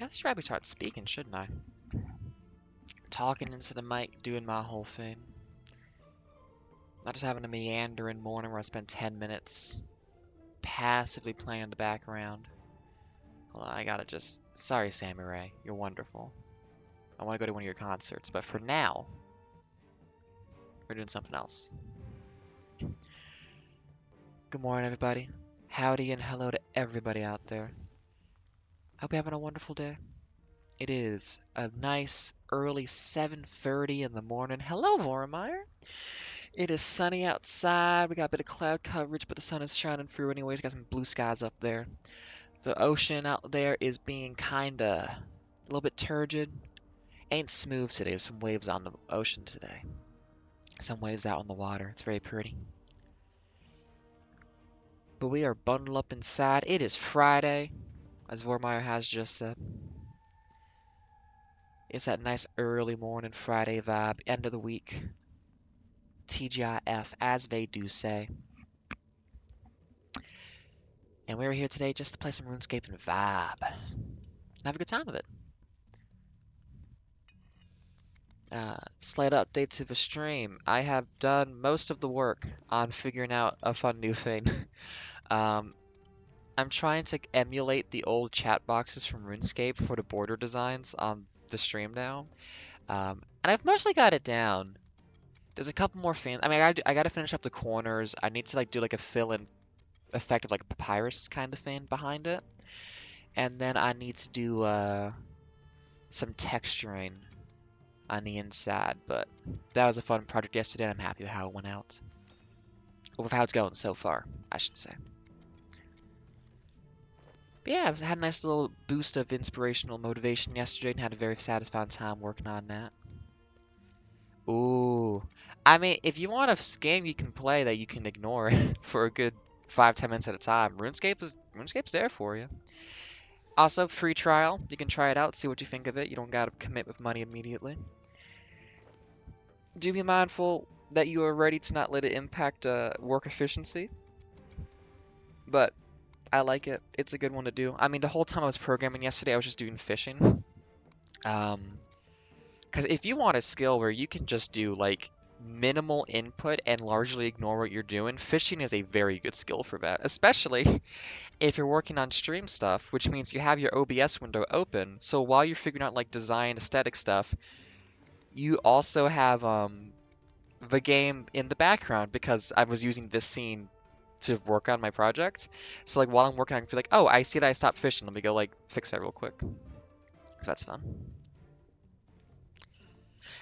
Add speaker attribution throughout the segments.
Speaker 1: guess I should probably start speaking, shouldn't I? Talking into the mic, doing my whole thing. Not just having a meandering morning where I spend 10 minutes passively playing in the background. Hold on, I gotta just... Sorry, Samurai. You're wonderful. I want to go to one of your concerts, but for now, we're doing something else. Good morning, everybody. Howdy and hello to everybody out there. I hope you're having a wonderful day. It is a nice early 7:30 in the morning. Hello, Vormeyer. It is sunny outside. We got a bit of cloud coverage, but the sun is shining through anyways. We got some blue skies up there. The ocean out there is being kinda a little bit turgid. Ain't smooth today. There's some waves on the ocean today. Some waves out on the water. It's very pretty. But we are bundled up inside. It is Friday, as Vormeyer has just said. It's that nice early morning Friday vibe, end of the week. TGIF, as they do say. And we're here today just to play some RuneScape and vibe. Have a good time with it. Slight update to the stream. I have done most of the work on figuring out a fun new thing. I'm trying to emulate the old chat boxes from RuneScape for the border designs on the stream now. And I've mostly got it down. There's a couple more things. I mean, I gotta finish up the corners. I need to do like a fill-in effect of like a papyrus kind of thing behind it. And then I need to do some texturing on the inside. But that was a fun project yesterday, and I'm happy with how it went out. Or with how it's going so far, I should say. But yeah, I've had a nice little boost of inspirational motivation yesterday and had a very satisfying time working on that. Ooh. I mean, if you want a game you can play that you can ignore for a good 5-10 minutes at a time, RuneScape's there for you. Also, free trial. You can try it out, see what you think of it. You don't gotta commit with money immediately. Do be mindful that you are ready to not let it impact work efficiency. But I like it. It's a good one to do. I mean, the whole time I was programming yesterday, I was just doing fishing. Because if you want a skill where you can just do like minimal input and largely ignore what you're doing, fishing is a very good skill for that. Especially if you're working on stream stuff, which means you have your OBS window open. So while you're figuring out like design, aesthetic stuff, you also have the game in the background because I was using this scene to work on my project. So like while I'm working, I can feel like, oh, I see that I stopped fishing. Let me go like fix that real quick. So that's fun.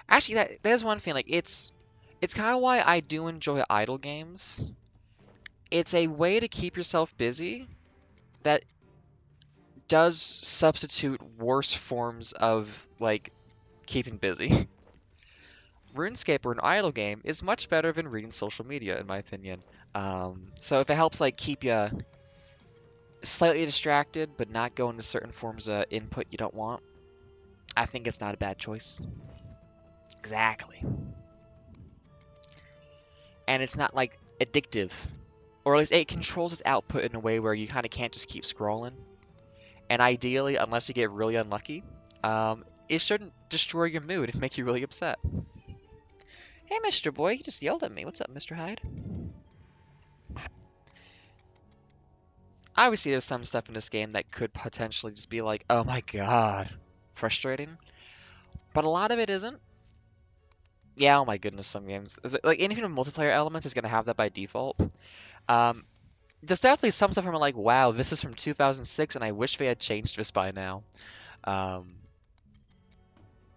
Speaker 1: Actually, there's one thing. Like it's kind of why I do enjoy idle games. It's a way to keep yourself busy that does substitute worse forms of like keeping busy. RuneScape or an idle game is much better than reading social media, in my opinion. So if it helps like keep you slightly distracted but not go into certain forms of input you don't want, I think it's not a bad choice. Exactly. And it's not like addictive, or at least it controls its output in a way where you kind of can't just keep scrolling. And ideally, unless you get really unlucky, it shouldn't destroy your mood and make you really upset. Hey, Mr. Boy, you just yelled at me. What's up, Mr. Hyde? Obviously, there's some stuff in this game that could potentially just be like, oh my god, frustrating. But a lot of it isn't. Yeah, oh my goodness, some games. Like, anything with multiplayer elements is going to have that by default. There's definitely some stuff where I'm like, wow, this is from 2006, and I wish they had changed this by now. Not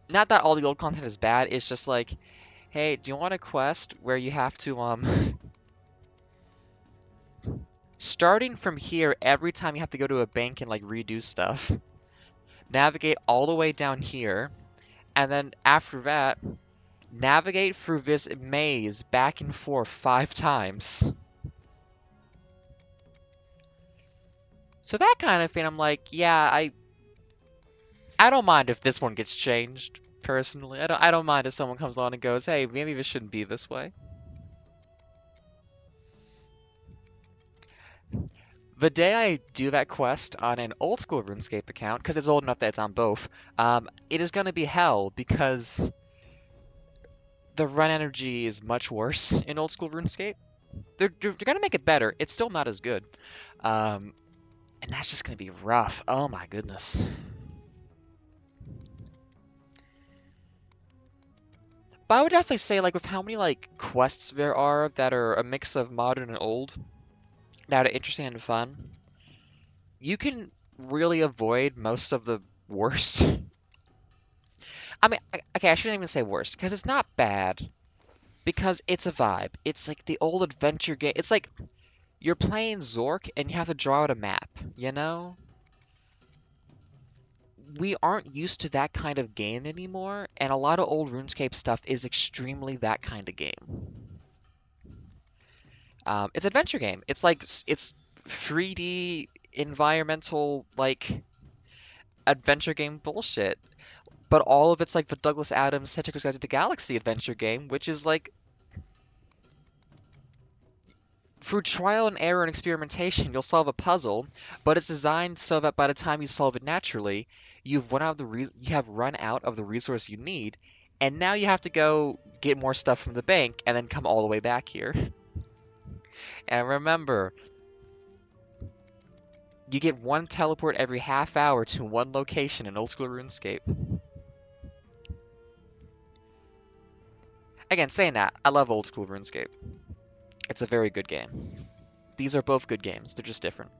Speaker 1: that all the old content is bad, it's just like, hey, do you want a quest where you have to, starting from here, every time you have to go to a bank and, like, redo stuff, navigate all the way down here, and then after that, navigate through this maze back and forth 5 times. So that kind of thing, I'm like, yeah, I don't mind if this one gets changed, personally. I don't mind if someone comes on and goes, hey, maybe this shouldn't be this way. The day I do that quest on an old school RuneScape account, because it's old enough that it's on both, it is going to be hell because the run energy is much worse in old school RuneScape. They're going to make it better. It's still not as good. And that's just going to be rough. Oh my goodness. But I would definitely say, like, with how many, like, quests there are that are a mix of modern and old, that are interesting and fun, you can really avoid most of the worst. I mean, okay, I shouldn't even say worst, because it's not bad, because it's a vibe. It's like the old adventure game. It's like you're playing Zork and you have to draw out a map, you know? We aren't used to that kind of game anymore, and a lot of old RuneScape stuff is extremely that kind of game. It's adventure game. It's like it's 3D environmental like adventure game bullshit. But all of it's like the Douglas Adams Hitchhiker's Guide to the Galaxy adventure game, which is like through trial and error and experimentation, you'll solve a puzzle, but it's designed so that by the time you solve it naturally, you have run out of the resource you need, and now you have to go get more stuff from the bank and then come all the way back here. And remember, you get one teleport every half hour to one location in old school RuneScape. Again, saying that, I love old school RuneScape. It's a very good game. These are both good games, they're just different.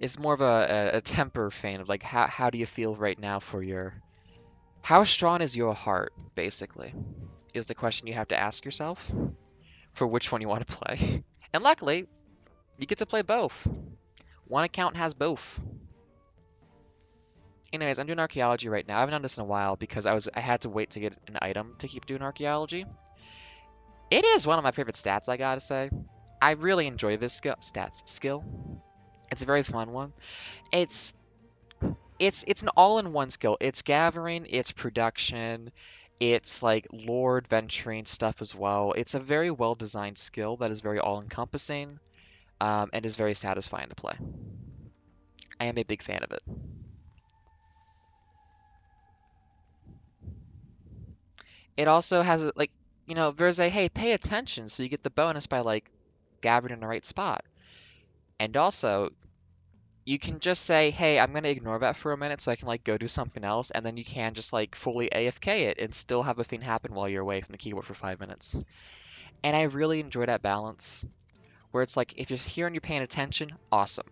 Speaker 1: It's more of a temper thing of like how do you feel right now for your how strong is your heart, basically, is the question you have to ask yourself for which one you want to play. And luckily, you get to play both. One account has both. Anyways, I'm doing archaeology right now. I haven't done this in a while because I had to wait to get an item to keep doing archaeology. It is one of my favorite stats, I gotta say. I really enjoy this skill. It's a very fun one. It's an all-in-one skill. It's gathering, it's production, it's like lore adventuring stuff as well. It's a very well-designed skill that is very all-encompassing, and is very satisfying to play. I am a big fan of it. It also has like, there's a hey, pay attention, so you get the bonus by like gathering in the right spot. And also, you can just say, hey, I'm going to ignore that for a minute so I can like go do something else, and then you can just like fully AFK it and still have a thing happen while you're away from the keyboard for 5 minutes. And I really enjoy that balance where it's like if you're here and you're paying attention, awesome.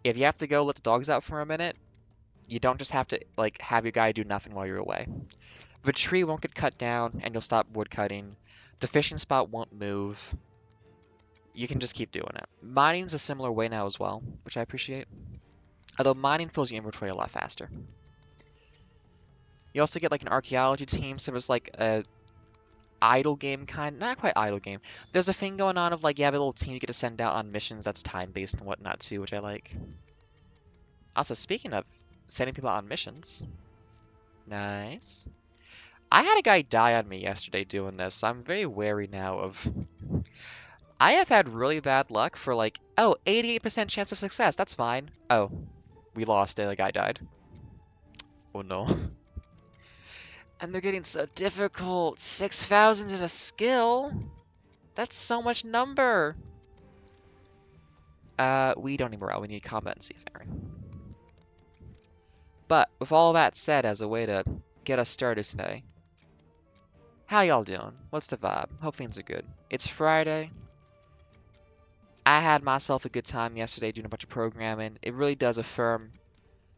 Speaker 1: If you have to go let the dogs out for a minute, you don't just have to like have your guy do nothing while you're away. The tree won't get cut down and you'll stop wood cutting. The fishing spot won't move. You can just keep doing it. Mining's a similar way now as well, which I appreciate. Although mining fills your inventory a lot faster. You also get like an archaeology team, so there's like a idle game kind, not quite idle game. There's a thing going on of like you have a little team you get to send out on missions that's time-based and whatnot too, which I like. Also, speaking of sending people out on missions, nice. I had a guy die on me yesterday doing this, so I'm very wary now of... I have had really bad luck for like, oh, 88% chance of success, that's fine. Oh, we lost it, a guy died. Oh no. And they're getting so difficult. 6,000 in a skill? That's so much number. We don't need morale, we need combat and seafaring. But with all that said, as a way to get us started today, how y'all doing? What's the vibe? Hope things are good. It's Friday. I had myself a good time yesterday doing a bunch of programming. It really does affirm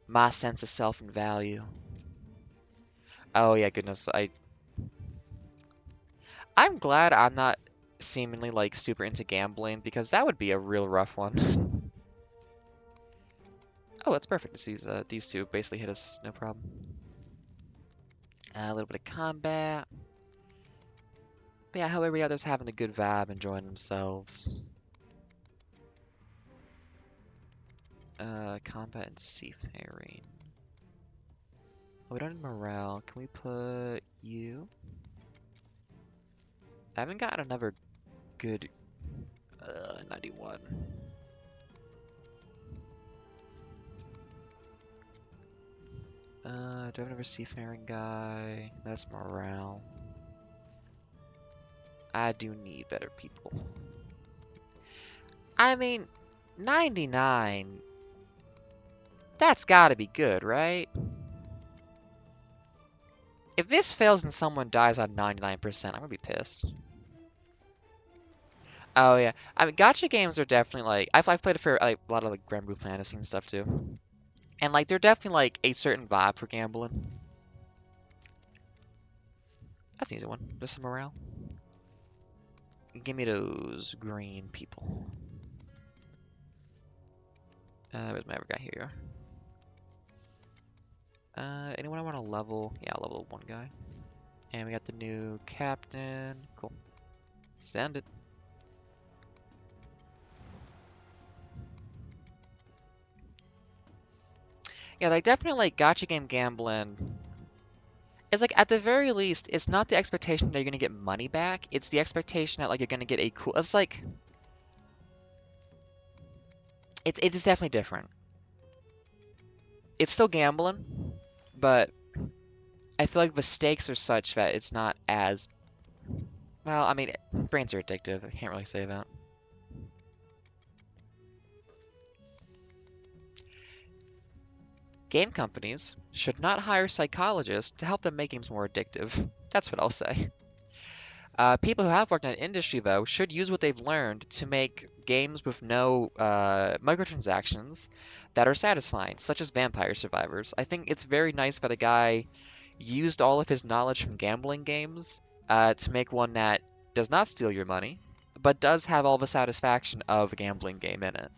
Speaker 1: my sense of self and value. Oh yeah, goodness, I'm glad I'm not seemingly like super into gambling because that would be a real rough one. Oh, that's perfect. These two basically hit us, no problem. A little bit of combat. But yeah, I hope everybody out there's having a good vibe, enjoying themselves. Combat and seafaring. Oh, we don't need morale. Can we put you? I haven't gotten another good 91. Do I have another seafaring guy? That's morale. I do need better people. I mean, 99. That's gotta be good, right? If this fails and someone dies on 99%, I'm gonna be pissed. Oh yeah, I mean, gacha games are definitely like I've played it for like a lot of like Grand Blue Fantasy and stuff too, and like they're definitely like a certain vibe for gambling. That's an easy one. Just some morale. Give me those green people. Where's my other guy? Here you are. Anyone I want to level? Yeah, level one guy. And we got the new captain. Cool. Send it. Yeah, like definitely like gacha game gambling. It's like at the very least, it's not the expectation that you're gonna get money back. It's the expectation that like you're gonna get a cool. It's like it's definitely different. It's still gambling, but I feel like the stakes are such that it's not as well. I mean, brains are addictive. I can't really say that. Game companies should not hire psychologists to help them make games more addictive. That's what I'll say. People who have worked in the industry, though, should use what they've learned to make games with no microtransactions that are satisfying, such as Vampire Survivors. I think it's very nice that a guy used all of his knowledge from gambling games to make one that does not steal your money, but does have all the satisfaction of a gambling game in it.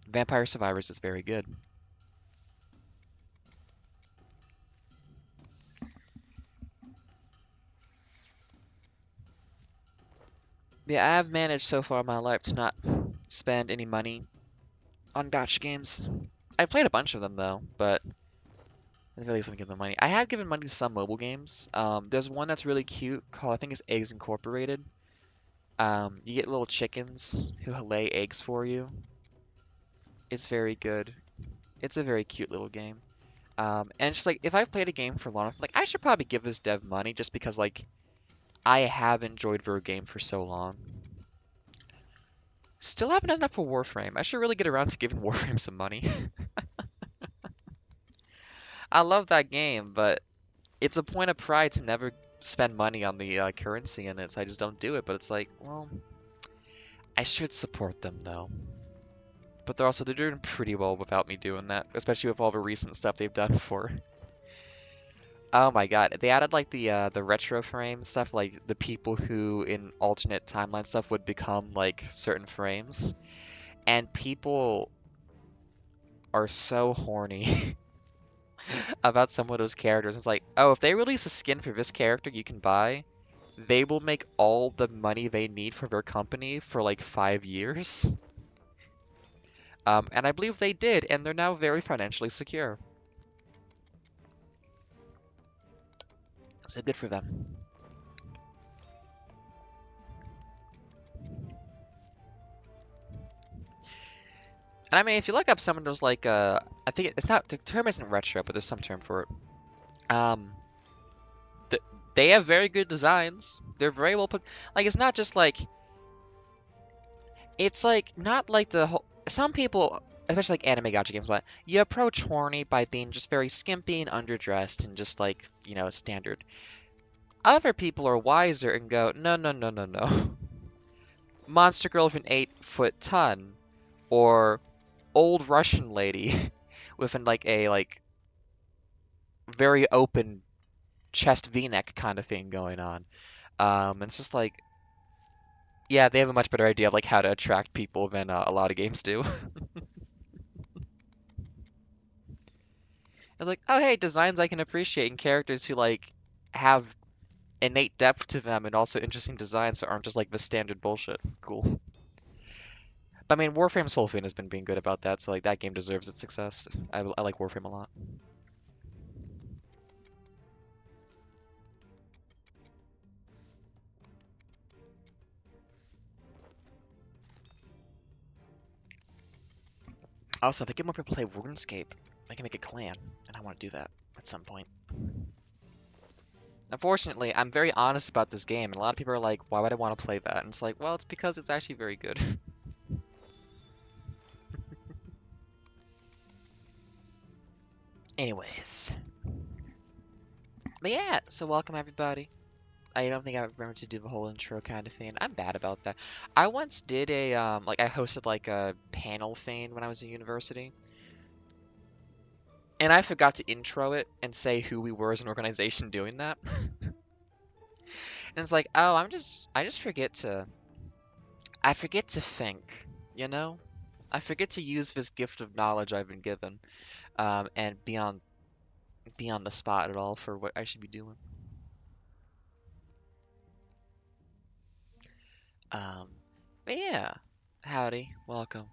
Speaker 1: Vampire Survivors is very good. Yeah, I've managed so far in my life to not spend any money on gacha games. I've played a bunch of them though, but at the very least I'm giving them money. I have given money to some mobile games. There's one that's really cute called I think it's Eggs Incorporated. You get little chickens who lay eggs for you. It's very good. It's a very cute little game. And it's just like if I've played a game for long enough, like I should probably give this dev money just because like I have enjoyed their game for so long. Still haven't done enough for Warframe. I should really get around to giving Warframe some money. I love that game, but it's a point of pride to never spend money on the currency in it, so I just don't do it. But it's like, well, I should support them though. But they're doing pretty well without me doing that, especially with all the recent stuff they've done for. Oh my god, they added like the retro frame stuff, like the people who in alternate timeline stuff would become like certain frames, and people are so horny about some of those characters. It's like, oh, if they release a skin for this character you can buy, they will make all the money they need for their company for like 5 years. And I believe they did, and they're now very financially secure. So good for them. And I mean, if you look up someone who's like, I think it's not, the term isn't retro, but there's some term for it. Um, they have very good designs. They're very well put. Like, it's not just like, it's like, not like the whole, some people, especially like anime gacha games, but you approach horny by being just very skimpy and underdressed and just like, you know, standard. Other people are wiser and go, no, no, no, no, no. Monster girl with an 8-foot ton, or old Russian lady with an like a like very open chest V-neck kind of thing going on. It's just like, yeah, they have a much better idea of like how to attract people than a lot of games do. It's like, oh hey, designs I can appreciate and characters who like have innate depth to them and also interesting designs that aren't just like the standard bullshit. Cool. But I mean, Warframe's whole thing has been being good about that, so like that game deserves its success. I like Warframe a lot. Also, if they get more people to play RuneScape, they can make a clan, and I want to do that. some point. Unfortunately, I'm very honest about this game, and a lot of people are like, why would I want to play that? And it's like, well, it's because it's actually very good. Anyways. But yeah, so welcome everybody. I don't think I remember to do the whole intro kind of thing. I'm bad about that. I once did a, like, I hosted, like, a panel thing when I was in university. And I forgot to intro it and say who we were as an organization doing that. And it's like, oh, I just forget to, I forget to think, you know? I forget to use this gift of knowledge I've been given, and be on the spot at all for what I should be doing. Um, but yeah, howdy, welcome.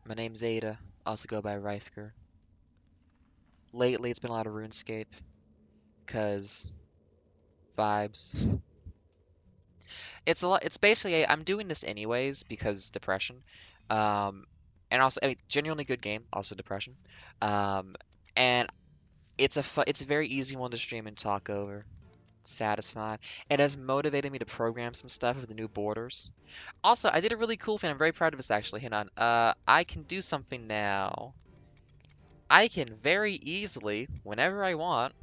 Speaker 1: My name's Ada, also go by Reifker. Lately, it's been a lot of RuneScape, cause vibes. It's a lot. It's basically I'm doing this anyways because depression, um, and also I mean genuinely good game, also depression, and it's a very easy one to stream and talk over. Satisfied. It has motivated me to program some stuff with the new borders. Also, I did a really cool thing. I'm very proud of this actually. Hang on. I can do something now. I can very easily, whenever I want,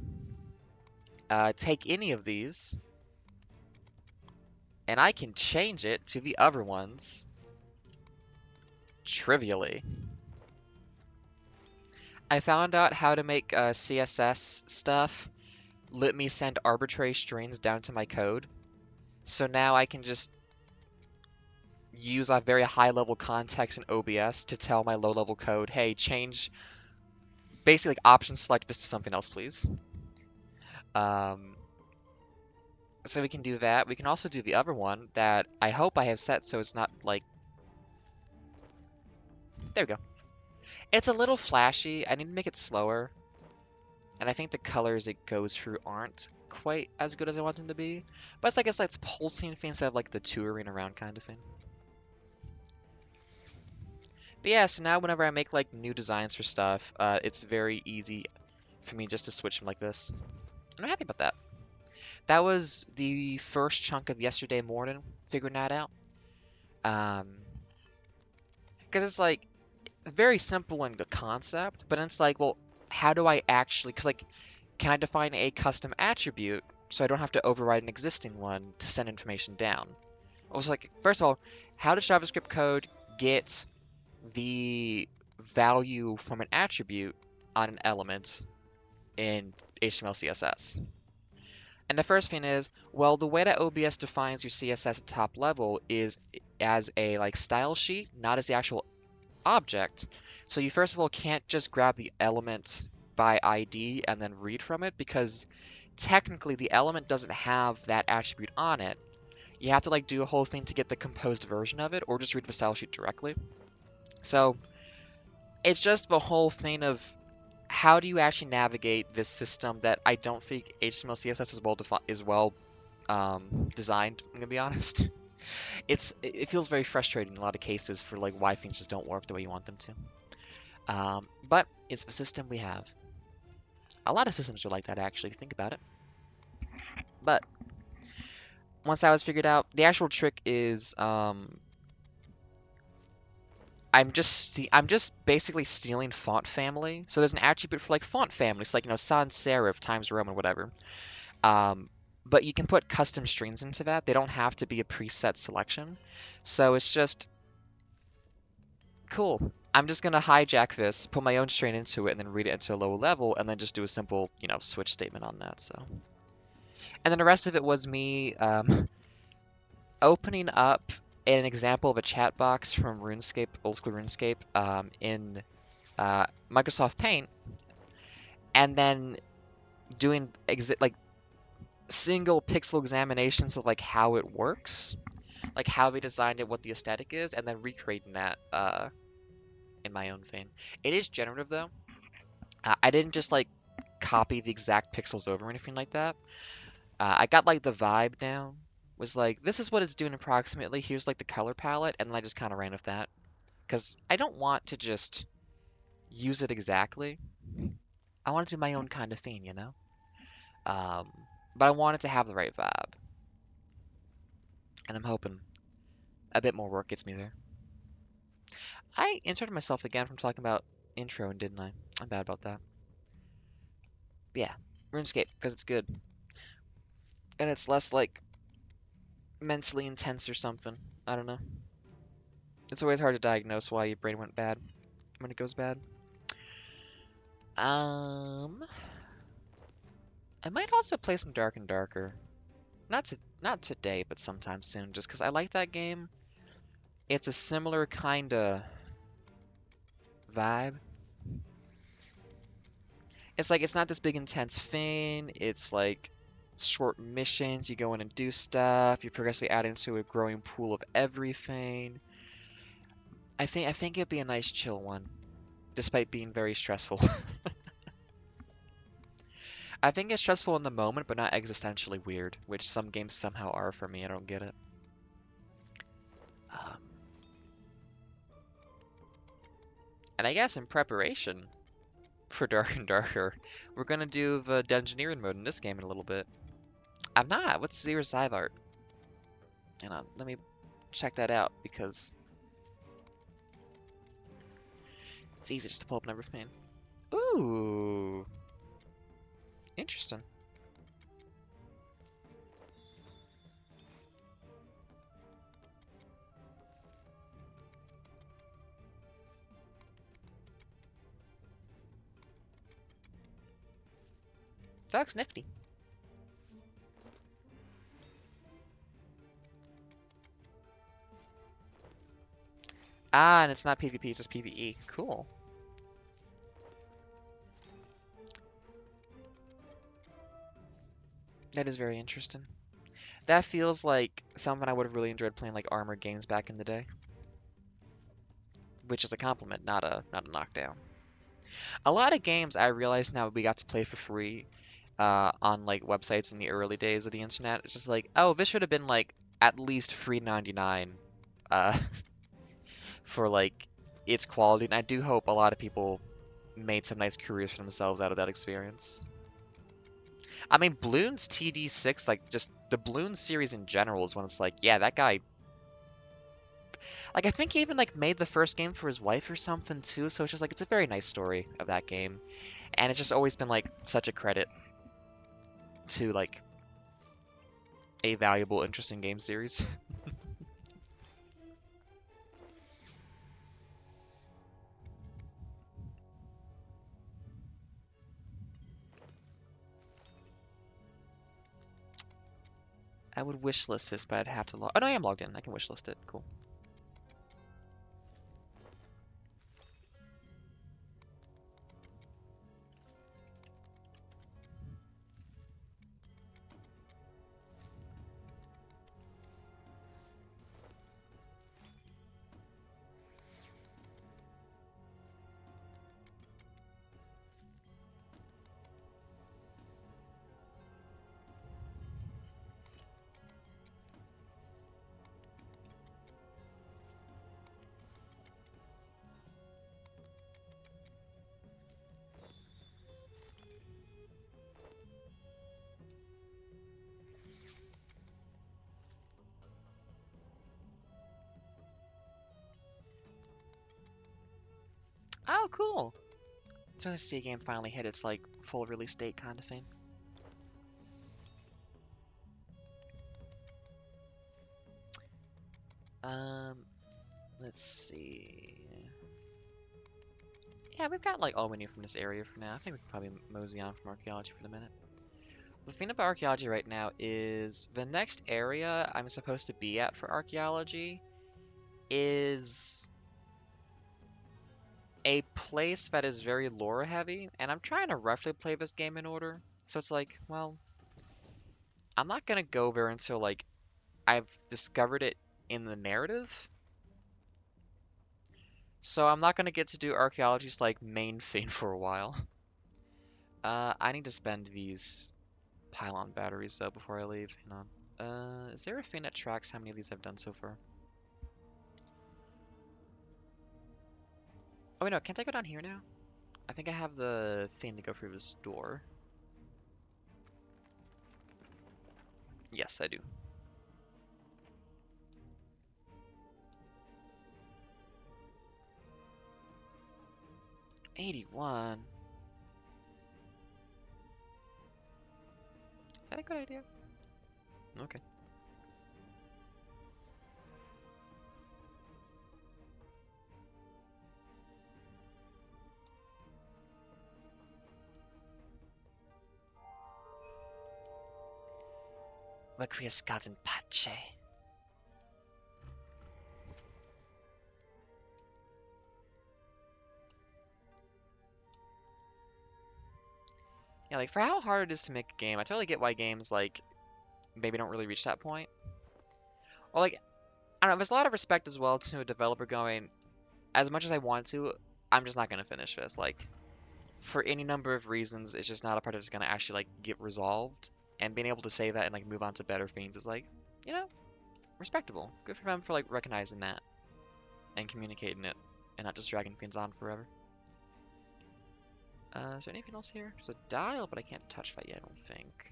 Speaker 1: take any of these, and I can change it to the other ones trivially. I found out how to make CSS stuff let me send arbitrary strings down to my code. So now I can just use a very high level context in OBS to tell my low level code, hey, change, basically like option select this to something else, please. Um, so we can do that. We can also do the other one that I hope I have set so it's not like, there we go. It's a little flashy. I need to make it slower. And I think the colors it goes through aren't quite as good as I want them to be. But it's like it's pulsing thing instead of like the touring around kind of thing. But yeah, so now whenever I make like new designs for stuff, it's very easy for me just to switch them like this. And I'm happy about that. That was the first chunk of yesterday morning, figuring that out. Because it's like very simple in the concept, but it's like, well, how do I actually, because like, can I define a custom attribute so I don't have to override an existing one to send information down? I was like, first of all, how does JavaScript code get the value from an attribute on an element in HTML CSS? And the first thing is, well, the way that OBS defines your CSS at top level is as a like style sheet, not as the actual object. So you first of all can't just grab the element by ID and then read from it because technically the element doesn't have that attribute on it. You have to like do a whole thing to get the composed version of it or just read the style sheet directly. So it's just the whole thing of how do you actually navigate this system that I don't think HTML CSS is well designed, I'm gonna be honest. It feels very frustrating in a lot of cases for like why things just don't work the way you want them to. But it's the system we have. A lot of systems are like that actually, if you think about it. But once that was figured out, the actual trick is I'm just basically stealing font family. So there's an attribute for like font family. It's like, sans serif times Roman, whatever. But you can put custom strings into that. They don't have to be a preset selection. So it's just cool. I'm just gonna hijack this, put my own string into it, and then read it into a lower level, and then just do a simple, switch statement on that. So, and then the rest of it was me opening up an example of a chat box from RuneScape, old school RuneScape, in Microsoft Paint, and then doing like single pixel examinations of like how it works, like how they designed it, what the aesthetic is, and then recreating that in my own thing. It is generative though. I didn't just like copy the exact pixels over or anything like that. I got like the vibe down. Was like, this is what it's doing approximately. Here's like the color palette, and then I just kind of ran with that because I don't want to just use it exactly. I want it to be my own kind of thing, you know? Um, but I want it to have the right vibe. And I'm hoping a bit more work gets me there. I inserted myself again from talking about intro, didn't I? I'm bad about that. But yeah, RuneScape, because it's good. And it's less, like, mentally intense or something. I don't know. It's always hard to diagnose why your brain went bad when it goes bad. I might also play some Dark and Darker. Not today, but sometime soon, just because I like that game. It's a similar kind of vibe. It's like, it's not this big intense thing. It's like short missions. You go in and do stuff. You progressively add into a growing pool of everything. I think it'd be a nice chill one, despite being very stressful. I think it's stressful in the moment, but not existentially weird, which some games somehow are for me. I don't get it. Um, and I guess in preparation for Dark and Darker, we're gonna do the Dungeoneering mode in this game in a little bit. I'm not. What's Zero Scythe art? Hang on, let me check that out because it's easy just to pull up and everything. Ooh, interesting. That looks nifty. Ah, and it's not PvP, it's just PvE. Cool. That is very interesting. That feels like something I would have really enjoyed playing like armored games back in the day. Which is a compliment, not a knockdown. A lot of games I realize now we got to play for free on like websites in the early days of the internet. It's just like, oh, this should have been like at least free 99 uh, for like its quality. And I do hope a lot of people made some nice careers for themselves out of that experience. I mean, Bloons TD6, like just the Bloons series in general is when it's like, yeah, that guy. Like I think he even like made the first game for his wife or something too. So it's just like it's a very nice story of that game, and it's just always been like such a credit to like a valuable, interesting game series. I would wishlist this, but I'd have to log. Oh no, I am logged in. I can wishlist it. Cool. Oh, cool. So nice to see a game finally hit its like full release date kind of thing. Um, let's see. Yeah, we've got like all we need from this area for now. I think we can probably mosey on from archaeology for the minute. The thing about archaeology right now is the next area I'm supposed to be at for archaeology is a place that is very lore heavy, and I'm trying to roughly play this game in order. So it's like, well, I'm not gonna go there until like I've discovered it in the narrative. So I'm not gonna get to do archaeology's like main thing for a while. I need to spend these pylon batteries though before I leave. Hang on. Is there a thing that tracks how many of these I've done so far? Oh wait, no, can't I go down here now? I think I have the thing to go through this door. Yes, I do. $81. Is that a good idea? Okay. Requiescat pace. Yeah, like for how hard it is to make a game, I totally get why games like maybe don't really reach that point. Or like, I don't know, there's a lot of respect as well to a developer going, as much as I want to, I'm just not gonna finish this. Like, for any number of reasons, it's just not a part that's gonna actually like get resolved. And being able to say that and like move on to better things is like, you know, respectable. Good for them for like recognizing that and communicating it and not just dragging things on forever. Is there anything else here? There's a dial, but I can't touch that yet, I don't think.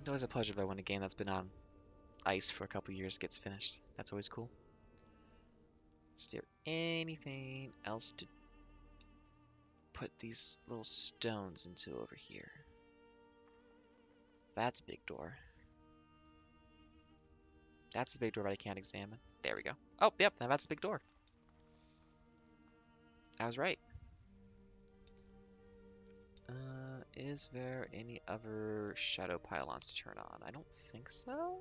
Speaker 1: It's always a pleasure though when a game that's been on ice for a couple years gets finished. That's always cool. Is there anything else to put these little stones into over here? That's a big door. That's the big door that I can't examine. There we go. Oh, yep, now that's the big door. I was right. Is there any other shadow pylons to turn on? I don't think so.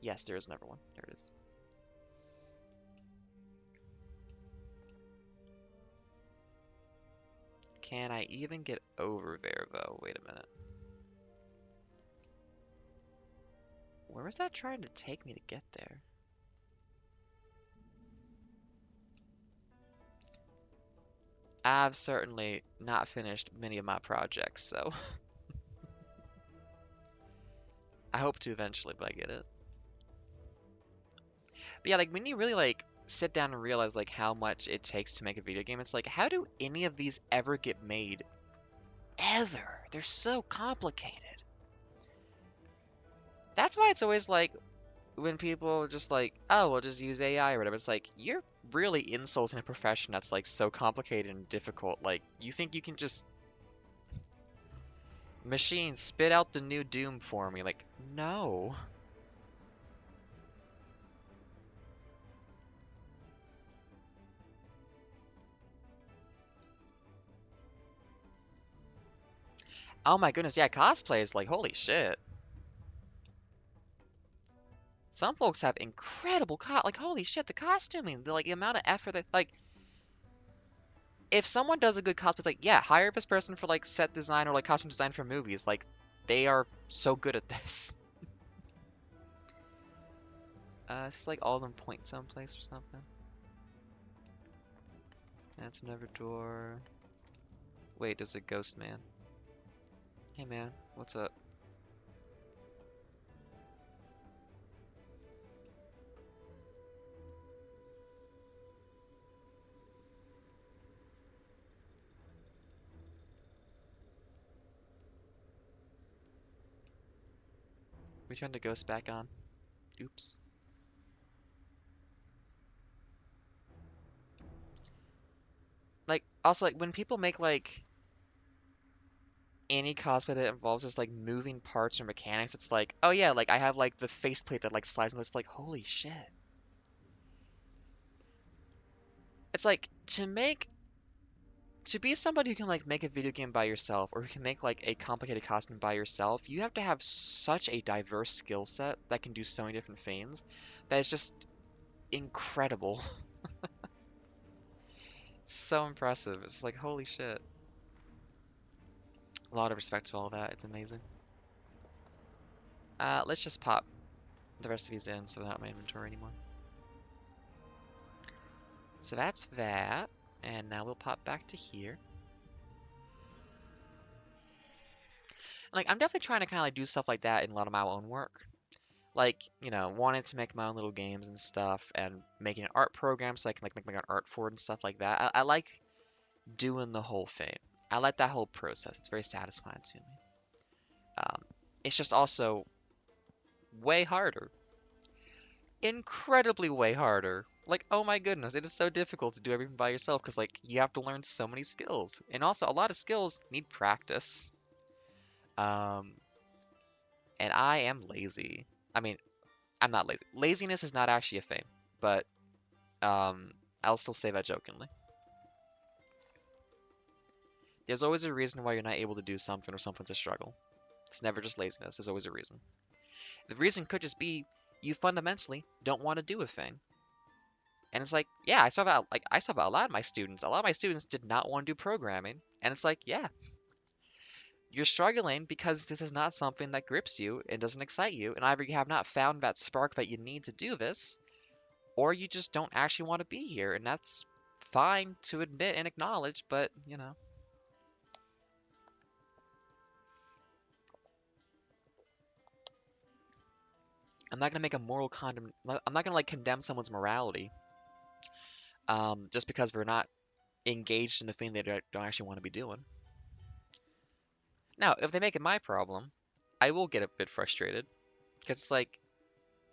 Speaker 1: Yes, there is another one. There it is. Can I even get over there, though? Wait a minute. Where was that trying to take me to get there? I've certainly not finished many of my projects, so I hope to eventually, but I get it. But yeah, like when you really like sit down and realize like how much it takes to make a video game, it's like, how do any of these ever get made? Ever? They're so complicated. That's why it's always like when people are just like, oh, we'll just use AI or whatever. It's like, you're really insulting a profession that's like so complicated and difficult. Like, you think you can just machine spit out the new Doom for me? Like, no. Oh my goodness, yeah, cosplay is like, holy shit. Some folks have incredible like, holy shit, the costuming, the amount of effort that, like, if someone does a good cosplay, it's like, yeah, hire this person for, like, set design or, like, costume design for movies. Like, they are so good at this. It's just like all of them point someplace or something. That's another door. Wait, there's a ghost man. Hey man, what's up? We turned the ghost back on. Oops. Like, also, like, when people make, like, any cosplay that involves just, like, moving parts or mechanics, it's like, oh yeah, like, I have, like, the faceplate that, like, slides and it's like, holy shit. It's like, to be somebody who can, like, make a video game by yourself or who can make, like, a complicated costume by yourself, you have to have such a diverse skill set that can do so many different things that it's just incredible. So impressive. It's like, holy shit. A lot of respect to all that. It's amazing. Let's just pop the rest of these in so they're not in my inventory anymore. So that's that. And now we'll pop back to here. Like, I'm definitely trying to kind of like do stuff like that in a lot of my own work. Like, wanting to make my own little games and stuff, and making an art program so I can like make my own art for it and stuff like that. I like doing the whole thing. I like that whole process. It's very satisfying to me. Um, it's just also way harder, incredibly way harder. Like, oh my goodness, it is so difficult to do everything by yourself because like you have to learn so many skills, and also a lot of skills need practice. Um, and I am lazy. I mean, I'm not lazy. Laziness is not actually a thing, but I'll still say that jokingly. There's always a reason why you're not able to do something or something's a struggle. It's never just laziness. There's always a reason. The reason could just be you fundamentally don't want to do a thing. And it's like, yeah, I saw that a lot of my students. A lot of my students did not want to do programming. And it's like, yeah, you're struggling because this is not something that grips you and doesn't excite you. And either you have not found that spark that you need to do this, or you just don't actually want to be here. And that's fine to admit and acknowledge, but, I'm not gonna make a moral condemn. I'm not gonna like condemn someone's morality, just because they're not engaged in a thing they don't actually want to be doing. Now, if they make it my problem, I will get a bit frustrated because it's like,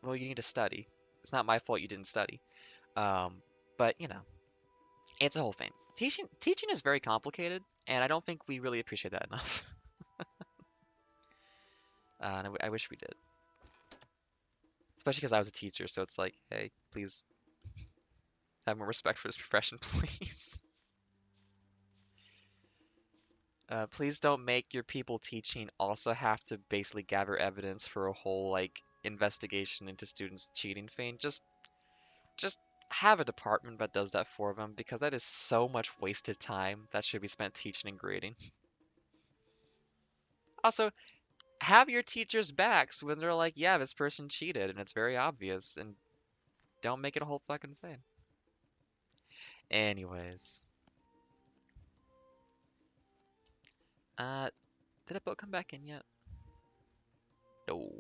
Speaker 1: well, you need to study. It's not my fault you didn't study. Um, but it's a whole thing. Teaching is very complicated, and I don't think we really appreciate that enough. And I wish we did, especially because I was a teacher. So it's like, hey, please have more respect for this profession, please. Please don't make your people teaching also have to basically gather evidence for a whole like investigation into students cheating thing. Just have a department that does that for them because that is so much wasted time that should be spent teaching and grading. Also, have your teachers' backs when they're like, yeah, this person cheated and it's very obvious, and don't make it a whole fucking thing. Anyways, uh, did a boat come back in yet? No.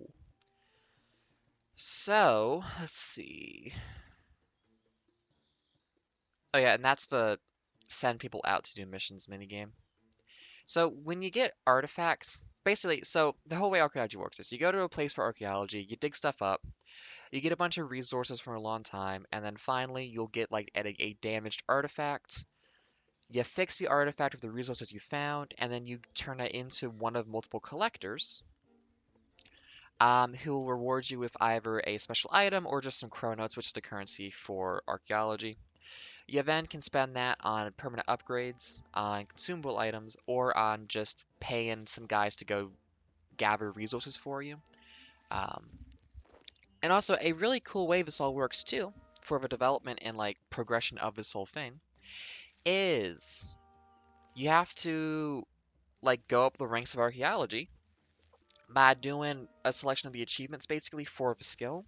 Speaker 1: So, let's see. Oh yeah, and that's the send people out to do missions minigame. So when you get artifacts, basically, so the whole way archaeology works is you go to a place for archaeology, you dig stuff up, you get a bunch of resources for a long time, and then finally you'll get like a damaged artifact. You fix the artifact with the resources you found, and then you turn it into one of multiple collectors, who will reward you with either a special item or just some chronotes, which is the currency for archaeology. You then can spend that on permanent upgrades, on consumable items, or on just paying some guys to go gather resources for you. Um, and also, a really cool way this all works too, for the development and like progression of this whole thing, is you have to like go up the ranks of archaeology by doing a selection of the achievements basically for the skill.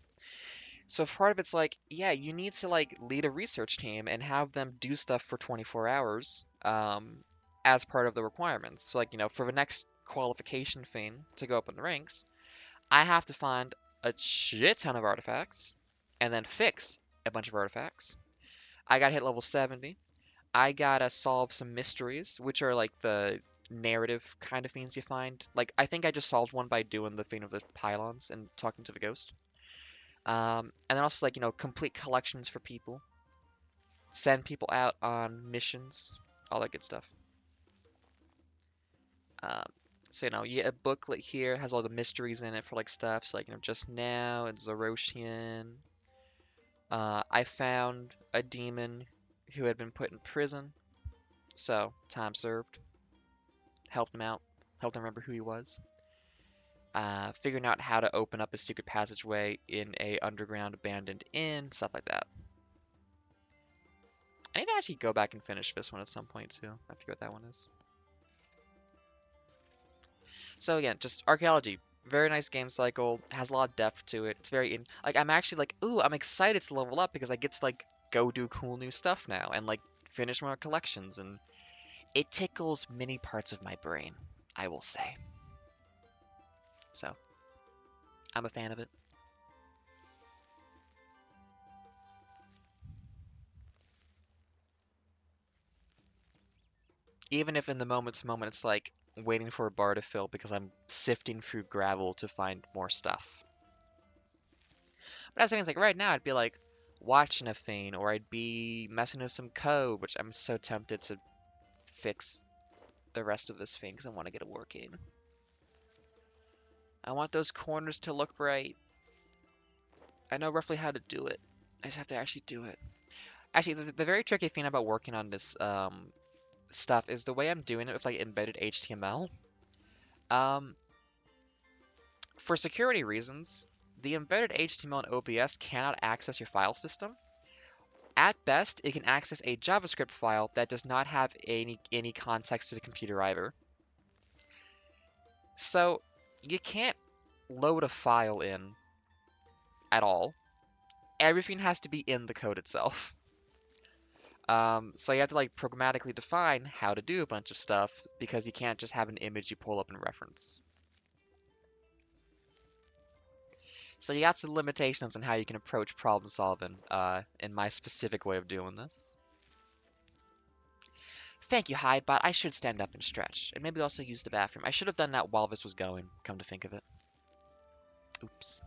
Speaker 1: So part of it's like, yeah, you need to like lead a research team and have them do stuff for 24 hours, as part of the requirements. So like, for the next qualification thing to go up in the ranks, I have to find a shit ton of artifacts and then fix a bunch of artifacts. I gotta hit level 70. I gotta solve some mysteries, which are like the narrative kind of things you find. Like, I think I just solved one by doing the thing of the pylons and talking to the ghost. And then also like, complete collections for people, send people out on missions, all that good stuff. Um, so you get a booklet here, has all the mysteries in it for like stuff. So like, just now it's Zoroastrian. I found a demon who had been put in prison, so time served. Helped him out, helped him remember who he was. Figuring out how to open up a secret passageway in a underground abandoned inn, stuff like that. I need to actually go back and finish this one at some point too. I forget what that one is. So again, just archaeology. Very nice game cycle. Has a lot of depth to it. It's like I'm actually like, ooh, I'm excited to level up because I get to like go do cool new stuff now and like finish more collections, and it tickles many parts of my brain, I will say. So, I'm a fan of it. Even if in the moment to moment it's like waiting for a bar to fill because I'm sifting through gravel to find more stuff. But as things like right now, I'd be like watching a thing, or I'd be messing with some code, which I'm so tempted to fix the rest of this thing because I want to get it working. I want those corners to look bright. I know roughly how to do it. I just have to actually do it. Actually, the very tricky thing about working on this stuff is the way I'm doing it with like embedded HTML. Um, for security reasons, the embedded HTML in OBS cannot access your file system. At best, it can access a JavaScript file that does not have any context to the computer either. So you can't load a file in at all. Everything has to be in the code itself. So you have to like programmatically define how to do a bunch of stuff because you can't just have an image you pull up and reference. So you got some limitations on how you can approach problem solving in my specific way of doing this. Thank you, Hidebot. I should stand up and stretch, and maybe also use the bathroom. I should have done that while this was going, come to think of it. Oops.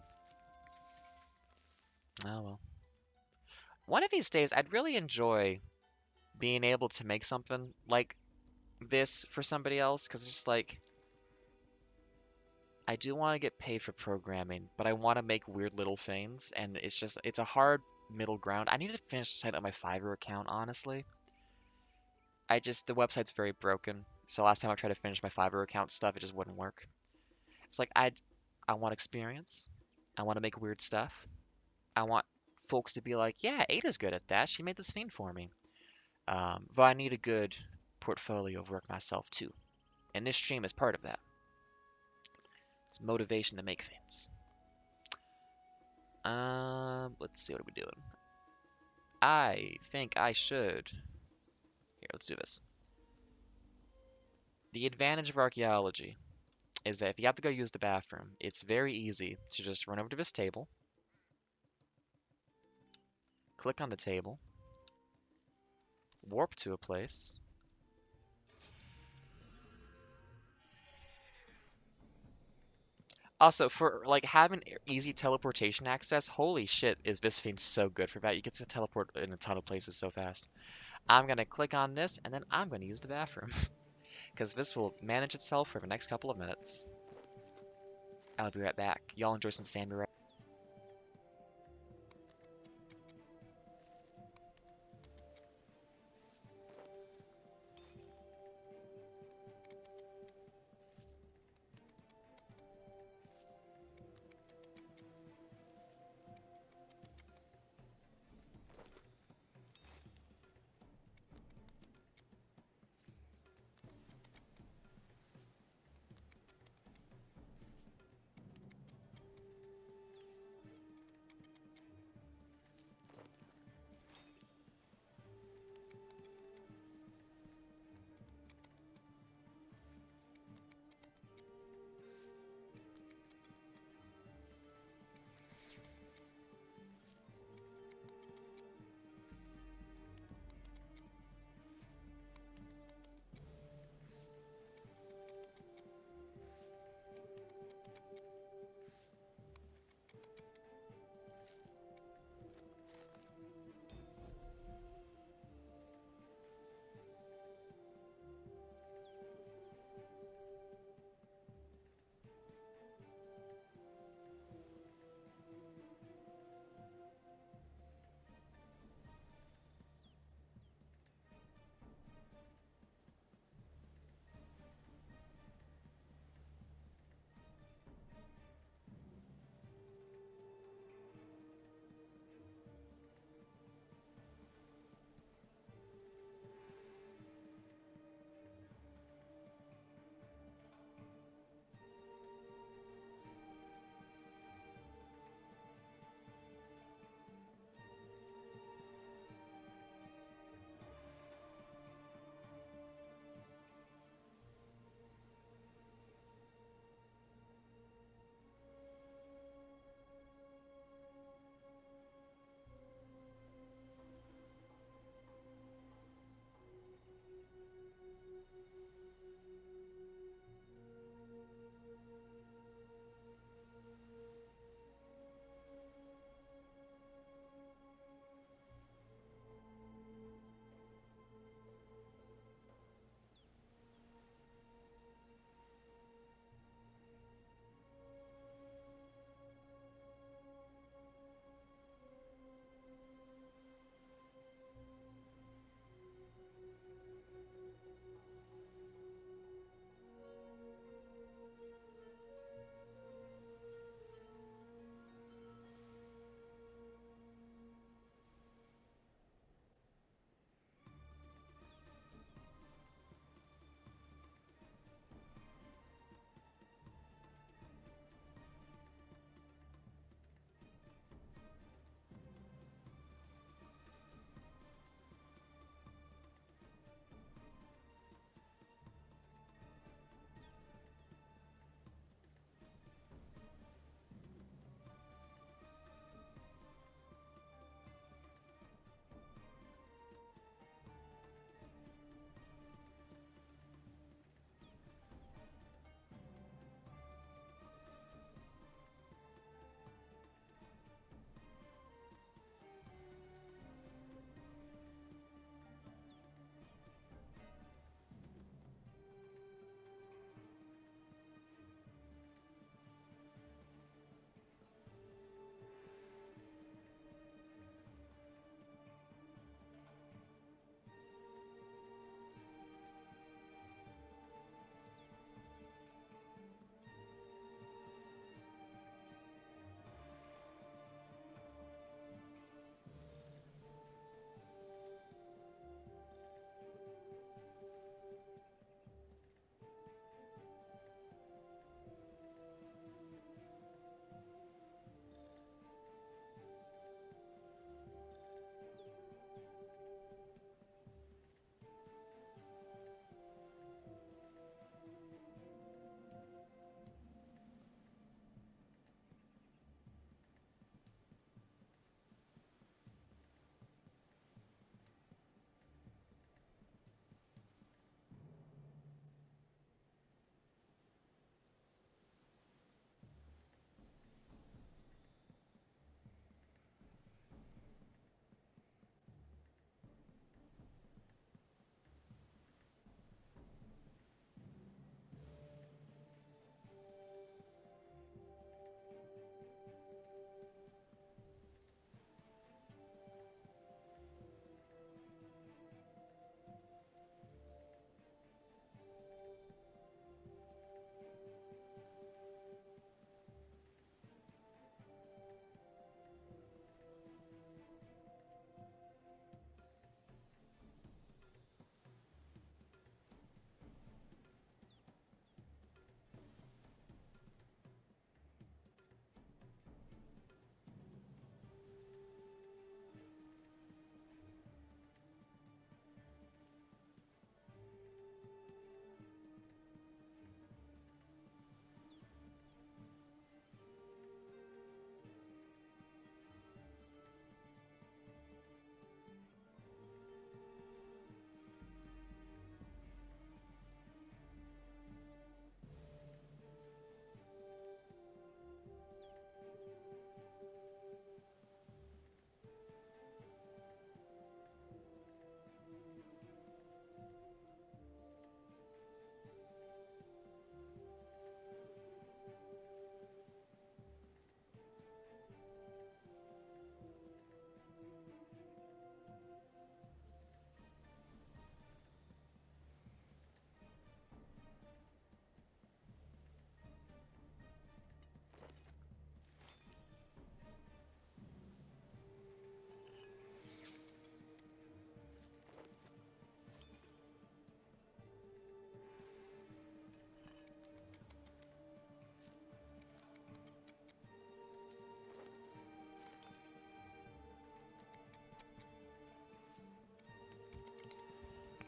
Speaker 1: Oh well. One of these days, I'd really enjoy being able to make something like this for somebody else, because it's just like, I do want to get paid for programming, but I want to make weird little things, and it's a hard middle ground. I need to finish setting up my Fiverr account, honestly. The website's very broken, so last time I tried to finish my Fiverr account stuff, it just wouldn't work. It's like, I want experience. I want to make weird stuff. I want folks to be like, yeah, Ada's good at that. She made this thing for me. But I need a good portfolio of work myself too. And this stream is part of that. It's motivation to make things. Let's see, what are we doing? I think I should. Here, let's do this. The advantage of archaeology is that if you have to go use the bathroom, it's very easy to just run over to this table, click on the table, warp to a place. Also, for like having easy teleportation access, holy shit, is this thing so good for that. You get to teleport in a ton of places so fast. I'm gonna click on this, and then I'm gonna use the bathroom. Because this will manage itself for the next couple of minutes. I'll be right back. Y'all enjoy some samurai.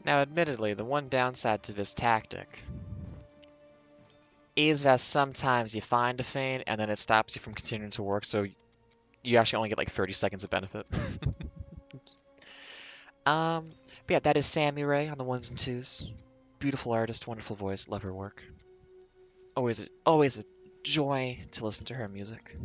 Speaker 1: Now, admittedly, the one downside to this tactic is that sometimes you find a feint and then it stops you from continuing to work, so you actually only get like 30 seconds of benefit. Oops. But yeah, that is Sammy Ray on the ones and twos. Beautiful artist, wonderful voice, love her work. Always a joy to listen to her music.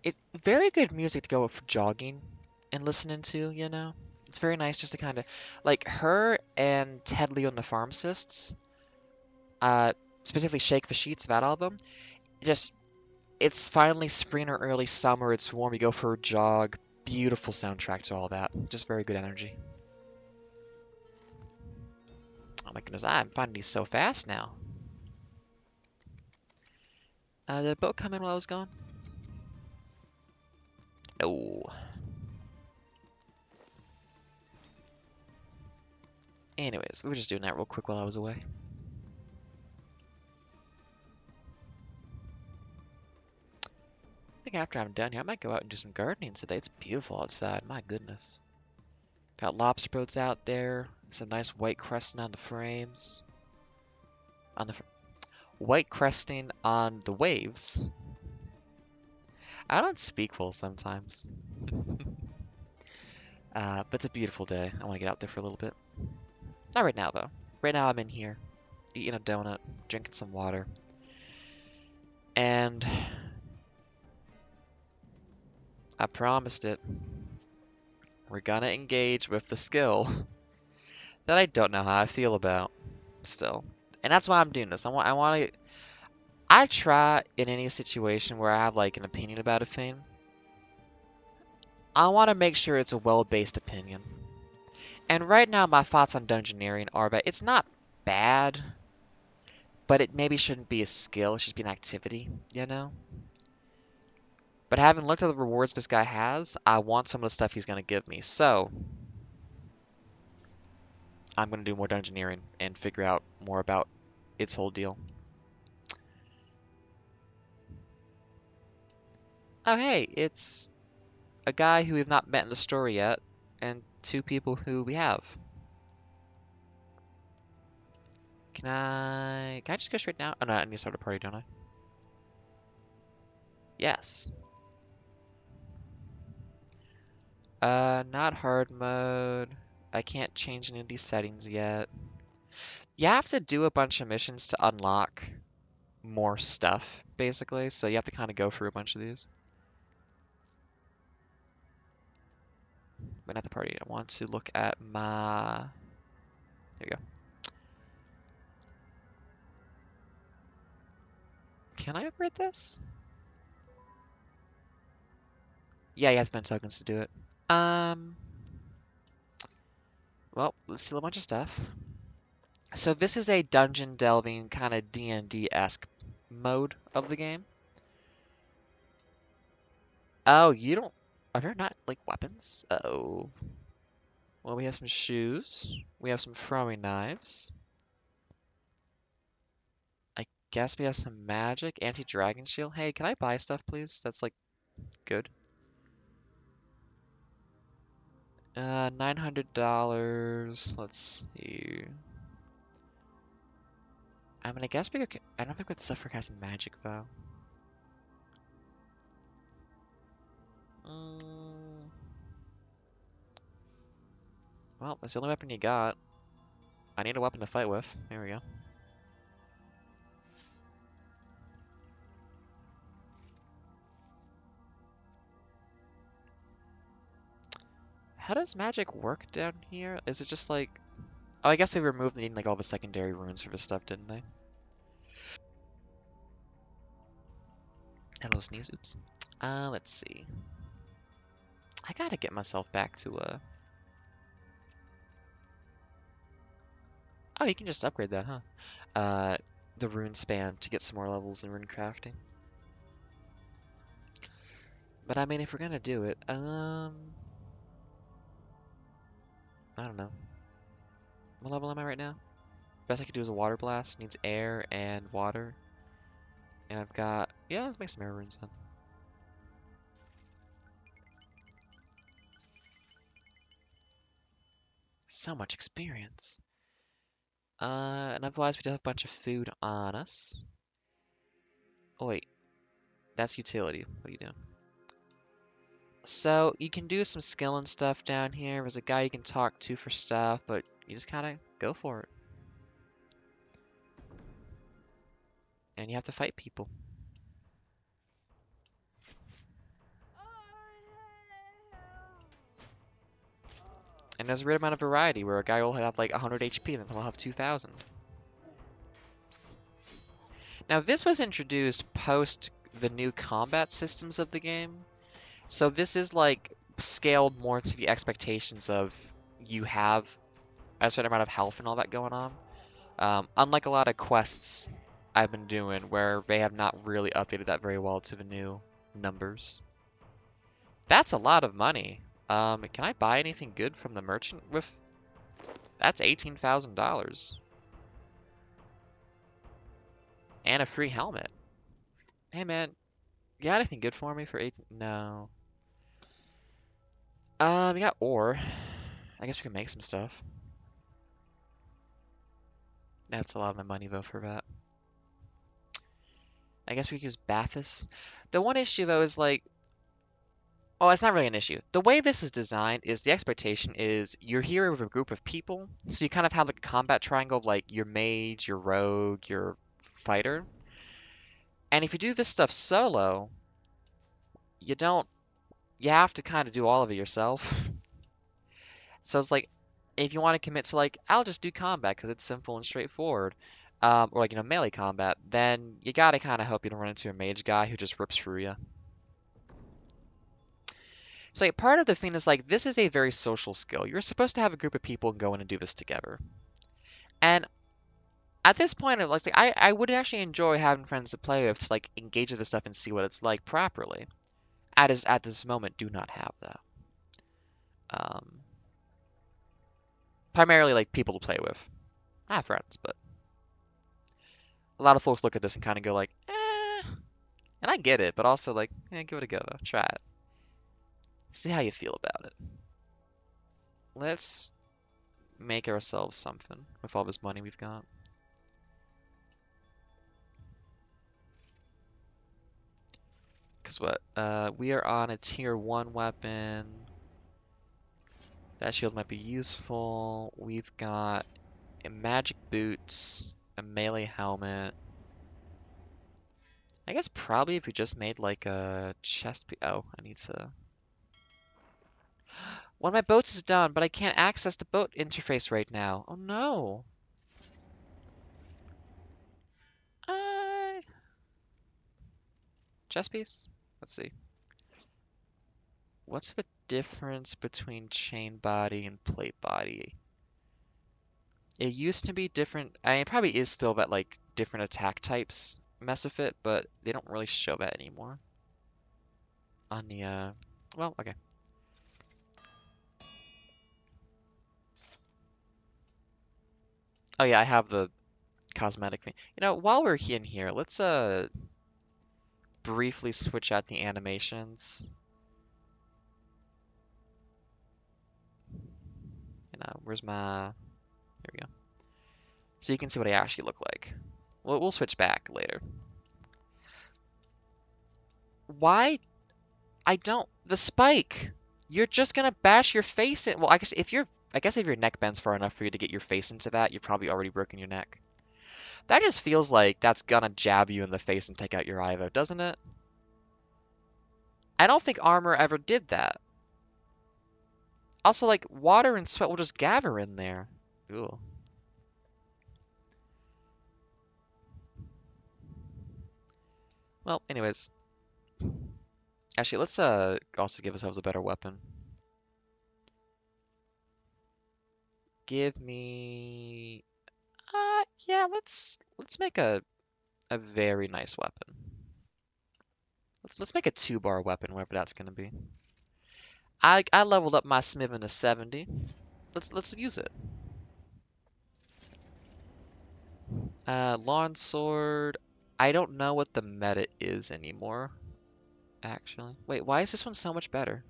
Speaker 1: It's very good music to go for jogging and listening to, you know? It's very nice just to kind of like her and Ted Leo and the Pharmacists, uh, specifically Shake the Sheets, that album. Just it's finally spring or early summer, it's warm, you go for a jog. Beautiful soundtrack to all that. Just very good energy. Oh my goodness, I'm finding these so fast now. Did a boat come in while I was gone? No. Anyways, we were just doing that real quick while I was away. I think after I'm done here, I might go out and do some gardening today. It's beautiful outside. My goodness. Got lobster boats out there. Some nice white cresting on the frames. On the white cresting on the waves. I don't speak well sometimes. But it's a beautiful day. I want to get out there for a little bit. Not right now, though. Right now I'm in here, eating a donut, drinking some water. And I promised it. We're gonna engage with the skill that I don't know how I feel about still. And that's why I'm doing this. I try in any situation where I have like an opinion about a thing. I want to make sure it's a well-based opinion. And right now my thoughts on Dungeoneering are that it's not bad, but it maybe shouldn't be a skill, it should be an activity, you know? But having looked at the rewards this guy has, I want some of the stuff he's going to give me. So, I'm going to do more Dungeoneering and figure out more about its whole deal. Oh hey, it's a guy who we've not met in the story yet, and two people who we have. Can I just go straight now? Oh no, I need to start a party, don't I? Yes. Not hard mode. I can't change any of these settings yet. You have to do a bunch of missions to unlock more stuff, basically, so you have to kind of go through a bunch of these. But not the party. I want to look at my... There you go. Can I upgrade this? Yeah, you have to spend tokens to do it. Well, let's steal a bunch of stuff. So this is a dungeon delving kind of D&D-esque mode of the game. Oh, you don't... Are there not, like, weapons? Uh-oh. Well, we have some shoes. We have some throwing knives. I guess we have some magic. Anti-dragon shield. Hey, can I buy stuff, please? That's, like, good. $900. Let's see. I mean, I guess we could... I don't think with stuff for casting magic, though. Mm, well, that's the only weapon you got. I need a weapon to fight with. There we go. How does magic work down here? Is it just like... Oh, I guess they removed needing like all the secondary runes for this stuff, didn't they? Hello, sneeze. Oops. Let's see. I gotta get myself back to Oh, you can just upgrade that, huh? The rune span to get some more levels in rune crafting. But I mean, if we're gonna do it, I don't know. What level am I right now? Best I could do is a water blast. Needs air and water. And I've got, yeah, let's make some arrow runes then. So much experience. And otherwise we do have a bunch of food on us. Oh wait, that's utility. What are you doing? So you can do some skill and stuff down here. There's a guy you can talk to for stuff, but you just kind of go for it. And you have to fight people. And there's a weird amount of variety where a guy will have like 100 HP and then someone will have 2,000. Now this was introduced post the new combat systems of the game. So this is like scaled more to the expectations of you have a certain amount of health and all that going on. Unlike a lot of quests I've been doing where they have not really updated that very well to the new numbers. That's a lot of money. Can I buy anything good from the merchant with... That's $18,000. And a free helmet. Hey man, you got anything good for me for 18? No. We got ore. I guess we can make some stuff. That's a lot of my money though for that. I guess we could use Bathus. The one issue though is like, oh, it's not really an issue. The way this is designed is the expectation is you're here with a group of people, so you kind of have like a combat triangle of like your mage, your rogue, your fighter. And if you do this stuff solo, you don't, you have to kind of do all of it yourself. So it's like, if you want to commit to like, I'll just do combat because it's simple and straightforward, or like, melee combat, then you gotta kind of hope you don't run into a mage guy who just rips through you. So like, part of the thing is like, this is a very social skill. You're supposed to have a group of people and go in and do this together. And at this point, like, I would actually enjoy having friends to play with to like engage with this stuff and see what it's like properly. At this moment, do not have that. Um, Primarily like people to play with. I have friends, but a lot of folks look at this and kind of go like, eh. And I get it, but also like, give it a go. Try it. See how you feel about it. Let's make ourselves something with all this money we've got. Because what? We are on a tier 1 weapon. That shield might be useful. We've got a magic boots, a melee helmet. I guess probably if we just made like a chest piece. Oh, I need to... One of my boats is done, but I can't access the boat interface right now. Oh no. Chest piece? Let's see. What's the difference between chain body and plate body? It used to be different. I mean, it probably is still that like different attack types mess with it, but they don't really show that anymore. On the well, okay. Oh yeah, I have the cosmetic thing. You know, while we're in here, let's briefly switch out the animations. You know, where's my... There we go. So you can see what I actually look like. We'll switch back later. Why? I don't... The spike! You're just gonna bash your face in... Well, I guess if your neck bends far enough for you to get your face into that, you've probably already broken your neck. That just feels like that's gonna jab you in the face and take out your eye, though, doesn't it? I don't think armor ever did that. Also, like, water and sweat will just gather in there. Ooh. Well, anyways. Actually, let's also give ourselves a better weapon. Give me... yeah, let's make a very nice weapon. Let's make a 2-bar weapon, whatever that's gonna be. I leveled up my smithing to 70. Let's use it. Lawn sword. I don't know what the meta is anymore, actually. Wait, why is this one so much better?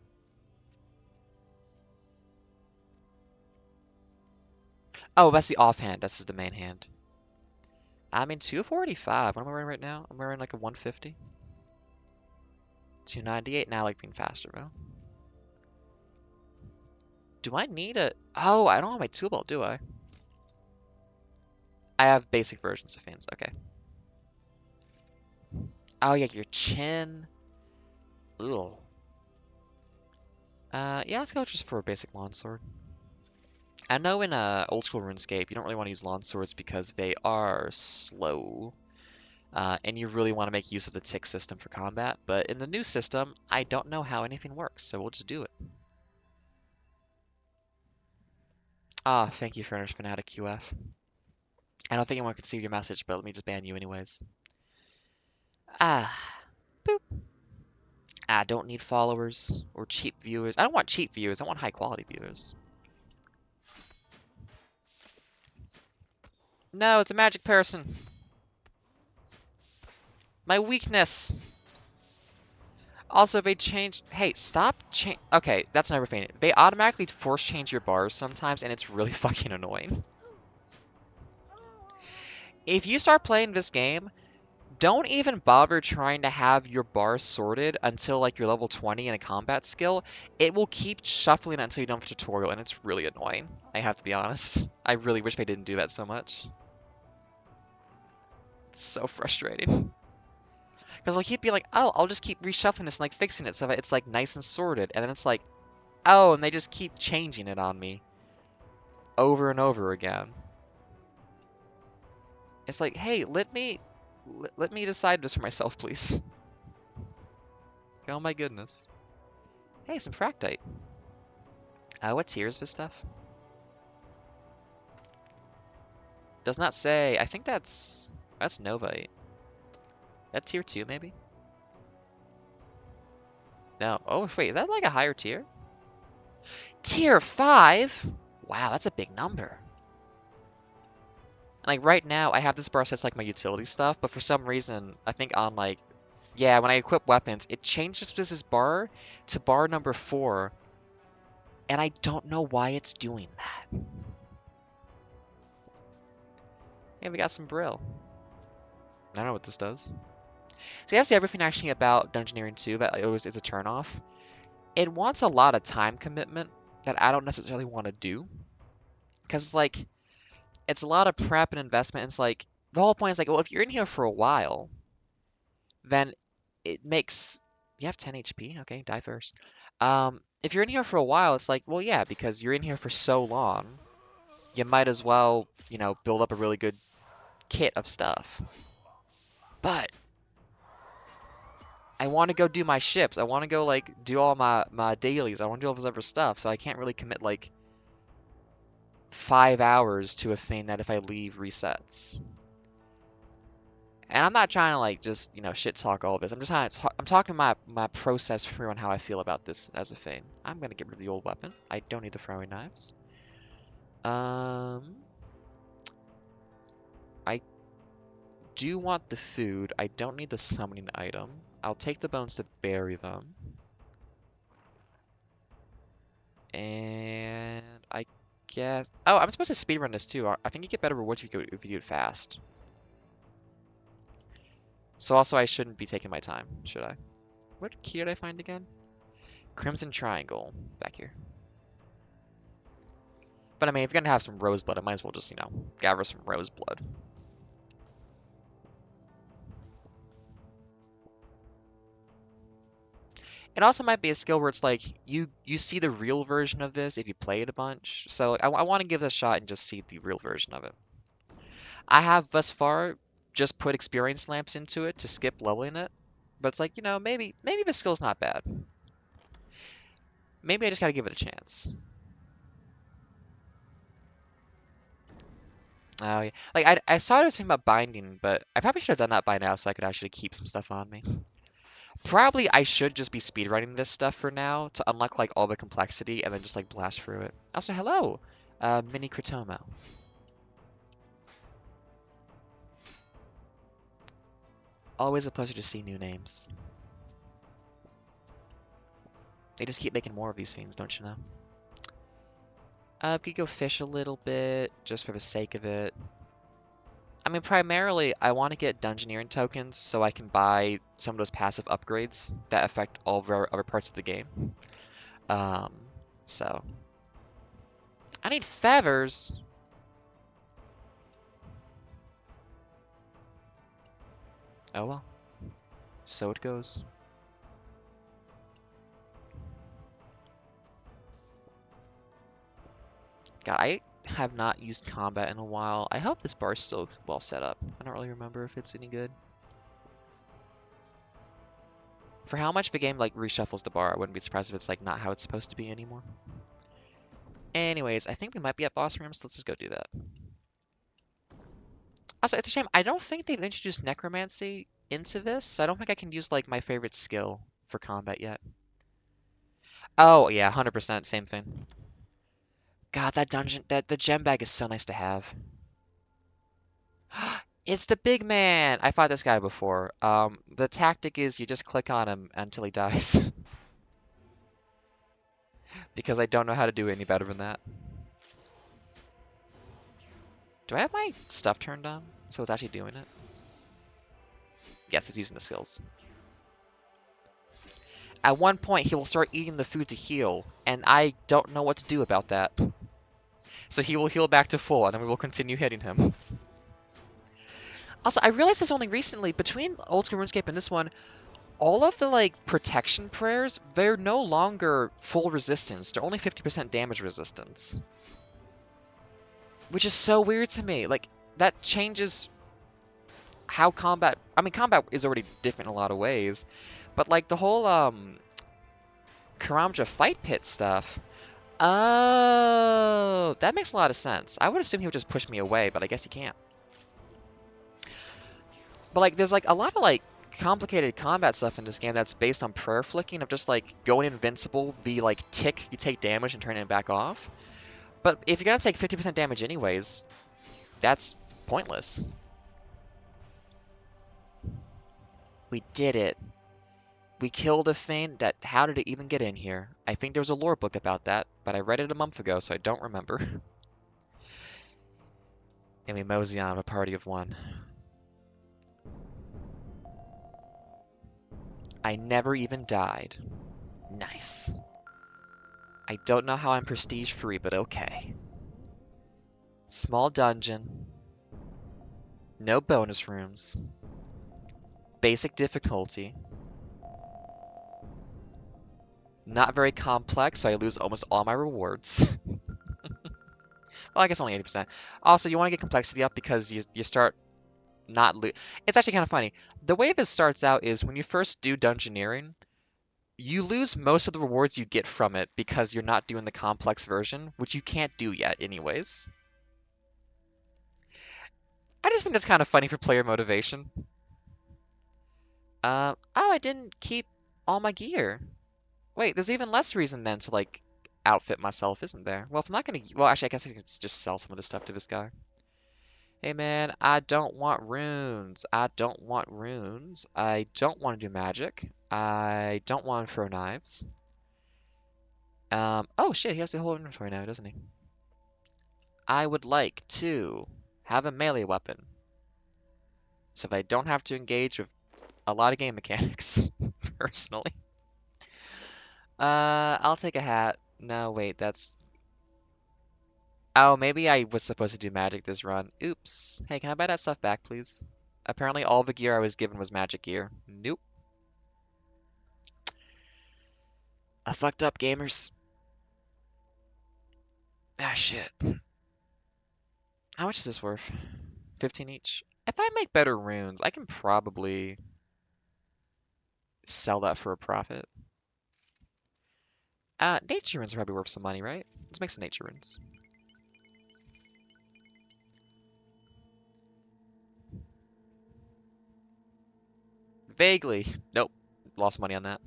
Speaker 1: Oh, that's the offhand. This is the main hand. I mean, 245. What am I wearing right now? I'm wearing like a 150. 298. Now I like being faster, bro. Do I need a... Oh, I don't have my tool belt, do I? I have basic versions of fins. Okay. Oh, yeah, your chin. Ooh. Yeah, let's go just for a basic longsword. I know in old school RuneScape, you don't really want to use longswords because they are slow. And you really want to make use of the tick system for combat. But in the new system, I don't know how anything works, so we'll just do it. Ah, thank you, Furnish Fanatic QF. I don't think anyone can see your message, but let me just ban you anyways. Ah, boop. I don't need followers or cheap viewers. I don't want cheap viewers. I want high quality viewers. No, it's a magic person. My weakness. Also, they change. Hey, stop change. Okay, that's never fainted. They automatically force change your bars sometimes, and it's really fucking annoying. If you start playing this game, don't even bother trying to have your bars sorted until like you're level 20 in a combat skill. It will keep shuffling until you're done with the tutorial, and it's really annoying. I have to be honest. I really wish they didn't do that so much. It's so frustrating. Because I'll keep being like, oh, I'll just keep reshuffling this and like fixing it so that it's like nice and sorted. And then it's like, oh, and they just keep changing it on me over and over again. It's like, hey, let me decide this for myself, please. Oh my goodness. Hey, some fractite. What tier is this stuff? Does not say. I think that's Novite. That tier 2 maybe? No. Oh wait, is that like a higher tier? Tier 5? Wow, that's a big number. Like right now, I have this bar sets like my utility stuff, but for some reason, I think on like, yeah, when I equip weapons, it changes this bar to bar number 4, and I don't know why it's doing that. Hey, we got some Brill. I don't know what this does. See, that's the other thing actually about Dungeoneering 2 that always is a turnoff. It wants a lot of time commitment that I don't necessarily want to do. Because, like, it's a lot of prep and investment. It's like, the whole point is like, well, if you're in here for a while, then it makes... You have 10 HP? Okay, die first. If you're in here for a while, it's like, well, yeah, because you're in here for so long, you might as well, you know, build up a really good kit of stuff. But I want to go do my ships. I want to go, like, do all my dailies. I want to do all this other stuff, so I can't really commit, like, 5 hours to a thing that if I leave resets. And I'm not trying to like just, you know, shit talk all of this. I'm just I'm talking my process through on how I feel about this as a thing. I'm gonna get rid of the old weapon. I don't need the throwing knives. I do want the food. I don't need the summoning item. I'll take the bones to bury them. And I guess... Oh, I'm supposed to speedrun this too. I think you get better rewards if you do it fast. So also I shouldn't be taking my time, should I? What key did I find again? Crimson Triangle. Back here. But I mean, if you're gonna have some roseblood, I might as well just, you know, gather some roseblood. It also might be a skill where it's like, you see the real version of this if you play it a bunch. So I want to give this a shot and just see the real version of it. I have thus far just put experience lamps into it to skip leveling it. But it's like, you know, maybe the skill's not bad. Maybe I just gotta give it a chance. Oh, yeah. Like, I saw this thing about binding, but I probably should have done that by now so I could actually keep some stuff on me. Probably I should just be speedrunning this stuff for now to unlock, like, all the complexity and then just, like, blast through it. Also, hello, Mini Critomo. Always a pleasure to see new names. They just keep making more of these fiends, don't you know? We could go fish a little bit, just for the sake of it. I mean, primarily, I want to get Dungeoneering tokens so I can buy some of those passive upgrades that affect all of our other parts of the game. Um, so... I need feathers! Oh well. So it goes. God, I have not used combat in a while. I hope this bar's still well set up. I don't really remember if it's any good. For how much the game like reshuffles the bar, I wouldn't be surprised if it's like not how it's supposed to be anymore. Anyways, I think we might be at boss rooms. Let's just go do that. Also, it's a shame. I don't think they've introduced necromancy into this. I don't think I can use like my favorite skill for combat yet. Oh yeah, 100% same thing. God, that dungeon, the gem bag is so nice to have. It's the big man! I fought this guy before. The tactic is you just click on him until he dies. Because I don't know how to do any better than that. Do I have my stuff turned on? So it's actually doing it? Yes, it's using the skills. At one point, he will start eating the food to heal, and I don't know what to do about that. So he will heal back to full, and then we will continue hitting him. Also, I realized this only recently, between Old School RuneScape and this one, all of the, like, protection prayers, they're no longer full resistance. They're only 50% damage resistance. Which is so weird to me. Like, that changes how combat... I mean, combat is already different in a lot of ways. But, like, the whole, Karamja fight pit stuff... Oh, that makes a lot of sense. I would assume he would just push me away, but I guess he can't. But, like, there's, like, a lot of, like, complicated combat stuff in this game that's based on prayer flicking of just, like, going invincible, the, like, tick, you take damage and turn it back off. But if you're gonna take 50% damage anyways, that's pointless. We did it. We killed a thing that, how did it even get in here? I think there was a lore book about that, but I read it a month ago, so I don't remember. And we mosey on a party of one. I never even died. Nice. I don't know how I'm prestige free, but okay. Small dungeon. No bonus rooms. Basic difficulty. Not very complex, so I lose almost all my rewards. Well, I guess only 80%. Also, you want to get complexity up because you start not lo- It's actually kind of funny. The way this starts out is when you first do Dungeoneering, you lose most of the rewards you get from it because you're not doing the complex version, which you can't do yet anyways. I just think that's kind of funny for player motivation. Oh, I didn't keep all my gear. Wait, there's even less reason then to, like, outfit myself, isn't there? Well, if I'm not gonna... Well, actually, I guess I can just sell some of this stuff to this guy. Hey, man, I don't want runes. I don't want runes. I don't want to do magic. I don't want to throw knives. Oh, shit, he has the whole inventory now, doesn't he? I would like to have a melee weapon. So that I don't have to engage with a lot of game mechanics, personally. I'll take a hat. No, wait, that's... Oh, maybe I was supposed to do magic this run. Oops. Hey, can I buy that stuff back, please? Apparently all the gear I was given was magic gear. Nope. I fucked up, gamers. Ah, shit. How much is this worth? 15 each? If I make better runes, I can probably sell that for a profit. Nature runes are probably worth some money, right? Let's make some nature runes. Vaguely. Nope. Lost money on that.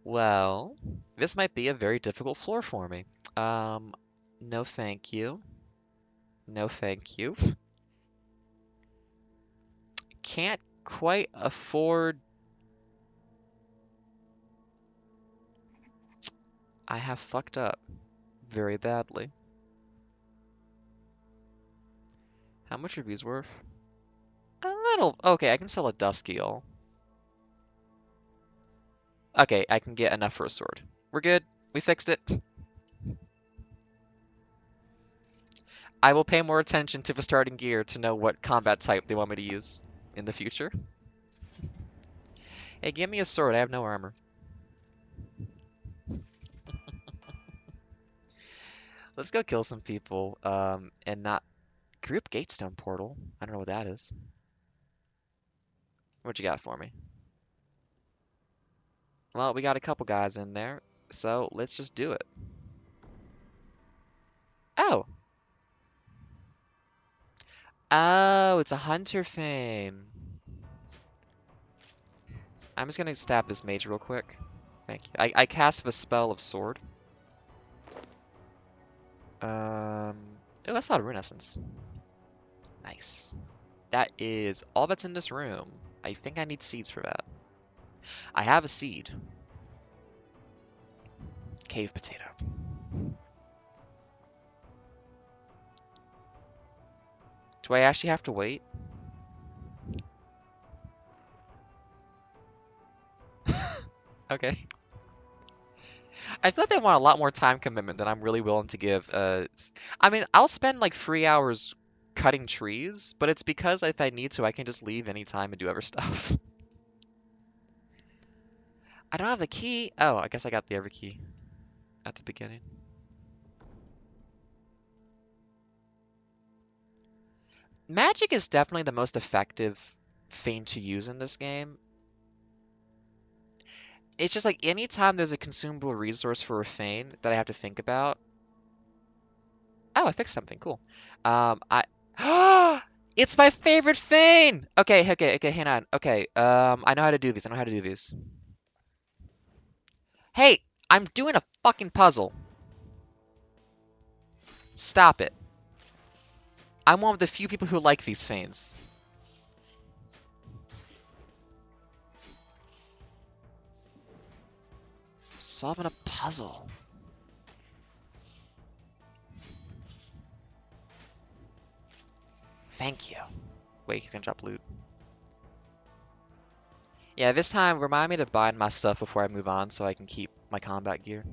Speaker 1: Well, this might be a very difficult floor for me. No thank you. No thank you. can't quite afford... I have fucked up very badly. How much are these worth? A little... Okay, I can sell a dust eel. Okay, I can get enough for a sword. We're good. We fixed it. I will pay more attention to the starting gear to know what combat type they want me to use in the future. Hey, give me a sword. I have no armor. Let's go kill some people, and not... Group Gatestone portal? I don't know what that is. What you got for me? Well, we got a couple guys in there, so let's just do it. Oh! Oh, it's a hunter fame. I'm just gonna stab this mage real quick. Thank you. I cast the spell of sword. Oh, that's a lot of rune essence. Nice. That is all that's in this room. I think I need seeds for that. I have a seed. Cave potato. Do I actually have to wait? Okay. I feel like they want a lot more time commitment than I'm really willing to give. I mean, I'll spend like 3 hours cutting trees, but it's because if I need to, I can just leave anytime and do other stuff. I don't have the key. Oh, I guess I got the other key at the beginning. Magic is definitely the most effective thing to use in this game. It's just like anytime there's a consumable resource for a Fane that I have to think about. Oh, I fixed something. Cool. I It's my favorite Fane! Okay, hang on. Okay, I know how to do these. I know how to do these. Hey, I'm doing a fucking puzzle. Stop it. I'm one of the few people who like these Fanes. Solving a puzzle. Thank you. Wait, he's gonna drop loot. Yeah, this time, remind me to bind my stuff before I move on so I can keep my combat gear.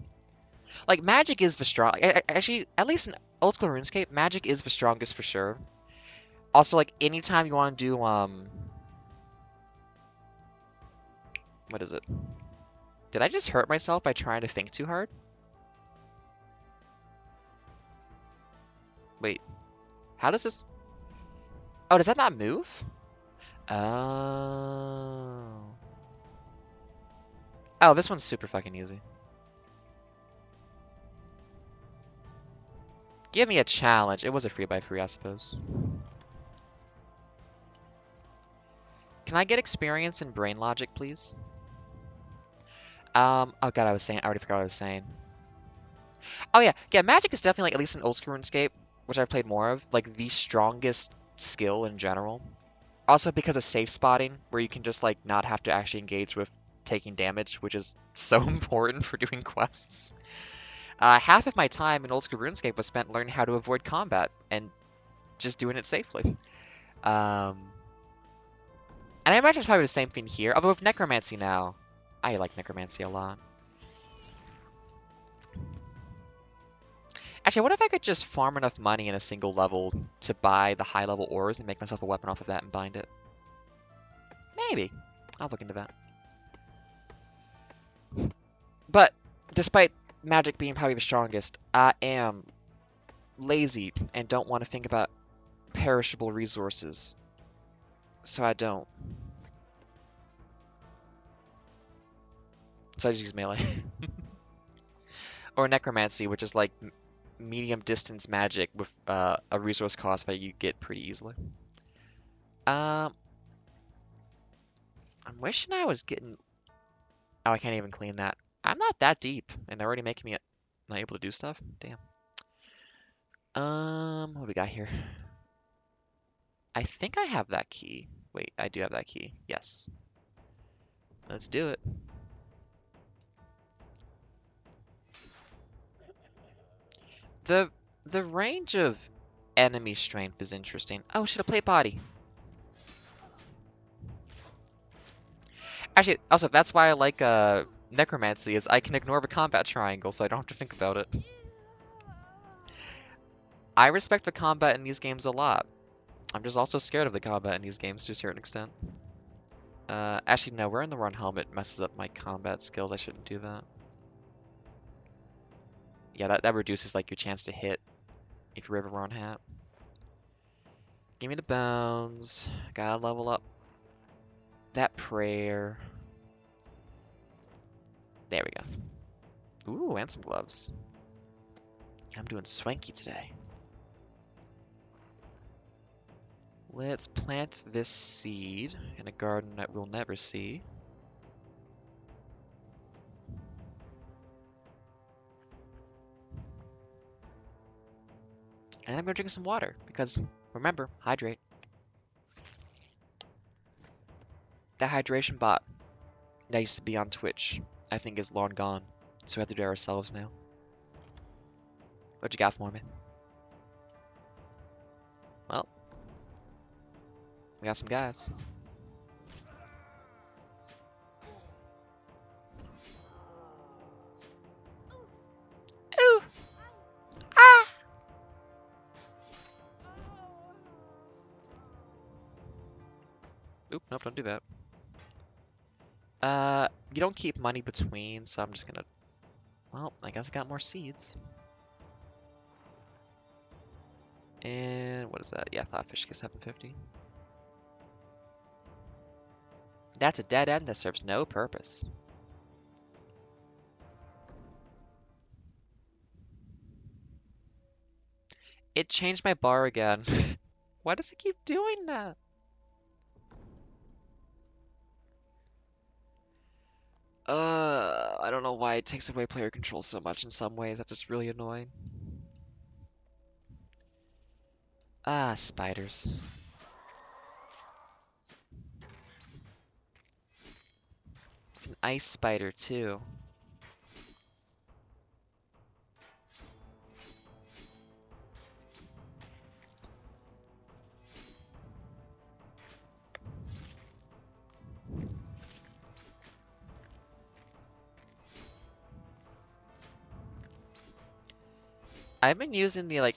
Speaker 1: Like, magic is the strong... Actually, at least in old school RuneScape, magic is the strongest for sure. Also, like, anytime you want to do, what is it? Did I just hurt myself by trying to think too hard? Wait, how does this... Oh, does that not move? Oh. Oh, this one's super fucking easy. Give me a challenge. It was a 3x3, I suppose. Can I get experience in brain logic, please? Oh god, I already forgot what I was saying. Oh yeah, magic is definitely, like, at least in old school RuneScape, which I've played more of, like, the strongest skill in general. Also because of safe spotting, where you can just, like, not have to actually engage with taking damage, which is so important for doing quests. Half of my time in old school RuneScape was spent learning how to avoid combat and just doing it safely. And I imagine it's probably the same thing here, although with Necromancy now, I like Necromancy a lot. Actually, what if I could just farm enough money in a single level to buy the high level ores and make myself a weapon off of that and bind it? Maybe. I'll look into that. But despite magic being probably the strongest, I am lazy and don't want to think about perishable resources. So I don't. So I just use melee. Or Necromancy, which is like medium distance magic with a resource cost that you get pretty easily. I'm wishing I was getting... Oh, I can't even clean that. I'm not that deep, and they're already making me not able to do stuff? Damn. What do we got here? I think I have that key. Wait, I do have that key. Yes. Let's do it. The the range of enemy strength is interesting. Oh shit, a plate body. Actually, also that's why I like necromancy is I can ignore the combat triangle, so I don't have to think about it. I respect the combat in these games a lot. I'm just also scared of the combat in these games to a certain extent. Actually, no, wearing the wrong helmet messes up my combat skills. I shouldn't do that. Yeah, that reduces like your chance to hit if you wear the wrong hat. Give me the bones. Gotta level up that prayer. There we go. Ooh, and some gloves. I'm doing swanky today. Let's plant this seed in a garden that we'll never see. And I'm gonna drink some water because remember, hydrate. That hydration bot that used to be on Twitch, I think is long gone. So we have to do it ourselves now. What you got for me? Well, we got some guys. Ooh! Ah! Oop, nope, don't do that. You don't keep money between, so I'm just gonna... Well, I guess I got more seeds. And what is that? Yeah, flatfish gets 750. That's a dead end that serves no purpose. It changed my bar again. Why does it keep doing that? I don't know why it takes away player control so much in some ways. That's just really annoying. Ah, spiders. It's an ice spider, too. I've been using the, like,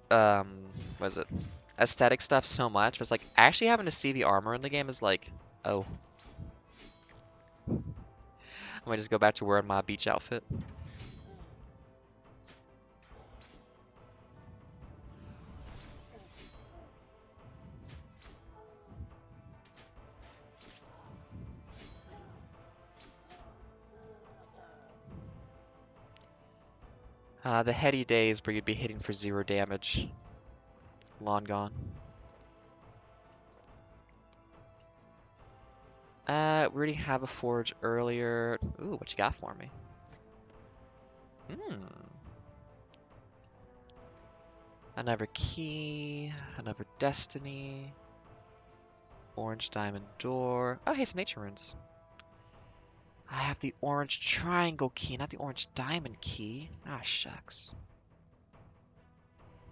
Speaker 1: what is it? Aesthetic stuff so much. It's like, actually having to see the armor in the game is like, oh. I might just go back to wearing my beach outfit. The heady days where you'd be hitting for 0 damage. Long gone. We already have a forge earlier. Ooh, what you got for me? Hmm. Another key, another destiny, orange diamond door. Oh, hey, some nature runes. I have the orange triangle key, not the orange diamond key. Ah, shucks.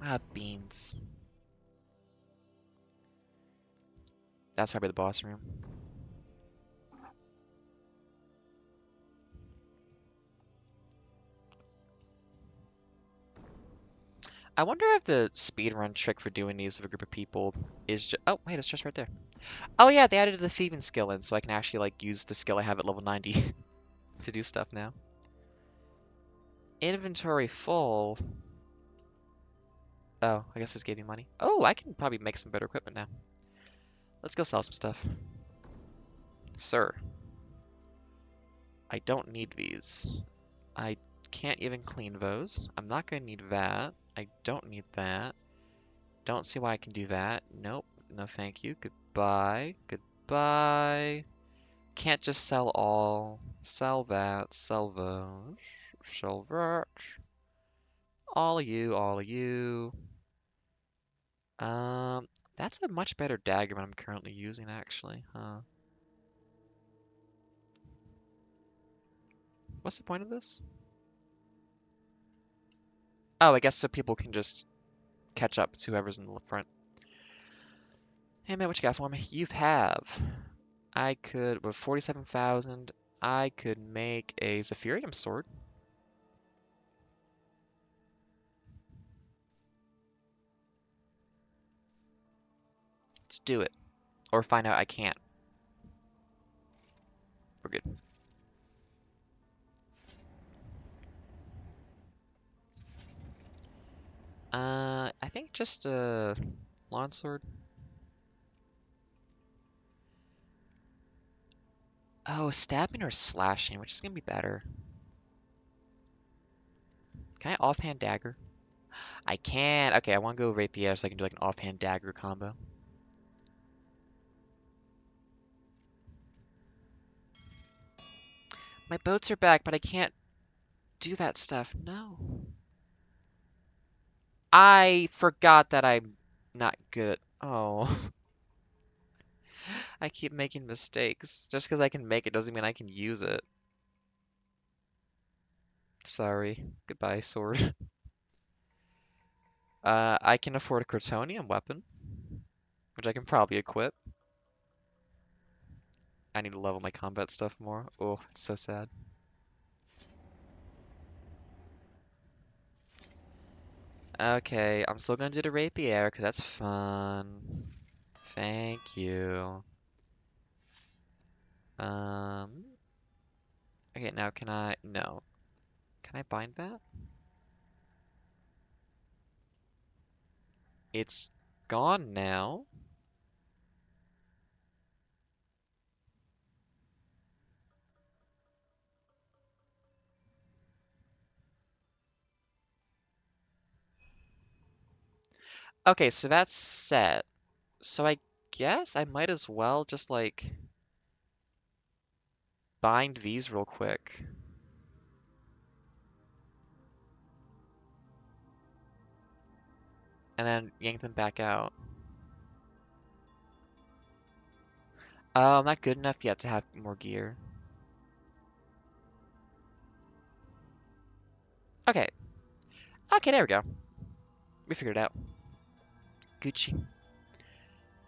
Speaker 1: Ah, beans. That's probably the boss room. I wonder if the speedrun trick for doing these with a group of people is just... Oh, wait, it's just right there. Oh yeah, they added the thieving skill in, so I can actually like use the skill I have at level 90 to do stuff now. Inventory full. Oh, I guess this gave me money. Oh, I can probably make some better equipment now. Let's go sell some stuff. Sir, I don't need these. I can't even clean those. I'm not going to need that. I don't need that. Don't see why I can do that. Nope. No thank you. Goodbye. Goodbye. Can't just sell all. Sell that. Sell those. Sell that. All of you. All of you. That's a much better dagger than I'm currently using, actually. Huh. What's the point of this? Oh, I guess so people can just catch up to whoever's in the front. Hey man, what you got for me? You have. I could, with 47,000, I could make a Zephyrium sword. Let's do it. Or find out I can't. We're good. I think just a lawn sword. Oh, stabbing or slashing, which is gonna be better. Can I offhand dagger? I can. Okay, I want to go rapier so I can do like an offhand dagger combo. My boats are back, but I can't do that stuff. No. I forgot that I'm not good. Oh, I keep making mistakes. Just because I can make it doesn't mean I can use it. Sorry. Goodbye, sword. I can afford a Crotonium weapon, which I can probably equip. I need to level my combat stuff more. Oh, it's so sad. Okay, I'm still gonna do the rapier because that's fun. Thank you. Um, okay, now can I? No. Can I bind that? It's gone now. Okay, so that's set. So I guess I might as well just like bind these real quick. And then yank them back out. Oh, I'm not good enough yet to have more gear. Okay. Okay, there we go. We figured it out. Gucci.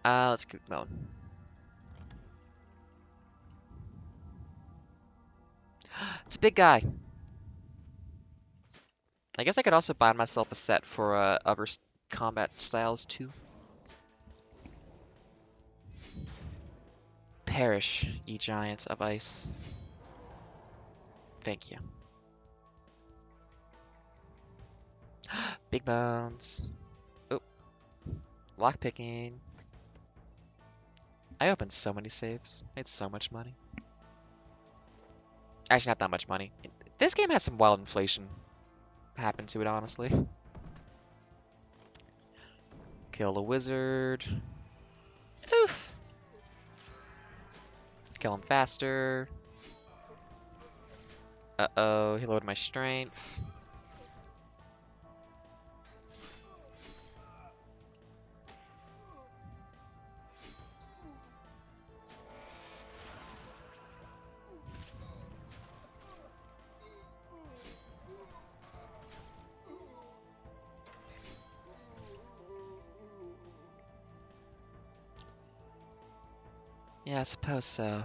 Speaker 1: Let's cook mode. It's a big guy. I guess I could also buy myself a set for other combat styles too. Perish, ye giants of ice. Thank you. Big bones. Oh, lockpicking. I opened so many saves. Made so much money. Actually, not that much money. This game has some wild inflation happen to it, honestly. Kill a wizard. Oof. Kill him faster. Uh-oh, he lowered my strength. Yeah, I suppose so.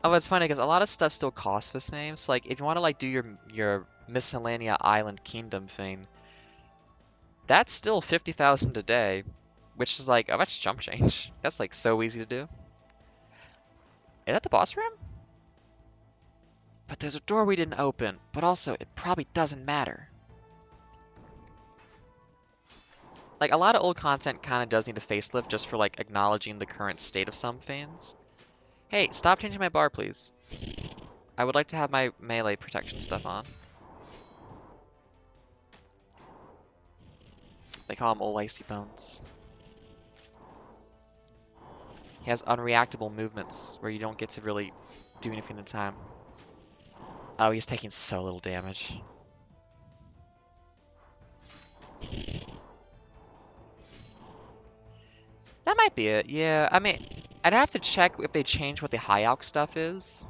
Speaker 1: Oh, it's funny because a lot of stuff still costs the same. So like, if you want to like do your miscellanea island kingdom thing, that's still 50,000 a day, which is like, oh, that's jump change. That's like so easy to do. Is that the boss room? But there's a door we didn't open. But also, it probably doesn't matter. Like a lot of old content kind of does need a facelift just for like acknowledging the current state of some things. Hey, stop changing my bar, please. I would like to have my melee protection stuff on. They call him Old Icy Bones. He has unreactable movements where you don't get to really do anything in time. Oh, he's taking so little damage. might be it, yeah. I mean, I'd have to check if they changed what the high alch stuff is.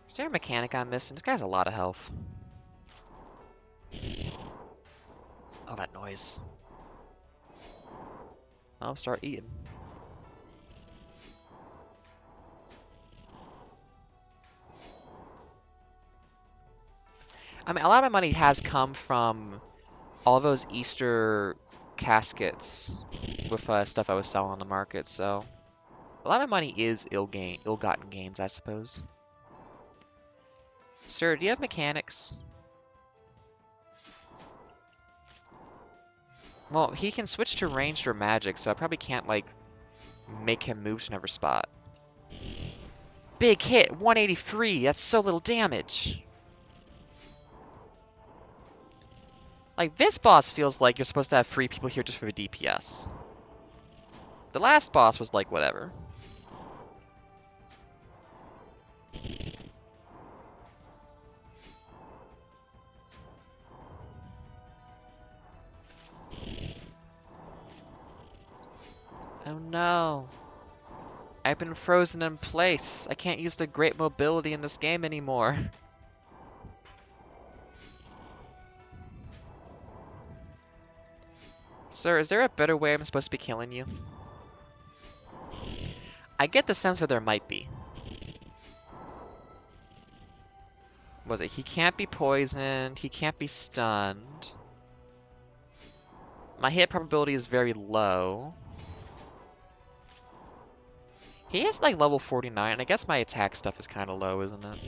Speaker 1: Is there a mechanic I'm missing? This guy has a lot of health. Oh, that noise. I'll start eating. I mean, a lot of my money has come from all those Easter caskets with stuff I was selling on the market, so a lot of my money is ill-gotten gains, I suppose. Sir, do you have mechanics? Well, he can switch to ranged or magic, so I probably can't, like, make him move to another spot. Big hit, 183, that's so little damage. Like, this boss feels like you're supposed to have 3 people here just for the DPS. The last boss was like, whatever. Oh no. I've been frozen in place. I can't use the great mobility in this game anymore. Sir, is there a better way I'm supposed to be killing you? I get the sense that there might be. Was it? He can't be poisoned. He can't be stunned. My hit probability is very low. He is like level 49, and I guess my attack stuff is kind of low, isn't it?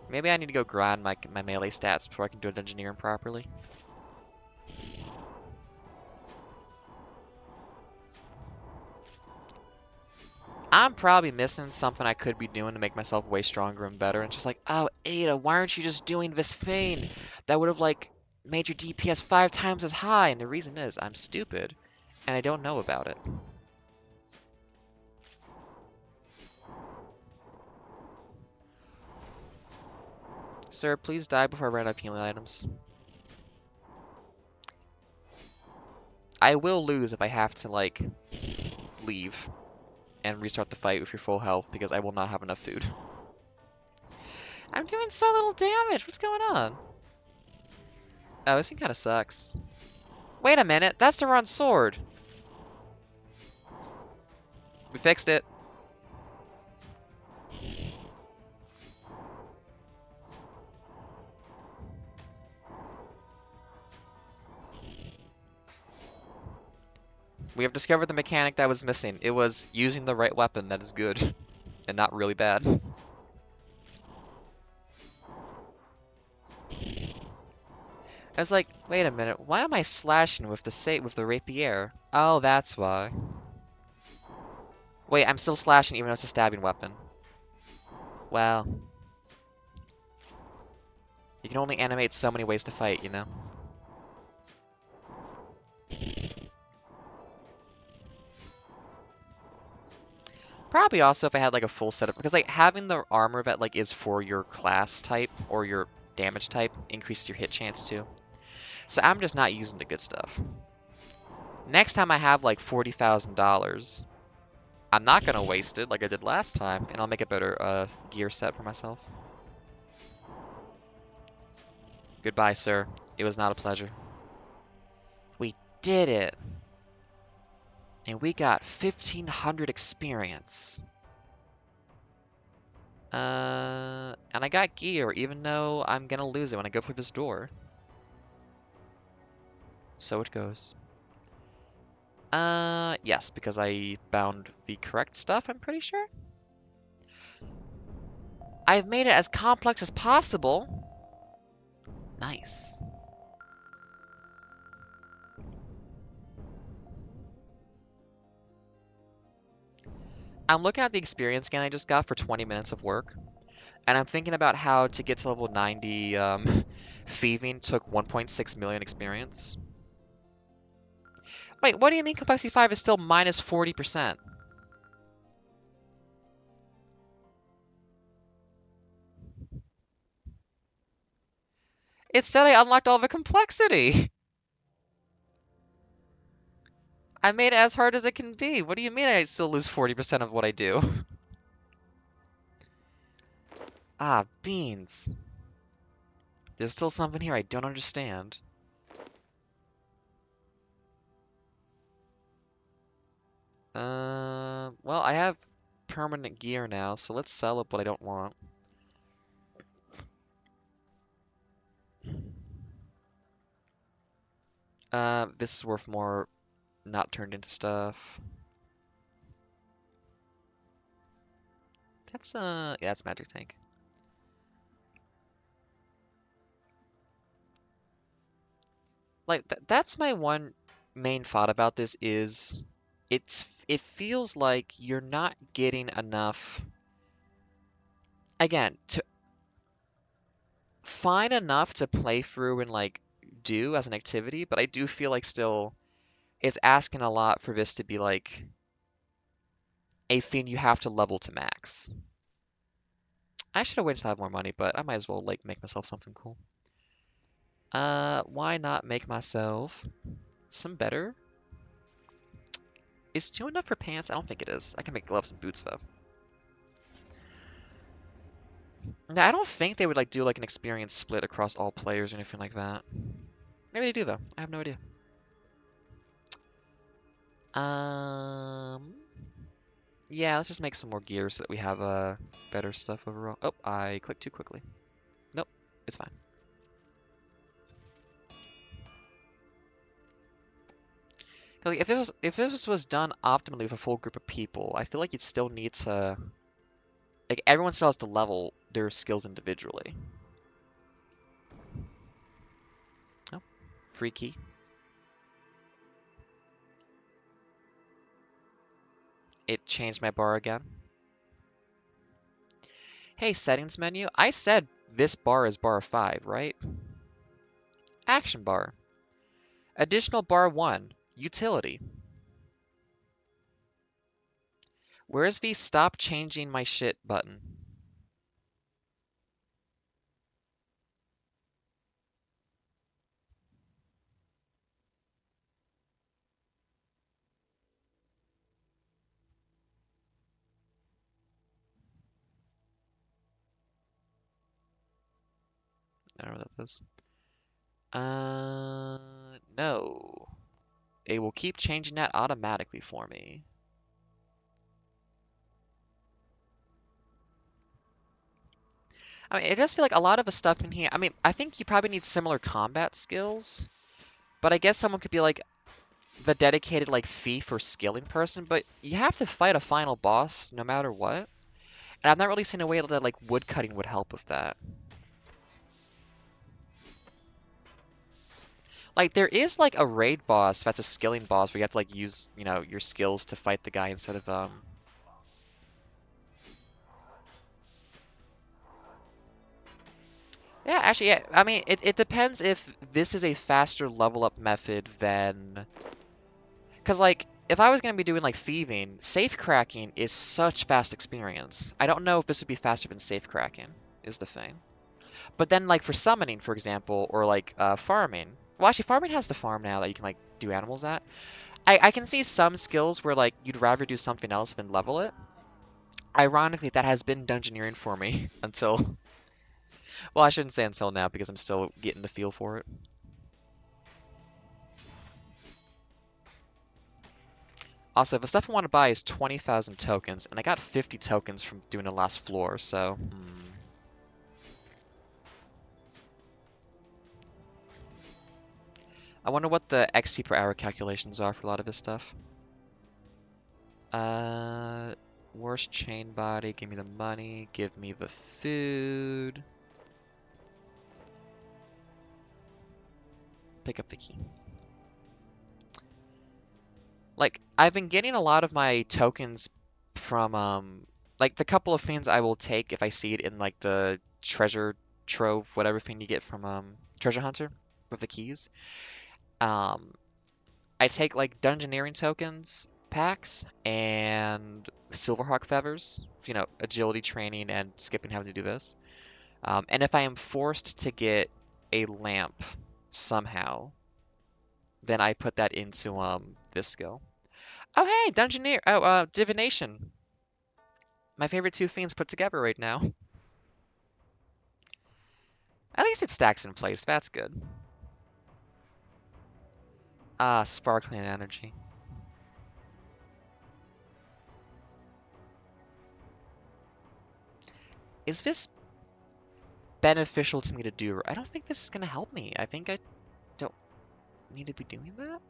Speaker 1: Maybe I need to go grind my melee stats before I can do a Dungeoneering properly. I'm probably missing something I could be doing to make myself way stronger and better. And just like, oh, Ada, why aren't you just doing this thing that would have, like, made your DPS 5 times as high? And the reason is, I'm stupid, and I don't know about it. Sir, please die before I run out of healing items. I will lose if I have to, like, leave and restart the fight with your full health, because I will not have enough food. I'm doing so little damage. What's going on? Oh, this thing kind of sucks. Wait a minute. That's the wrong sword. We fixed it. We have discovered the mechanic that was missing. It was using the right weapon that is good and not really bad. I was like, wait a minute, why am I slashing with the rapier? Oh, that's why. Wait, I'm still slashing even though it's a stabbing weapon. Well, you can only animate so many ways to fight, you know? Probably also if I had like a full set of, because like having the armor that like is for your class type or your damage type increases your hit chance too. So I'm just not using the good stuff. Next time I have like $40,000, I'm not gonna waste it like I did last time, and I'll make a better gear set for myself. Goodbye, sir. It was not a pleasure. We did it! And we got 1,500 experience. And I got gear, even though I'm gonna lose it when I go through this door. So it goes. Yes, because I found the correct stuff, I'm pretty sure. I've made it as complex as possible. Nice. I'm looking at the experience scan I just got for 20 minutes of work, and I'm thinking about how to get to level 90, thieving took 1.6 million experience. Wait, what do you mean complexity 5 is still minus 40%? It said I unlocked all the complexity. I made it as hard as it can be. What do you mean I still lose 40% of what I do? Ah, beans. There's still something here I don't understand. Well, I have permanent gear now, so let's sell it what I don't want. This is worth more not turned into stuff. That's, yeah, that's magic tank. Like, that's my one main thought about this is it feels like you're not getting enough, again, to find enough to play through and, like, do as an activity, but I do feel like still it's asking a lot for this to be, like, a thing you have to level to max. I should have waited to have more money, but I might as well, like, make myself something cool. Why not make myself some better? Is 2 enough for pants? I don't think it is. I can make gloves and boots, though. Now, I don't think they would, like, do, like, an experience split across all players or anything like that. Maybe they do, though. I have no idea. Yeah, let's just make some more gear so that we have, better stuff overall. Oh, I clicked too quickly. Nope, it's fine. Like, if this was done optimally with a full group of people, I feel like you'd still need to, like, everyone still has to level their skills individually. Oh, free key. It changed my bar again. Hey, settings menu. I said this bar is bar 5, right? Action bar. Additional bar 1. Utility. Where's the stop changing my shit button? I don't know what that is. No. It will keep changing that automatically for me. I mean, it does feel like a lot of the stuff in here. I mean, I think you probably need similar combat skills, but I guess someone could be like the dedicated like thief or skilling person, but you have to fight a final boss no matter what. And I've not really seen a way that like woodcutting would help with that. Like there is like a raid boss that's a skilling boss where you have to like use, you know, your skills to fight the guy instead of Yeah, actually, yeah. I mean, it depends if this is a faster level up method than... Because, like, if I was going to be doing, like, thieving, safe cracking is such fast experience. I don't know if this would be faster than safe cracking, is the thing. But then, like, for summoning, for example, or, like, farming... Well, actually, farming has the farm now that you can, like, do animals at. I can see some skills where, like, you'd rather do something else than level it. Ironically, that has been Dungeoneering for me until... Well, I shouldn't say until now because I'm still getting the feel for it. Also, the stuff I want to buy is 20,000 tokens, and I got 50 tokens from doing the last floor, so... I wonder what the XP per hour calculations are for a lot of this stuff. Worst chain body, give me the money, give me the food. Pick up the key. Like, I've been getting a lot of my tokens from, like, the couple of things I will take if I see it in, like, the treasure trove, whatever thing you get from, Treasure Hunter with the keys. I take, like, Dungeoneering tokens packs and Silverhawk feathers, you know, agility training and skipping having to do this. And if I am forced to get a lamp somehow, then I put that into this skill. Oh hey, Dungeoneer. Oh, Divination. My favorite two fiends put together right now. At least it stacks in place. That's good. Ah, sparkling energy. Is this beneficial to me to do? I don't think this is gonna help me. I think I don't need to be doing that.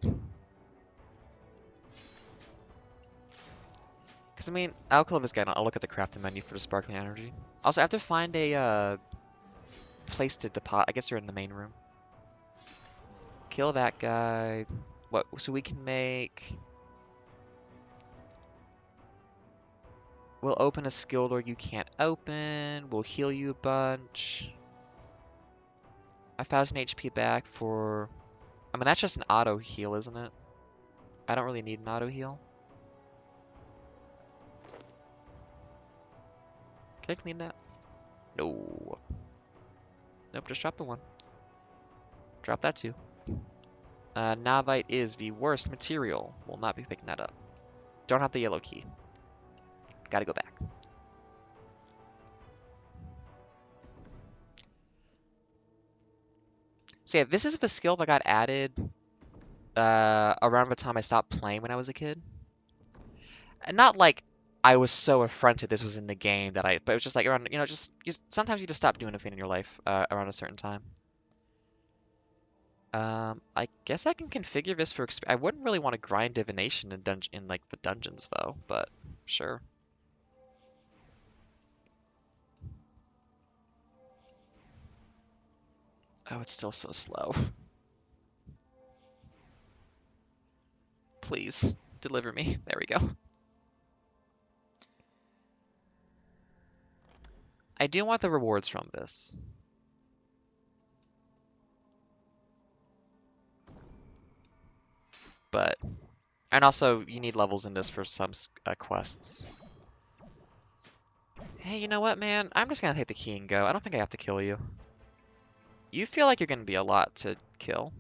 Speaker 1: Because, I mean, I'll kill this guy and I'll look at the crafting menu for the sparkling energy. Also, I have to find a place to deposit. I guess they're in the main room. Kill that guy. What? So we can make... We'll open a skill door you can't open. We'll heal you a bunch. 1,000 HP back for... I mean, that's just an auto heal, isn't it? I don't really need an auto heal. Can I clean that? No. Nope, just drop the one. Drop that too. Navite is the worst material. Will not be picking that up. Don't have the yellow key. Gotta go back. So yeah, this is a skill that got added around the time I stopped playing when I was a kid. And not like I was so affronted this was in the game that but it was just like around, sometimes you just stop doing a thing in your life around a certain time. I guess I can configure this for I wouldn't really want to grind divination in like the dungeons though, but sure. Oh, it's still so slow. Please, deliver me. There we go. I do want the rewards from this. But, and also, you need levels in this for some quests. Hey, you know what, man? I'm just gonna take the key and go. I don't think I have to kill you. You feel like you're gonna be a lot to kill.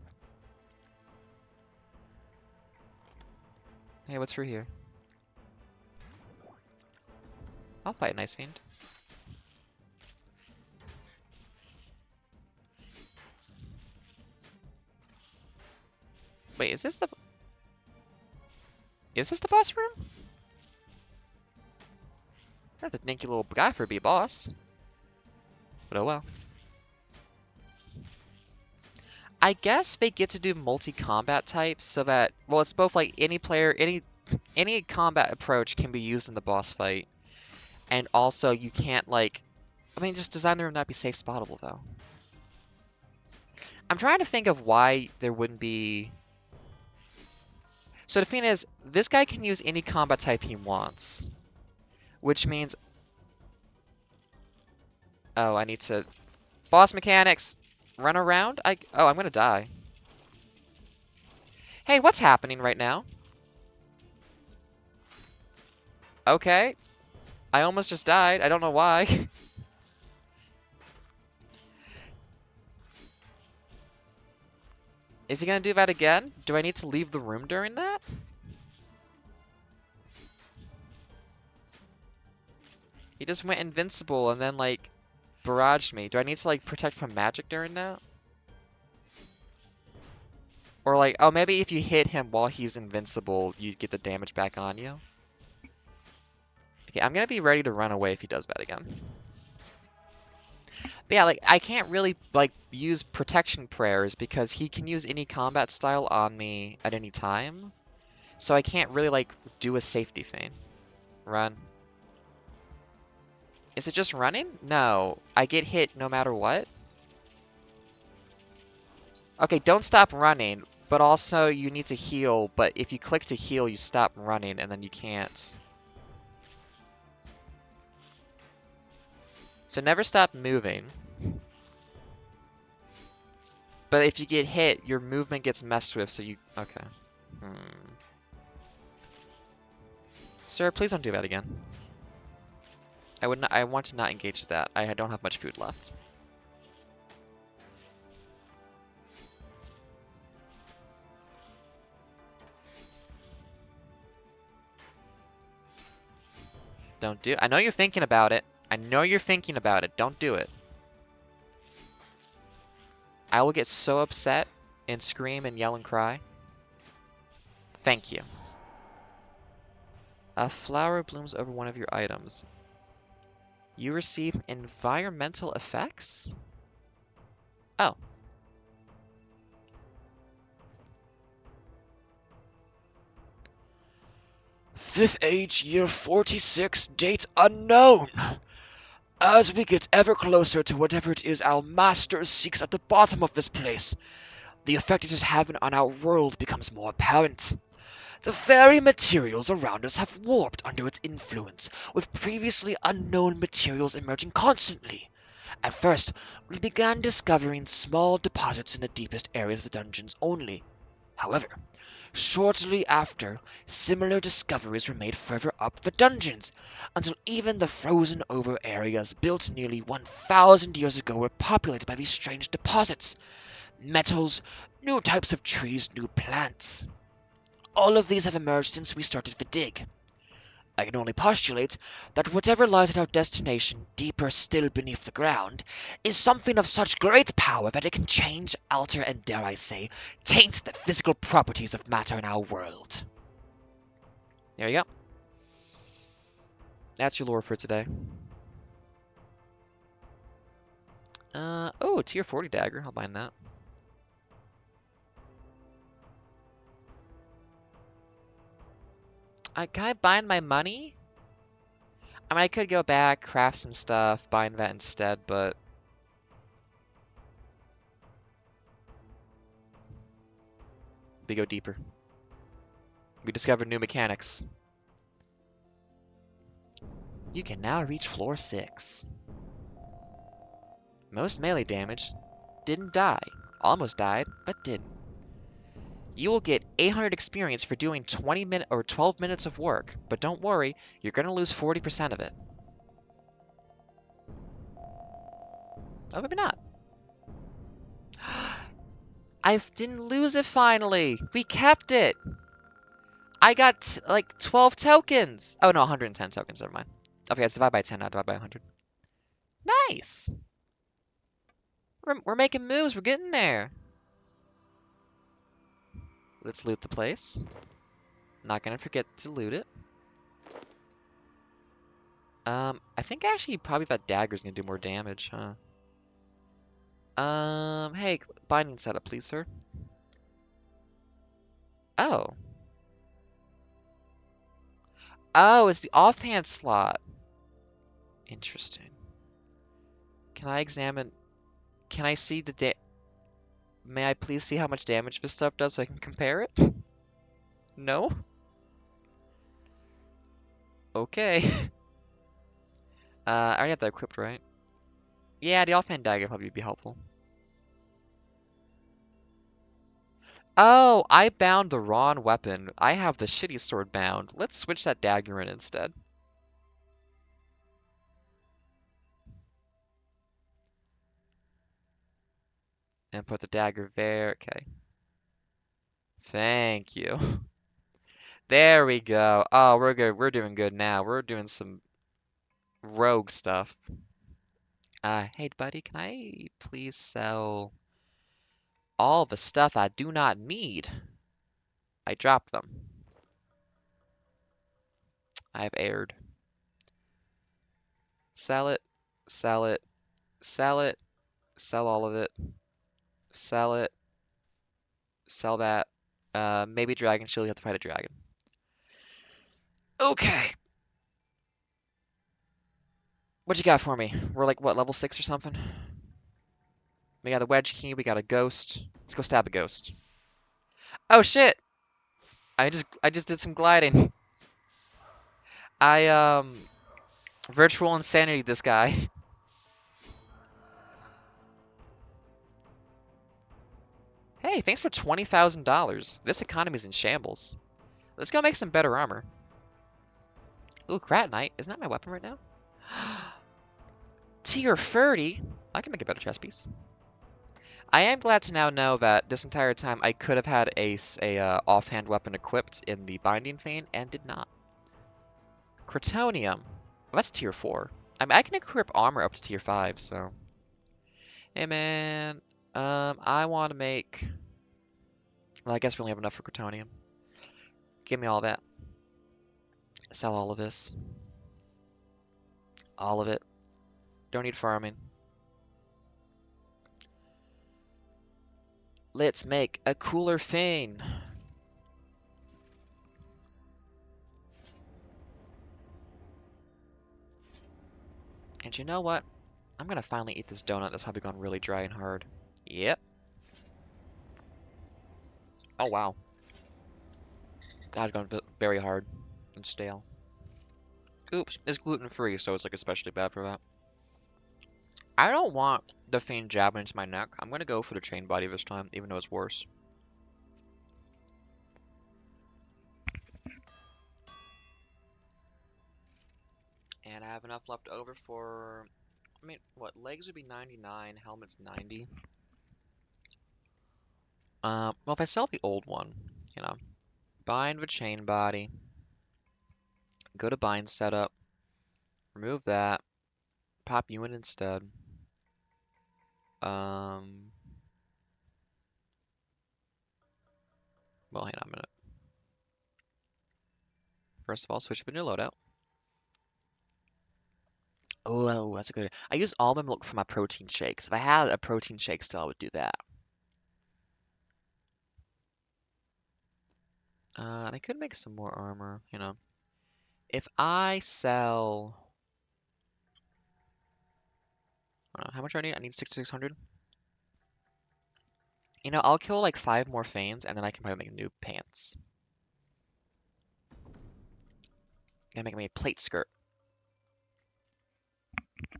Speaker 1: Hey, what's through here? I'll fight Nice Fiend. Wait, is this the boss room? That's a dinky little guy for a boss. But oh well. I guess they get to do multi-combat types so that, well, it's both like any player, any combat approach can be used in the boss fight. And also you can't like, I mean, just design the room not be safe spottable though. I'm trying to think of why there wouldn't be. So the thing is, this guy can use any combat type he wants. Which means... Oh, I need to... Boss mechanics! Run around? Oh, I'm gonna die. Hey, what's happening right now? Okay. I almost just died. I don't know why. Is he gonna do that again? Do I need to leave the room during that? He just went invincible and then, like, barraged me. Do I need to, like, protect from magic during that? Or, like, oh, maybe if you hit him while he's invincible, you get the damage back on you? Okay, I'm gonna be ready to run away if he does that again. But yeah, like, I can't really, like, use protection prayers because he can use any combat style on me at any time. So I can't really, like, do a safety thing. Run. Is it just running? No. I get hit no matter what? Okay, don't stop running, but also you need to heal, but if you click to heal, you stop running, and then you can't. So never stop moving. But if you get hit, your movement gets messed with, so you... Okay. Sir, please don't do that again. I want to not engage with that. I don't have much food left. Don't do it. I know you're thinking about it. I know you're thinking about it. Don't do it. I will get so upset and scream and yell and cry. Thank you. A flower blooms over one of your items. You receive environmental effects? Oh.
Speaker 2: Fifth Age, year 46, date unknown. As we get ever closer to whatever it is our master seeks at the bottom of this place, the effect it is having on our world becomes more apparent. The very materials around us have warped under its influence, with previously unknown materials emerging constantly. At first, we began discovering small deposits in the deepest areas of the dungeons only. However, shortly after, similar discoveries were made further up the dungeons, until even the frozen over areas built nearly 1,000 years ago were populated by these strange deposits. Metals, new types of trees, new plants. All of these have emerged since we started the dig. I can only postulate that whatever lies at our destination, deeper still beneath the ground, is something of such great power that it can change, alter, and dare I say, taint the physical properties of matter in our world.
Speaker 1: There you go. That's your lore for today. Oh, tier 40 dagger. I'll bind that. Can I bind my money? I mean, I could go back, craft some stuff, bind that instead, but... we go deeper. We discovered new mechanics. You can now reach floor 6. Most melee damage. Didn't die. Almost died, but didn't. You will get 800 experience for doing 12 minutes of work, but don't worry, you're going to lose 40% of it. Oh, maybe not. I didn't lose it finally. We kept it. I got like 12 tokens. Oh no, 110 tokens, never mind. Okay, it's divided by 10, not divided by 100. Nice. We're making moves, we're getting there. Let's loot the place. Not gonna forget to loot it. I think actually probably that dagger's gonna do more damage, huh? Hey, binding setup, please, sir. Oh. Oh, it's the offhand slot. Interesting. Can I examine... Can I see the May I please see how much damage this stuff does so I can compare it? No? Okay. I already have that equipped, right? Yeah, the offhand dagger probably would be helpful. Oh, I bound the wrong weapon. I have the shitty sword bound. Let's switch that dagger in instead. And put the dagger there. Okay. Thank you. There we go. Oh, we're good. We're doing good now. We're doing some rogue stuff. Hey, buddy, can I please sell all the stuff I do not need? I dropped them. I've erred. Sell it, sell it, sell it, sell all of it, sell it, sell that. Maybe Dragon Shield, you have to fight a dragon. Okay. What you got for me? We're like, what, level 6 or something? We got a Wedge Key, we got a Ghost. Let's go stab a Ghost. Oh shit! I just did some gliding. I virtual insanity this guy. Hey, thanks for $20,000. This economy's in shambles. Let's go make some better armor. Ooh, Krat Knight. Isn't that my weapon right now? Tier 30? I can make a better chest piece. I am glad to now know that this entire time I could have had a offhand weapon equipped in the Binding Vein and did not. Cretonium. that's tier 4. I mean, I can equip armor up to tier 5, so. Hey, man. I want to make... Well, I guess we only have enough for Crotonium. Give me all that. Sell all of this. All of it. Don't need farming. Let's make a cooler thing. And you know what? I'm gonna finally eat this donut that's probably gone really dry and hard. Yep. Oh, wow. That's gone very hard and stale. Oops, it's gluten-free, so it's like especially bad for that. I don't want the thing jabbing into my neck. I'm gonna go for the chain body this time, even though it's worse. And I have enough left over for... I mean, what? Legs would be 99, helmet's 90. Well, if I sell the old one, you know, bind the chain body, go to bind setup, remove that, pop you in instead. Um, well, hang on a minute. First of all, switch up a new loadout. Oh, that's a good. I use almond milk for my protein shakes. If I had a protein shake still, I would do that. And I could make some more armor, you know. If I sell... how much do I need? I need 6,600. You know, I'll kill like 5 more Fanes, and then I can probably make new pants. Gonna make me a plate skirt.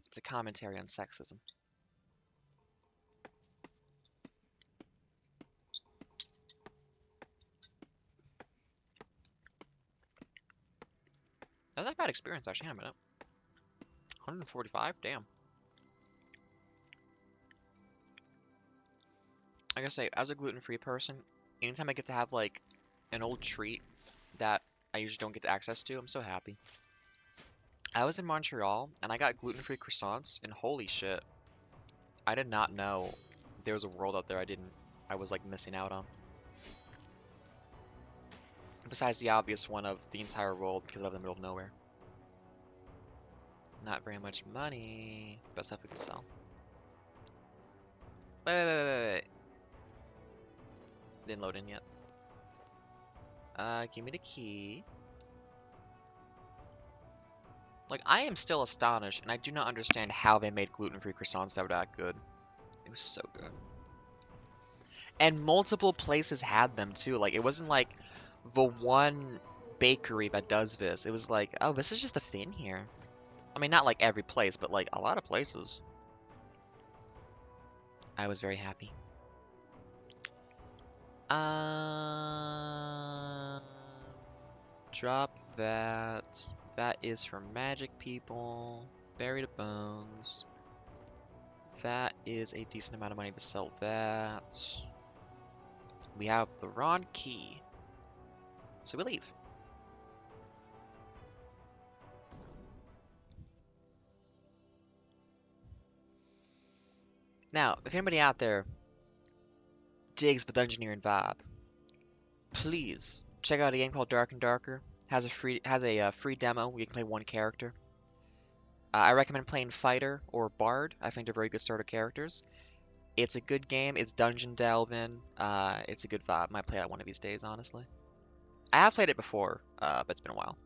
Speaker 1: It's a commentary on sexism. That's not a bad experience, actually. Hang on a minute. 145? Damn. I gotta say, as a gluten-free person, anytime I get to have like an old treat that I usually don't get access to, I'm so happy. I was in Montreal and I got gluten-free croissants, and holy shit, I did not know there was a world out there I was like missing out on. Besides the obvious one of the entire world because I live in the middle of nowhere. Not very much money. Best stuff we can sell. Wait. Didn't load in yet. Give me the key. Like, I am still astonished, and I do not understand how they made gluten-free croissants that were that good. It was so good. And multiple places had them, too. Like, it wasn't like the one bakery that does this. It was like, oh, this is just a thing here. I mean, not like every place, but like a lot of places. I was very happy. Drop that. That is for magic people. Bury the bones. That is a decent amount of money to sell that. We have the wrong key. So we leave. Now, if anybody out there digs the Dungeoneering vibe, please check out a game called Dark and Darker. Has a free demo where you can play one character. I recommend playing Fighter or Bard. I think they're very good starter characters. It's a good game. It's dungeon delving. It's a good vibe. Might play it one of these days, honestly. I have played it before, but it's been a while.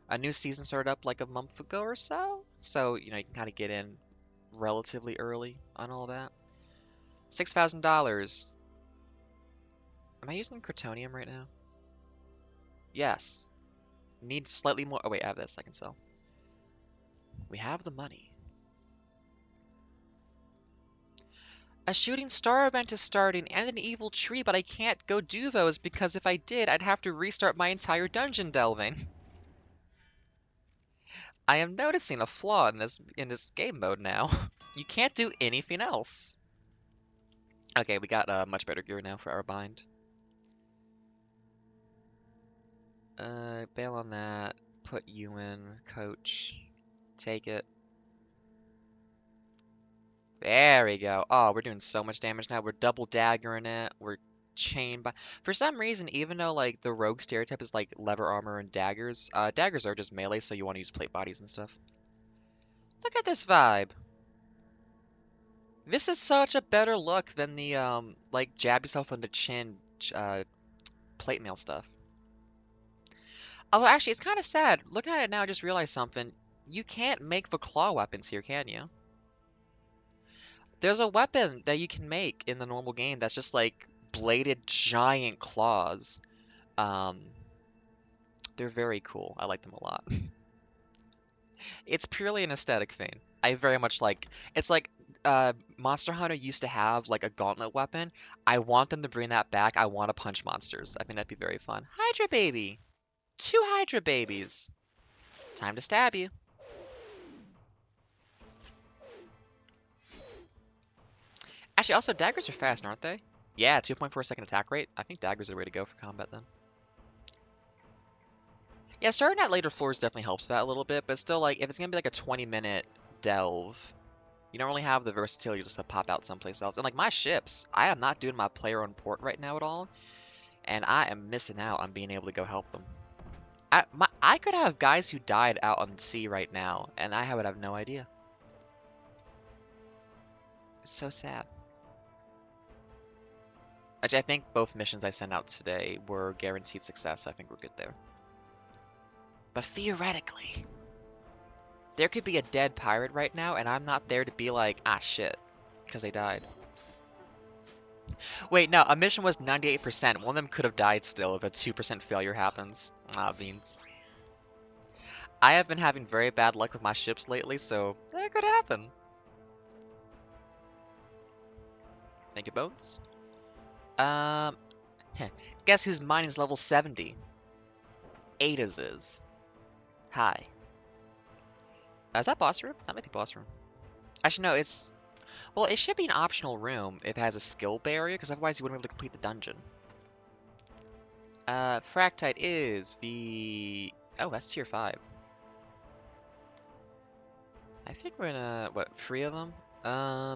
Speaker 1: A new season started up like a month ago or so, so you know you can kind of get in relatively early on all that. $6,000. Am I using Crotonium right now? Yes. Need slightly more. Oh wait, I have this. I can sell. We have the money. A shooting star event is starting and an evil tree, but I can't go do those because if I did, I'd have to restart my entire dungeon delving. I am noticing a flaw in this game mode now. You can't do anything else. Okay, we got much better gear now for our bind. Bail on that. Put you in, coach. Take it. There we go. Oh, we're doing so much damage now. We're double daggering it. We're chain by. For some reason, even though like the rogue stereotype is like lever armor and daggers, daggers are just melee, so you want to use plate bodies and stuff. Look at this vibe. This is such a better look than the like jab yourself on the chin plate mail stuff. Although actually, it's kind of sad. Looking at it now, I just realized something. You can't make the claw weapons here, can you? There's a weapon that you can make in the normal game that's just like bladed giant claws. Um, they're very cool. I like them a lot. It's purely an aesthetic thing. I very much like. It's like Monster Hunter used to have like a gauntlet weapon. I want them to bring that back. I want to punch monsters. I think that'd be very fun. Hydra baby, 2 Hydra babies. Time to stab you. Actually, also daggers are fast, aren't they? Yeah, 2.4-second attack rate. I think daggers are the way to go for combat then. Yeah, starting at later floors definitely helps that a little bit, but still, like, if it's gonna be like a 20-minute delve, you don't really have the versatility just to pop out someplace else. And like my ships, I am not doing my player on port right now at all, and I am missing out on being able to go help them. I could have guys who died out on the sea right now, and I would have no idea. It's so sad. Actually, I think both missions I sent out today were guaranteed success. I think we're good there. But theoretically, there could be a dead pirate right now, and I'm not there to be like, ah, shit, because they died. Wait, no, a mission was 98%. One of them could have died still if a 2% failure happens. Ah, beans. I have been having very bad luck with my ships lately, so that could happen. Thank you, Bones. Um, guess whose mine is level 70? Ada's is. Hi. Is that boss room? That might be boss room. Actually, no, it's... Well, it should be an optional room if it has a skill barrier, because otherwise you wouldn't be able to complete the dungeon. Fractite is the... Oh, that's tier 5. I think we're gonna... What, 3 of them?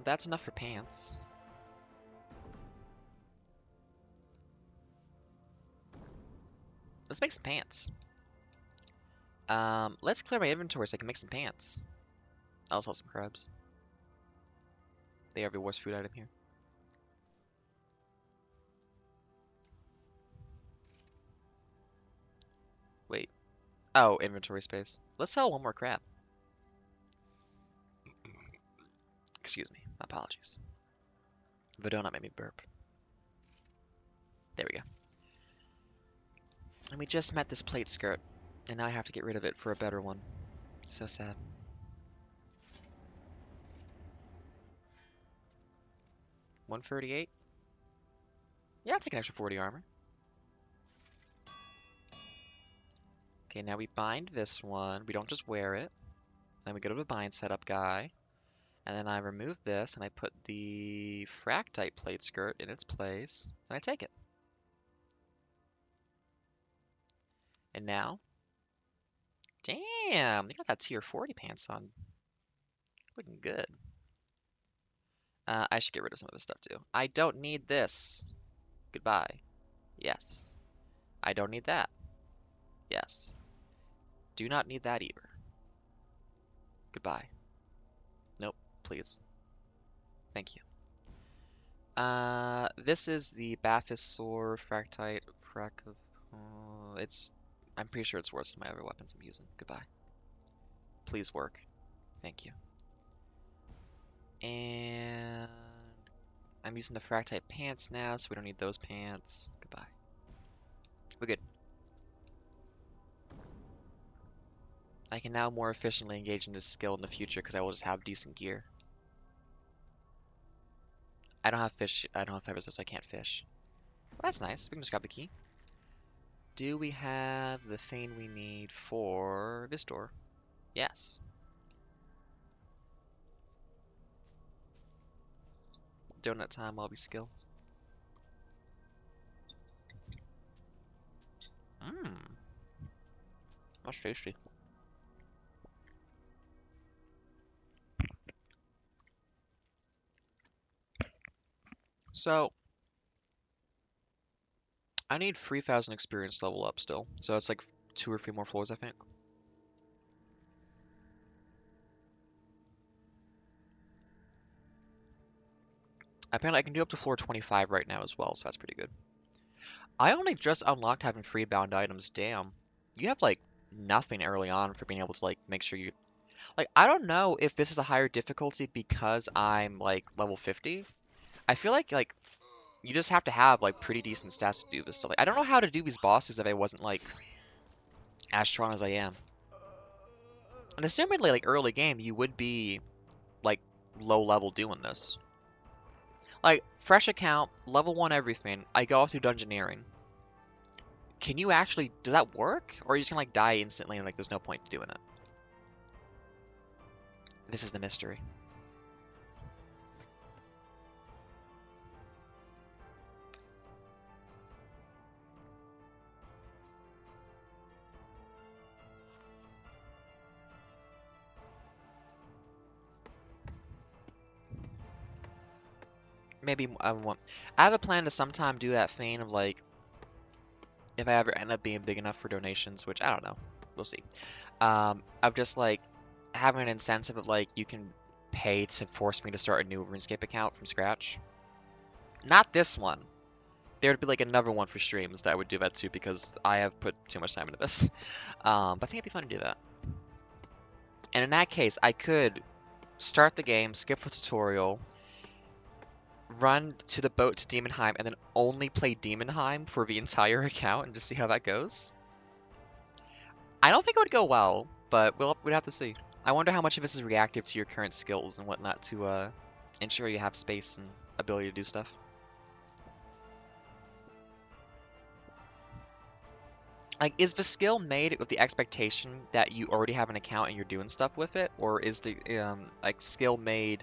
Speaker 1: That's enough for pants. Let's make some pants. Let's clear my inventory so I can make some pants. I'll sell some crabs. They are the worst food item here. Wait. Oh, inventory space. Let's sell one more crab. Excuse me. My apologies. The donut made me burp. There we go. And we just met this plate skirt, and now I have to get rid of it for a better one. So sad. $138? Yeah, I'll take an extra 40 armor. Okay, now we bind this one. We don't just wear it. Then we go to the bind setup guy. And then I remove this, and I put the fractite plate skirt in its place. And I take it. And now... Damn! They got that tier 40 pants on. Looking good. I should get rid of some of this stuff too. I don't need this. Goodbye. Yes. I don't need that. Yes. Do not need that either. Goodbye. Nope, please. Thank you. This is the Baphosaur Fractite it's... I'm pretty sure it's worse than my other weapons I'm using. Goodbye. Please work. Thank you. And... I'm using the Fractite pants now, so we don't need those pants. Goodbye. We're good. I can now more efficiently engage in this skill in the future because I will just have decent gear. I don't have fish. I don't have feathers, so I can't fish. Well, that's nice. We can just grab the key. Do we have the thing we need for this door? Yes. Donut time while we skill. Mmm. That's tasty. So I need 3,000 experience level up still. So it's like 2 or 3 more floors, I think. Apparently I can do up to floor 25 right now as well, so that's pretty good. I only just unlocked having free bound items. Damn. You have like nothing early on for being able to like make sure you like I don't know if this is a higher difficulty because I'm like level 50. I feel like you just have to have like pretty decent stats to do this stuff. Like I don't know how to do these bosses if I wasn't like as strong as I am. And assumedly like early game you would be like low level doing this. Like fresh account, level 1 everything. I go off to Dungeoneering. Can you actually, does that work? Or are you just gonna like die instantly and like there's no point to doing it? This is the mystery. Maybe I want, I have a plan to sometime do that thing of like, if I ever end up being big enough for donations, which I don't know, we'll see. Of just like having an incentive of like you can pay to force me to start a new RuneScape account from scratch. Not this one. There would be like another one for streams that I would do that too because I have put too much time into this. But I think it'd be fun to do that. And in that case, I could start the game, skip the tutorial, run to the boat to Demonheim, and then only play Demonheim for the entire account and just see how that goes. I don't think it would go well, but we'd have to see. I wonder how much of this is reactive to your current skills and whatnot to ensure you have space and ability to do stuff. Like, is the skill made with the expectation that you already have an account and you're doing stuff with it, or is the like skill made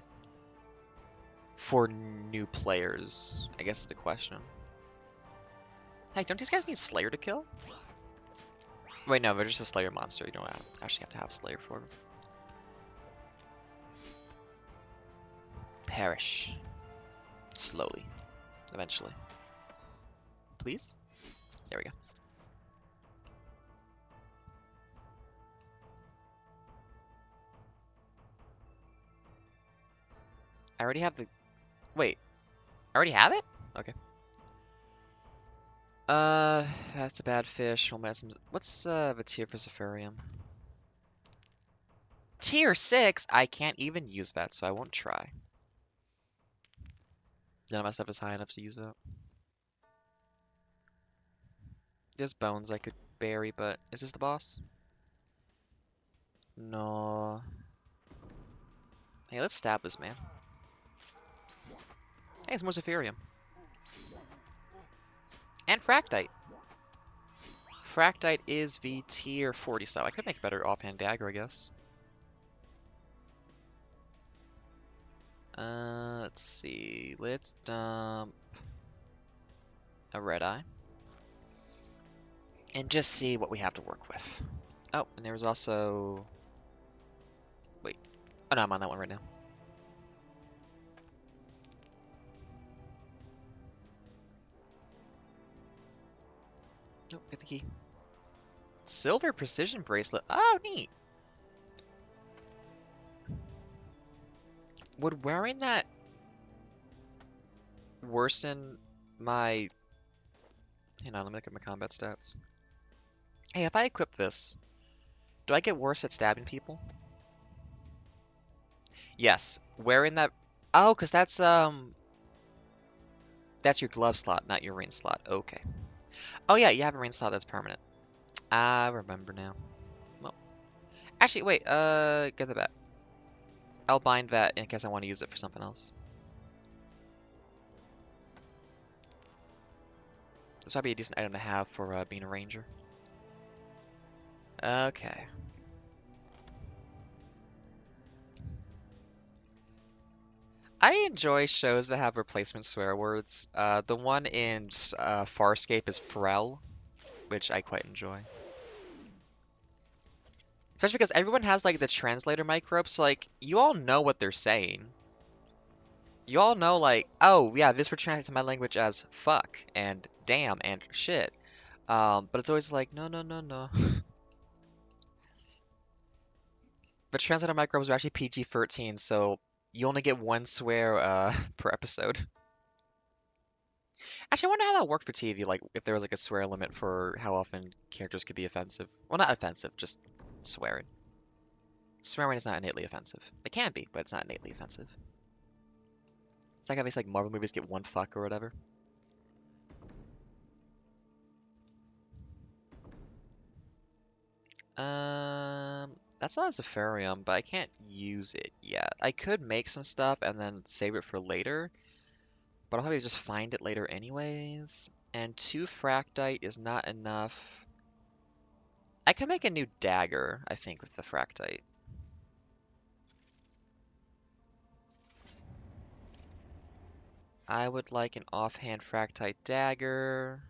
Speaker 1: for new players? I guess is the question. Hey, don't these guys need Slayer to kill? Wait, no, they're just a Slayer monster. You don't actually have to have Slayer for them. Perish. Slowly. Eventually. Please? There we go. I already have the... Wait. I already have it? Okay. That's a bad fish. What's the tier for Zephyrium? Tier 6? I can't even use that, so I won't try. None of my stuff is high enough to use that. There's bones I could bury, but is this the boss? No. Hey, let's stab this man. Hey, it's more Zephyrium. And Fractite. Fractite is the tier 40 style. I could make a better offhand dagger, I guess. Let's see. Let's dump a red eye. And just see what we have to work with. Oh, and there was also... Wait. Oh, no, I'm on that one right now. Nope, get the key. Silver precision bracelet. Oh, neat. Would wearing that worsen my... Hang on, let me look at my combat stats. Hey, if I equip this, do I get worse at stabbing people? Yes, wearing that... Oh, because that's your glove slot, not your ring slot. Okay. Oh yeah, you have a ring slot that's permanent. I remember now. Well, actually, wait, get the bat. I'll bind that in case I want to use it for something else. This might be a decent item to have for being a ranger. Okay. I enjoy shows that have replacement swear words. The one in Farscape is Frel, which I quite enjoy. Especially because everyone has like the translator microbe, so like you all know what they're saying. You all know, like, oh yeah, this would translate to my language as fuck and damn and shit. But it's always like, no, no, no, no. The translated microbes are actually PG-13, so you only get one swear per episode. Actually, I wonder how that worked for TV, like if there was like a swear limit for how often characters could be offensive. Well, not offensive, just swearing. Swearing is not innately offensive. It can be, but it's not innately offensive. It's like how these like Marvel movies get one fuck or whatever. That's not a Zephyrium, but I can't use it yet. I could make some stuff and then save it for later, but I'll probably just find it later anyways. And 2 Fractite is not enough. I could make a new dagger, I think, with the Fractite. I would like an offhand Fractite dagger.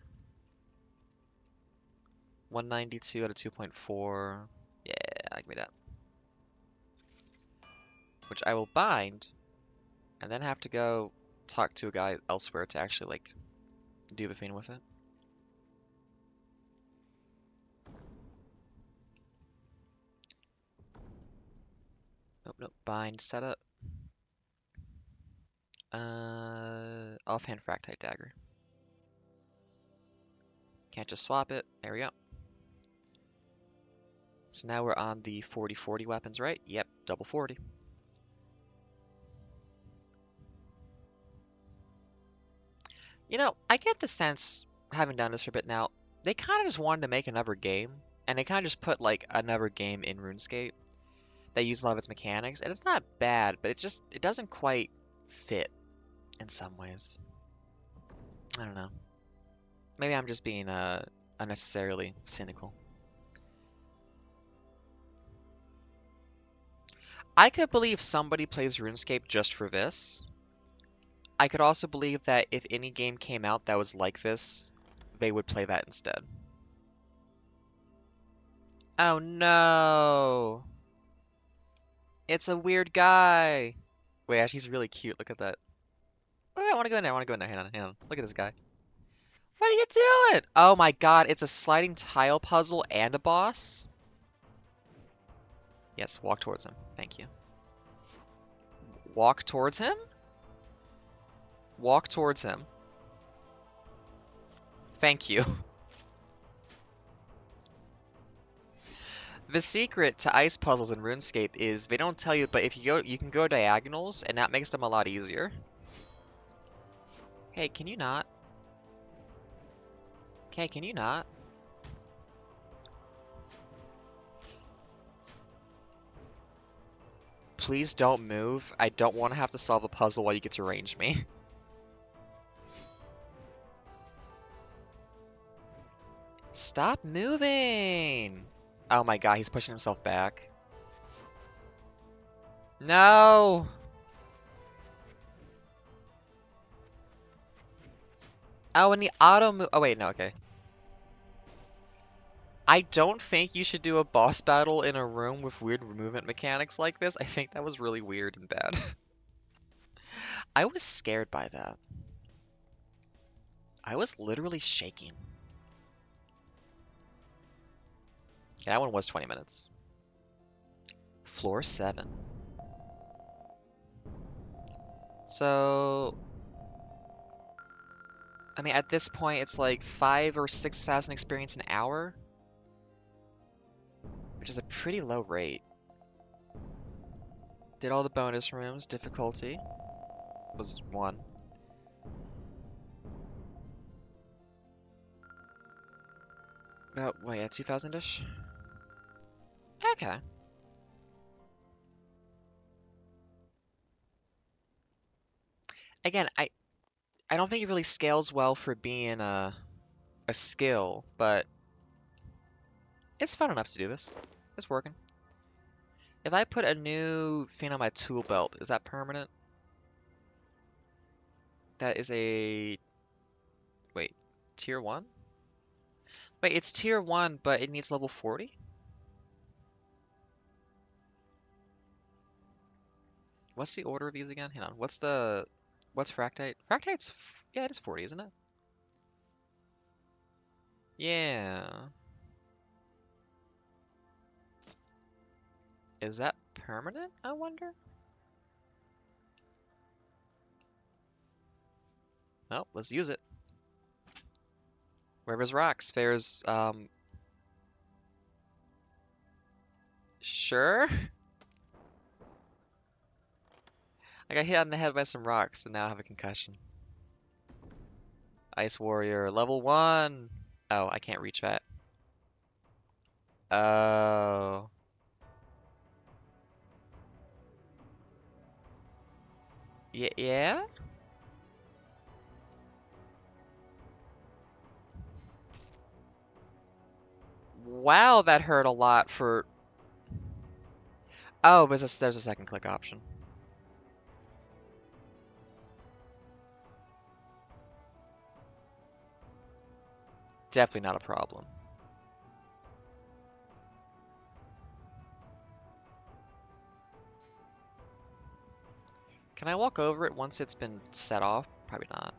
Speaker 1: 192 out of 2.4. Yeah, give me that. Which I will bind, and then have to go talk to a guy elsewhere to actually, like, do the thing with it. Nope, nope. Bind setup. Offhand Fractite dagger. Can't just swap it. There we go. So now we're on the 40-40 weapons, right? Yep, double 40. You know, I get the sense, having done this for a bit now, they kind of just wanted to make another game, and they kind of just put, like, another game in RuneScape that uses a lot of its mechanics, and it's not bad, but it doesn't quite fit in some ways. I don't know. Maybe I'm just being, unnecessarily cynical. I could believe somebody plays RuneScape just for this. I could also believe that if any game came out that was like this, they would play that instead. Oh no! It's a weird guy! Wait, actually, he's really cute. Look at that. Oh, I want to go in there. I want to go in there. Hang on, hang on. Look at this guy. What are you doing? Oh my god, it's a sliding tile puzzle and a boss? Yes, walk towards him. Thank you. Walk towards him? Walk towards him. Thank you. The secret to ice puzzles in RuneScape is they don't tell you, but if you can go diagonals, and that makes them a lot easier. Hey, can you not? Okay, can you not? Please don't move. I don't want to have to solve a puzzle while you get to range me. Stop moving! Oh my god, he's pushing himself back. No! Oh, and the auto move. Oh, wait, no, okay. I don't think you should do a boss battle in a room with weird movement mechanics like this. I think that was really weird and bad. I was scared by that. I was literally shaking. Yeah, that one was 20 minutes. Floor 7. So, I mean, at this point, it's like 5 or 6,000 experience an hour, which is a pretty low rate. Did all the bonus rooms. Difficulty was 1. About, what, yeah, 2,000-ish? Okay. Again, I don't think it really scales well for being a skill, but it's fun enough to do this. It's working. If I put a new thing on my tool belt, is that permanent? That is a... Wait, tier 1? Wait, it's tier 1, but it needs level 40? What's the order of these again? Hang on, what's the... What's fractite? Yeah, it is 40, isn't it? Yeah. Is that permanent, I wonder? Oh, let's use it. Wherever's rocks, there's, sure? I got hit on the head by some rocks, and now I have a concussion. Ice Warrior, level 1! Oh, I can't reach that. Oh. Yeah? Wow, that hurt a lot for... Oh, there's a second click option. Definitely not a problem. Can I walk over it once it's been set off? Probably not.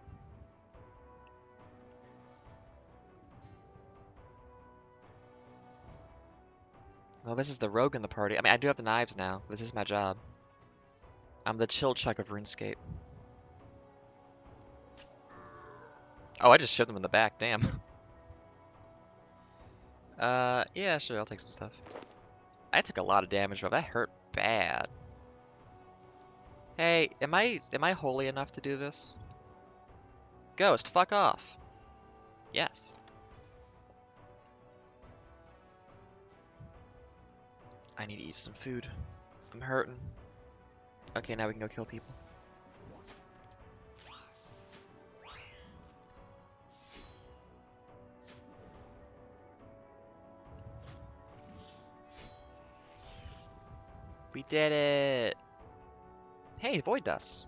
Speaker 1: Well, this is the rogue in the party. I mean, I do have the knives now. This is my job. I'm the chill chuck of RuneScape. Oh, I just shoved them in the back. Damn. Yeah, sure. I'll take some stuff. I took a lot of damage, but that hurt bad. Hey, am I holy enough to do this? Ghost, fuck off. Yes. I need to eat some food. I'm hurting. Okay, now we can go kill people. We did it! Hey, void dust.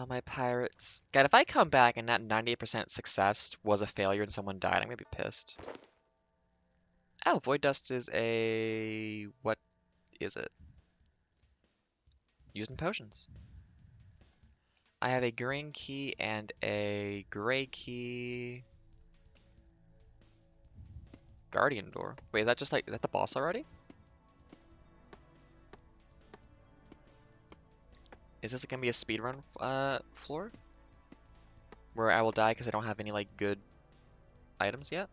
Speaker 1: My pirates. God, if I come back and that 98% success was a failure and someone died, I'm gonna be pissed. Oh, void dust is a... What is it? Using potions. I have a green key and a gray key. Guardian door. Wait, is that just like, is that the boss already? Is this gonna be a speedrun floor? Where I will die because I don't have any like good items yet?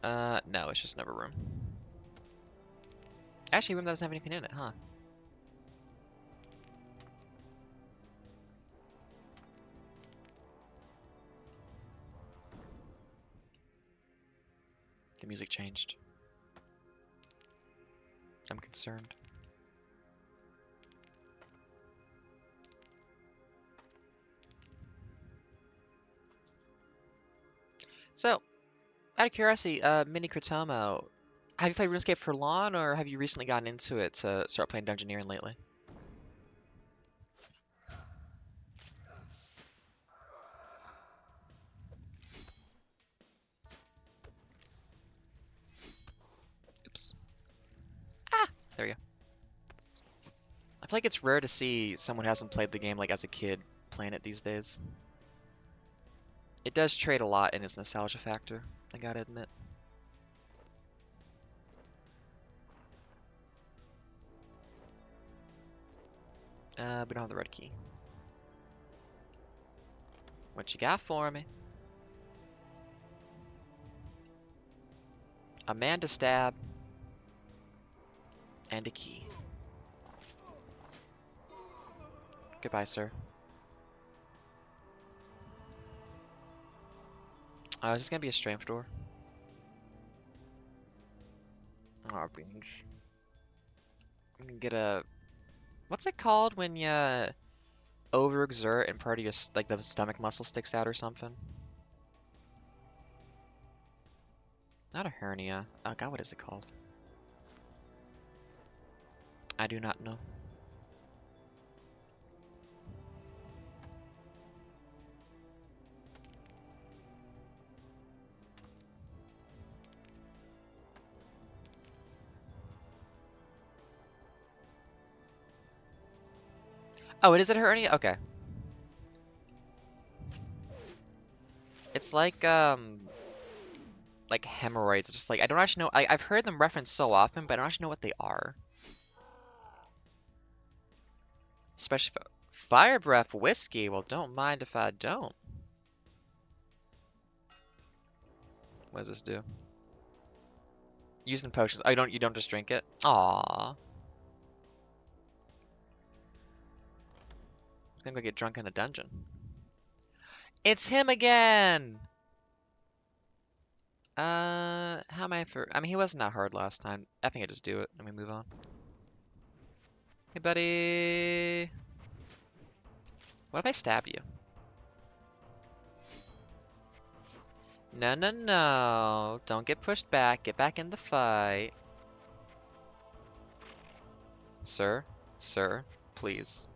Speaker 1: No, it's just another room. Actually, a room that doesn't have anything in it, huh? The music changed. I'm concerned. So, out of curiosity, Mini Kritomo, have you played RuneScape for long, or have you recently gotten into it to start playing Dungeoneering lately? Oops. Ah! There we go. I feel like it's rare to see someone who hasn't played the game like as a kid playing it these days. It does trade a lot in its nostalgia factor, I gotta admit. We don't have the red key. What you got for me? A man to stab. And a key. Goodbye, sir. Is this gonna be a strength door? Oh, beans. I'm gonna get a... What's it called when you overexert and part of your, like, the stomach muscle sticks out or something? Not a hernia. Oh god, what is it called? I do not know. Oh, it is at hernia? Okay. It's like hemorrhoids. It's just like, I don't actually know. I've heard them referenced so often, but I don't actually know what they are. Especially fire breath whiskey. Well, don't mind if I don't. What does this do? Using potions. Oh, you don't just drink it? Aww. I'm gonna go get drunk in the dungeon. It's him again! How am I for... I mean, he wasn't that hard last time. I think I just do it. Let me move on. Hey, buddy! What if I stab you? No, no, no. Don't get pushed back. Get back in the fight. Sir? Sir? Please.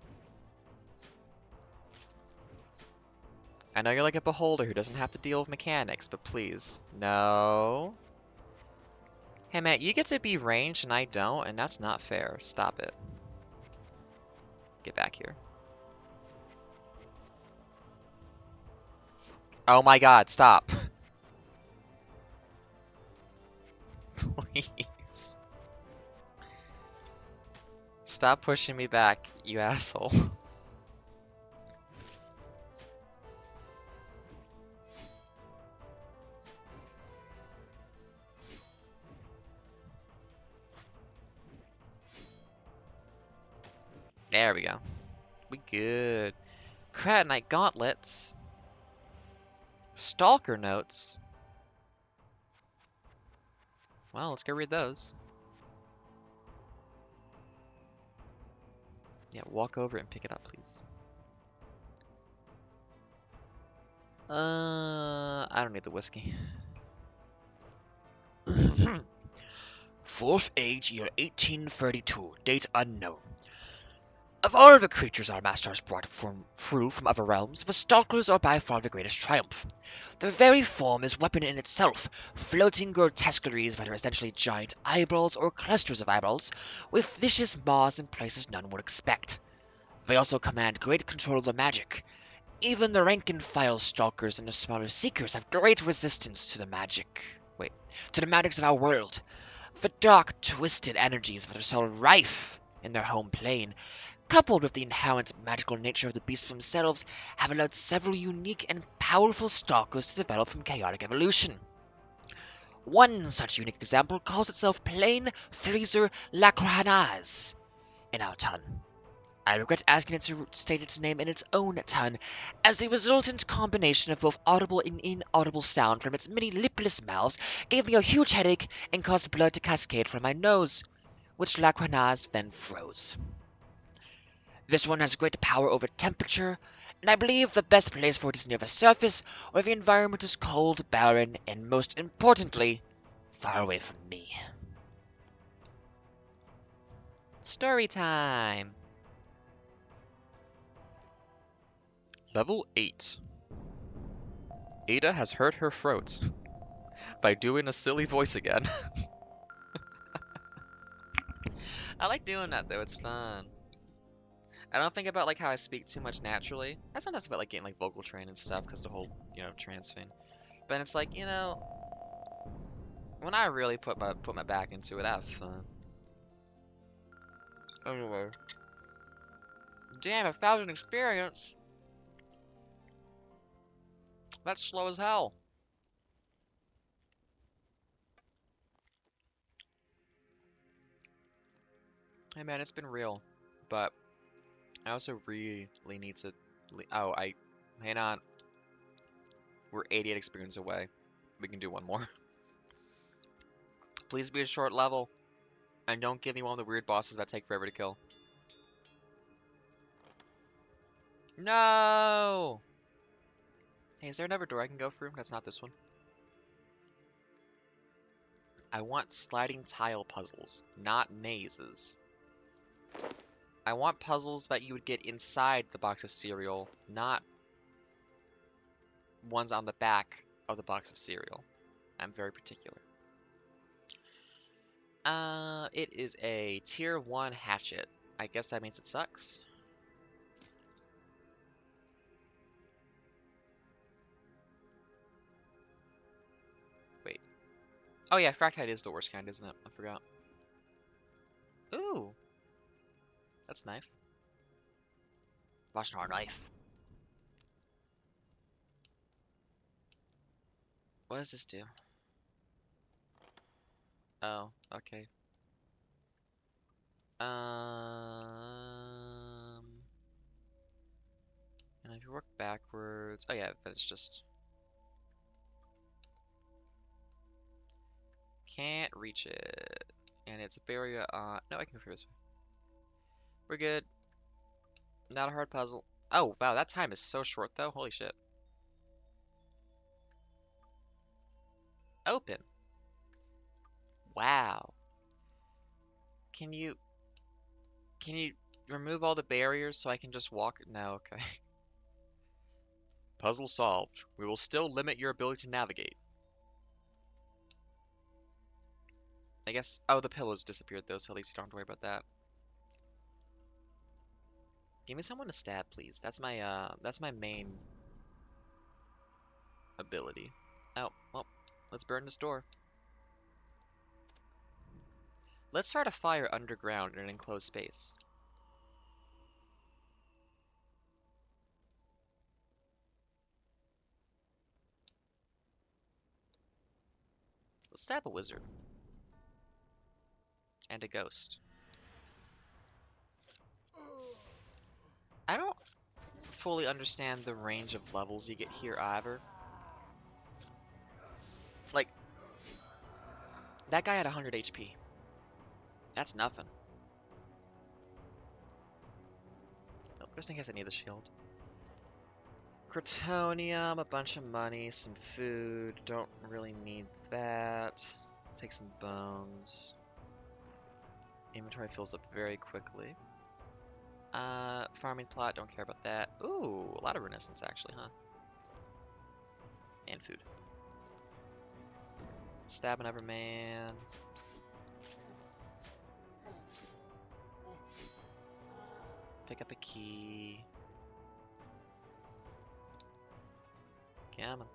Speaker 1: I know you're like a beholder who doesn't have to deal with mechanics, but please. No. Hey, Matt, you get to be ranged and I don't, and that's not fair. Stop it. Get back here. Oh my god, stop. Please. Stop pushing me back, you asshole. There we go. We good. Kratonite gauntlets. Stalker notes. Well, let's go read those. Yeah, walk over and pick it up, please. I don't need the whiskey.
Speaker 2: 4th Age, year 1832, date unknown. Of all of the creatures our master has brought through from other realms, the stalkers are by far the greatest triumph. Their very form is weapon in itself, floating grotesqueries that are essentially giant eyeballs or clusters of eyeballs, with vicious maws in places none would expect. They also command great control of the magic. Even the rank-and-file stalkers and the smaller seekers have great resistance to the to the magics of our world. The dark, twisted energies that are so rife in their home plane, coupled with the inherent magical nature of the beasts themselves, have allowed several unique and powerful stalkers to develop from chaotic evolution. One such unique example calls itself Plain Freezer Lacrahanaz in our tongue. I regret asking it to state its name in its own tongue, as the resultant combination of both audible and inaudible sound from its many lipless mouths gave me a huge headache and caused blood to cascade from my nose, which Lacranaz then froze. This one has great power over temperature, and I believe the best place for it is near the surface, where the environment is cold, barren, and most importantly, far away from me.
Speaker 1: Story time! Level 8. Ada has hurt her throat by doing a silly voice again. I like doing that though, it's fun. I don't think about like how I speak too much naturally. I sometimes about like getting like vocal train and stuff because the whole, trans thing. But it's like, when I really put my back into it, I have fun. Anyway. Damn, 1,000 experience. That's slow as hell. Hey man, it's been real, but I also really need to. Oh, hang on. We're 88 experience away. We can do one more. Please be a short level, and don't give me one of the weird bosses that take forever to kill. No! Hey, is there another door I can go through? That's not this one. I want sliding tile puzzles, not mazes. I want puzzles that you would get inside the box of cereal, not ones on the back of the box of cereal. I'm very particular. It is a tier 1 hatchet. I guess that means it sucks. Oh yeah, fractite is the worst kind, isn't it? I forgot. Ooh, that's a knife. Russian knife. What does this do? Oh, okay. And if you work backwards, oh yeah, but it's just can't reach it, and it's a barrier on. No, I can go through this way. We're good. Not a hard puzzle. Oh wow, that time is so short though. Holy shit. Open. Wow. Can you can you remove all the barriers so I can just walk? No, okay. Puzzle solved. We will still limit your ability to navigate. I guess. Oh, the pillows disappeared though, so at least you don't have to worry about that. Give me someone to stab, please. That's my main ability. Oh, well, let's burn this door. Let's start a fire underground in an enclosed space. Let's stab a wizard. And a ghost. I don't fully understand the range of levels you get here either. Like, that guy had 100 HP. That's nothing. Oh, just in case I need the shield. Crotonium, a bunch of money, some food. Don't really need that. Take some bones. Inventory fills up very quickly. Farming plot, don't care about that. Ooh, a lot of renaissance actually, huh? And food. Stab another man. Pick up a key. Come on.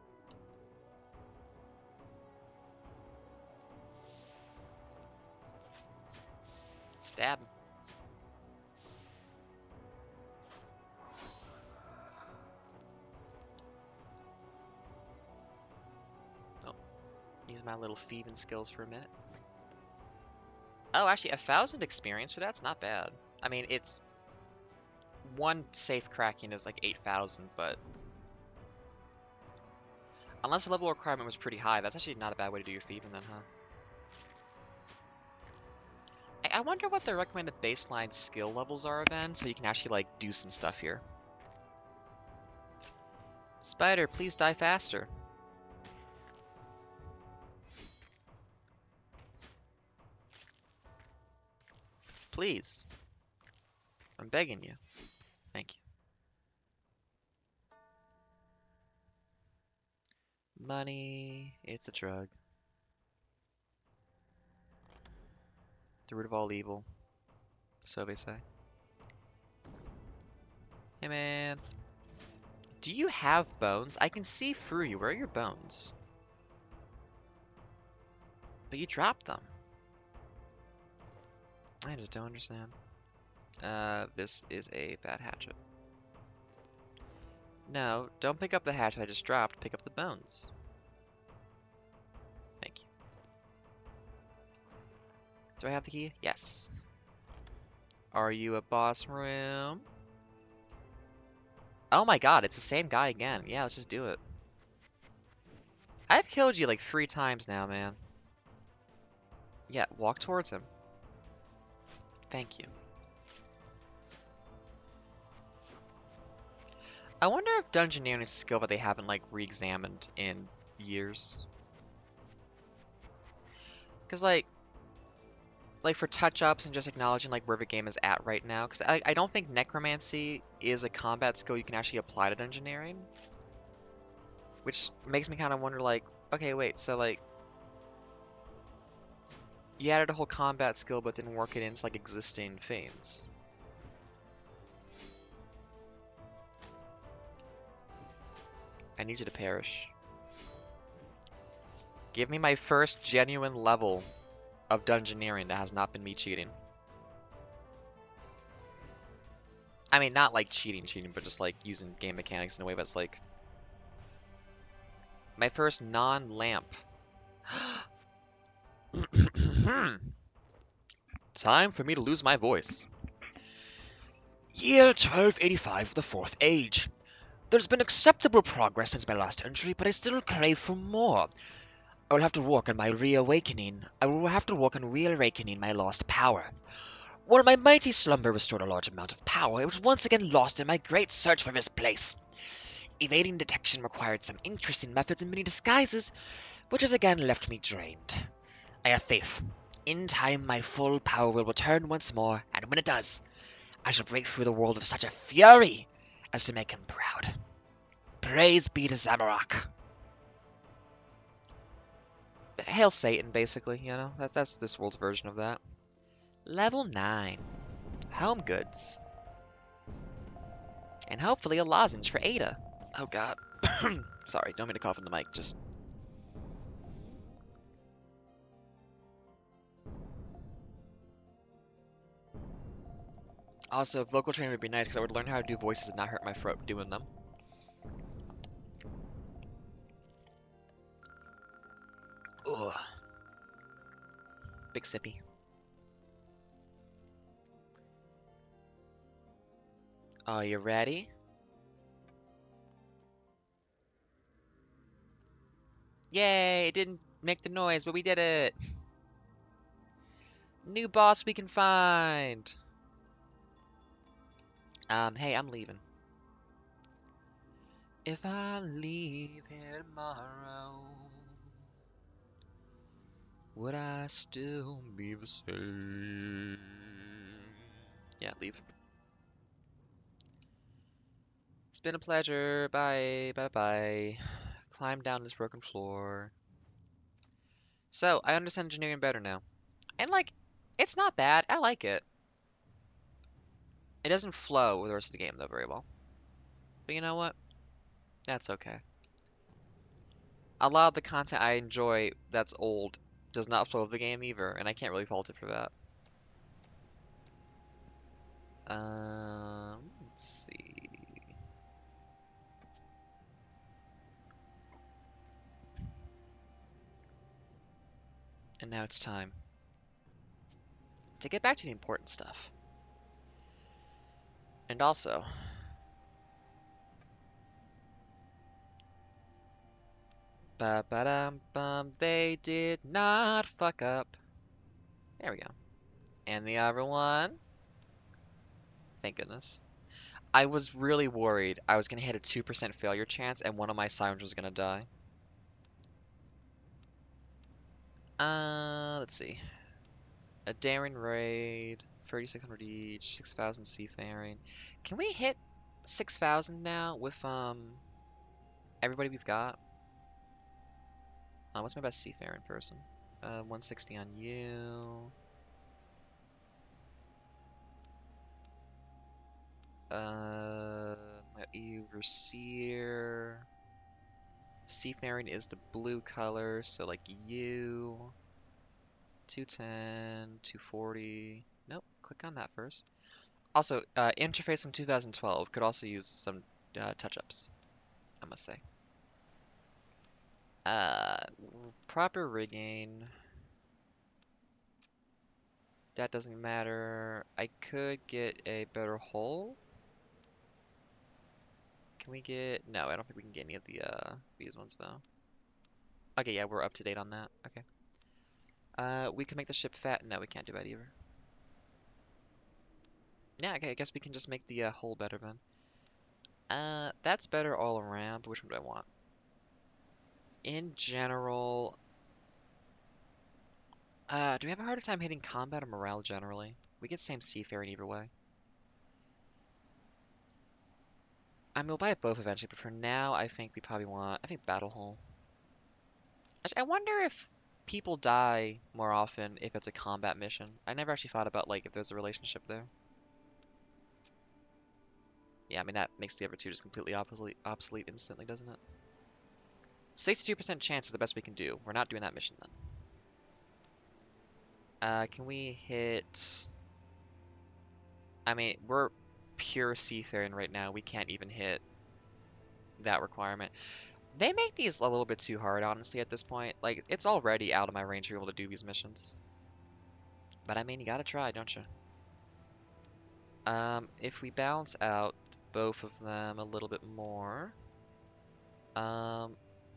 Speaker 1: Stab him. Oh, use my little thieving skills for a minute. Oh, actually, 1,000 experience for that's not bad. I mean, it's one safe cracking is like 8,000, but unless the level requirement was pretty high, that's actually not a bad way to do your thieving then, huh? I wonder what the recommended baseline skill levels are then, so you can actually like do some stuff here. Spider, please die faster. Please. I'm begging you. Thank you. Money, it's a drug. The root of all evil. So they say. Hey man. Do you have bones? I can see through you. Where are your bones? But you dropped them. I just don't understand. This is a bad hatchet. No, don't pick up the hatchet I just dropped. Pick up the bones. Thank you. Do I have the key? Yes. Are you a boss room? Oh my god, it's the same guy again. Yeah, let's just do it. I've killed you like 3 times now, man. Yeah, walk towards him. Thank you. I wonder if Dungeoneering is a skill that they haven't like re-examined in years. Cause like for touch-ups and just acknowledging like where the game is at right now. Cause I don't think Necromancy is a combat skill you can actually apply to Dungeoneering. Which makes me kind of wonder like, okay, wait, so like you added a whole combat skill but didn't work it into like existing things. I need you to perish. Give me my first genuine level of Dungeoneering that has not been me cheating. I mean, not like cheating, but just like using game mechanics in a way that's like my first non-lamp. Time for me to lose my voice.
Speaker 2: Year 1285 of the Fourth Age. There's been acceptable progress since my last entry, but I still crave for more. I will have to work on my reawakening. I will have to work on reawakening my lost power. While my mighty slumber restored a large amount of power, it was once again lost in my great search for this place. Evading detection required some interesting methods and many disguises, which has again left me drained. I have faith. In time, my full power will return once more, and when it does, I shall break through the world with such a fury as to make him proud. Praise be to Zamorak.
Speaker 1: Hail Satan, basically, you know? That's this world's version of that. Level 9. Home goods. And hopefully a lozenge for Ada. Oh god. Sorry, don't mean to cough in the mic, just... Also, vocal training would be nice because I would learn how to do voices and not hurt my throat doing them. Ugh. Big sippy. Are you ready? Yay! It didn't make the noise, but we did it! New boss we can find! Hey, I'm leaving. If I leave here tomorrow, would I still be the same? Yeah, leave. It's been a pleasure. Bye, bye, bye. Climb down this broken floor. So, I understand engineering better now. And, like, it's not bad. I like it. It doesn't flow with the rest of the game, though, very well. But you know what? That's okay. A lot of the content I enjoy that's old does not flow with the game either, and I can't really fault it for that. Let's see. And now it's time to get back to the important stuff. And also, ba-ba-dum-bum, they did not fuck up. There we go. And the other one. Thank goodness. I was really worried I was gonna hit a 2% failure chance and one of my sirens was gonna die. Let's see. A daring raid, 3,600 each, 6,000 seafaring. Can we hit 6,000 now with everybody we've got? What's my best seafaring person? 160 on you. My EU Overseer. Seafaring is the blue color, so like you. 210, 240. Nope, click on that first. Also, interface from 2012 could also use some touch-ups, I must say. Uh, Proper rigging. That doesn't matter. I could get a better hull. Can we get... No, I don't think we can get any of the these ones though. Okay, yeah, we're up to date on that. Okay. We can make the ship fat. No, we can't do that either. Yeah, okay, I guess we can just make the hull better then. That's better all around, but which one do I want? In general, do we have a harder time hitting combat or morale generally? We get same seafaring either way. I mean, we'll buy both eventually, but for now, I think we probably want, I think battle hull. Actually, I wonder if people die more often if it's a combat mission. I never actually thought about, like, if there's a relationship there. Yeah, I mean, that makes the other two just completely obsolete instantly, doesn't it? 62% chance is the best we can do. We're not doing that mission then. Can we hit... I mean, we're pure seafaring right now. We can't even hit that requirement. They make these a little bit too hard, honestly, at this point. Like, it's already out of my range to be able to do these missions. But I mean, you gotta try, don't you? If we balance out both of them a little bit more...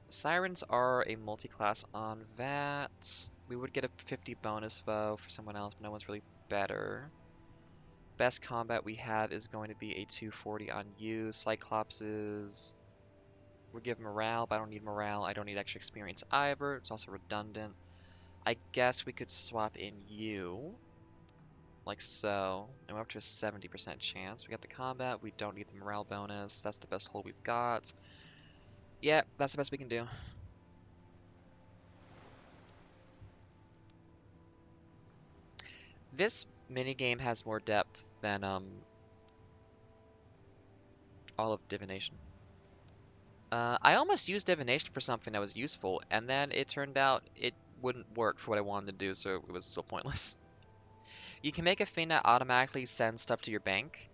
Speaker 1: Sirens are a multi-class on that. We would get a 50 bonus though for someone else, but no one's really better. Best combat we have is going to be a 240 on you. Cyclops is... We'll give morale, but I don't need morale. I don't need extra experience either. It's also redundant. I guess we could swap in you. Like so. And we're up to a 70% chance. We got the combat. We don't need the morale bonus. That's the best hull we've got. Yeah, that's the best we can do. This minigame has more depth than all of Divination. I almost used Divination for something that was useful, and then it turned out it wouldn't work for what I wanted to do, so it was still pointless. You can make a thing that automatically sends stuff to your bank,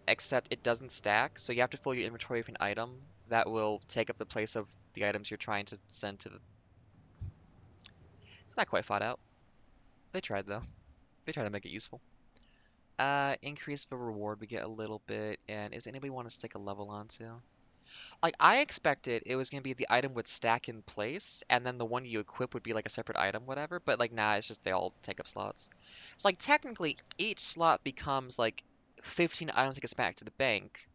Speaker 1: except it doesn't stack, so you have to fill your inventory with an item that will take up the place of the items you're trying to send to the... It's not quite thought out. They tried, though. They tried to make it useful. Increase the reward we get a little bit, and does anybody want to stick a level onto? Like, I expected it was gonna be the item would stack in place, and then the one you equip would be like a separate item, whatever, but like, nah, it's just they all take up slots. So like, technically, each slot becomes like 15 items that gets back to the bank,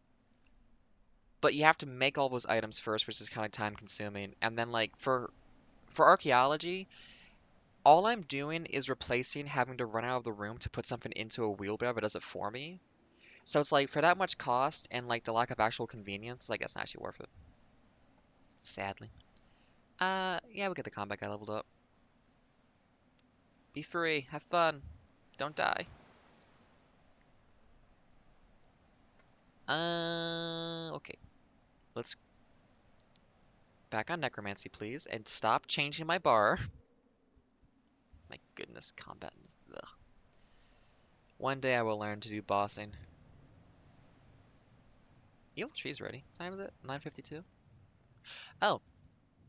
Speaker 1: but you have to make all those items first, which is kind of time consuming, and then like, for archaeology, all I'm doing is replacing having to run out of the room to put something into a wheelbarrow that does it for me. So it's like, for that much cost and like the lack of actual convenience, like it's not actually worth it. Sadly. Yeah, we'll get the combat guy leveled up. Be free, have fun, don't die. Okay. Let's back on necromancy, please, and stop changing my bar. My goodness, combat. Ugh. One day I will learn to do bossing. Evil tree's ready. What time is it? 9:52. Oh,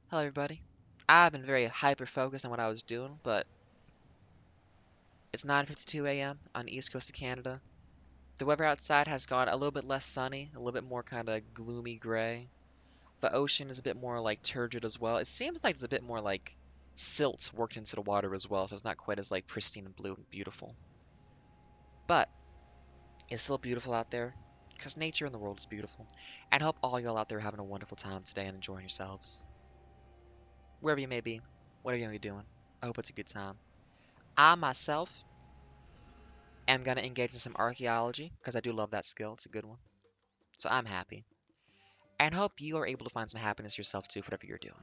Speaker 1: hello everybody. I've been very hyper focused on what I was doing, but it's 9:52 a.m. on the east coast of Canada. The weather outside has gone a little bit less sunny, a little bit more kind of gloomy gray. The ocean is a bit more like turgid as well. It seems like there's a bit more like silt worked into the water as well, so it's not quite as like pristine and blue and beautiful. But it's still beautiful out there because nature in the world is beautiful. And I hope all y'all out there are having a wonderful time today and enjoying yourselves. Wherever you may be, whatever you may be doing, I hope it's a good time. I myself am going to engage in some archaeology because I do love that skill. It's a good one. So I'm happy. And hope you are able to find some happiness yourself too, for whatever you're doing.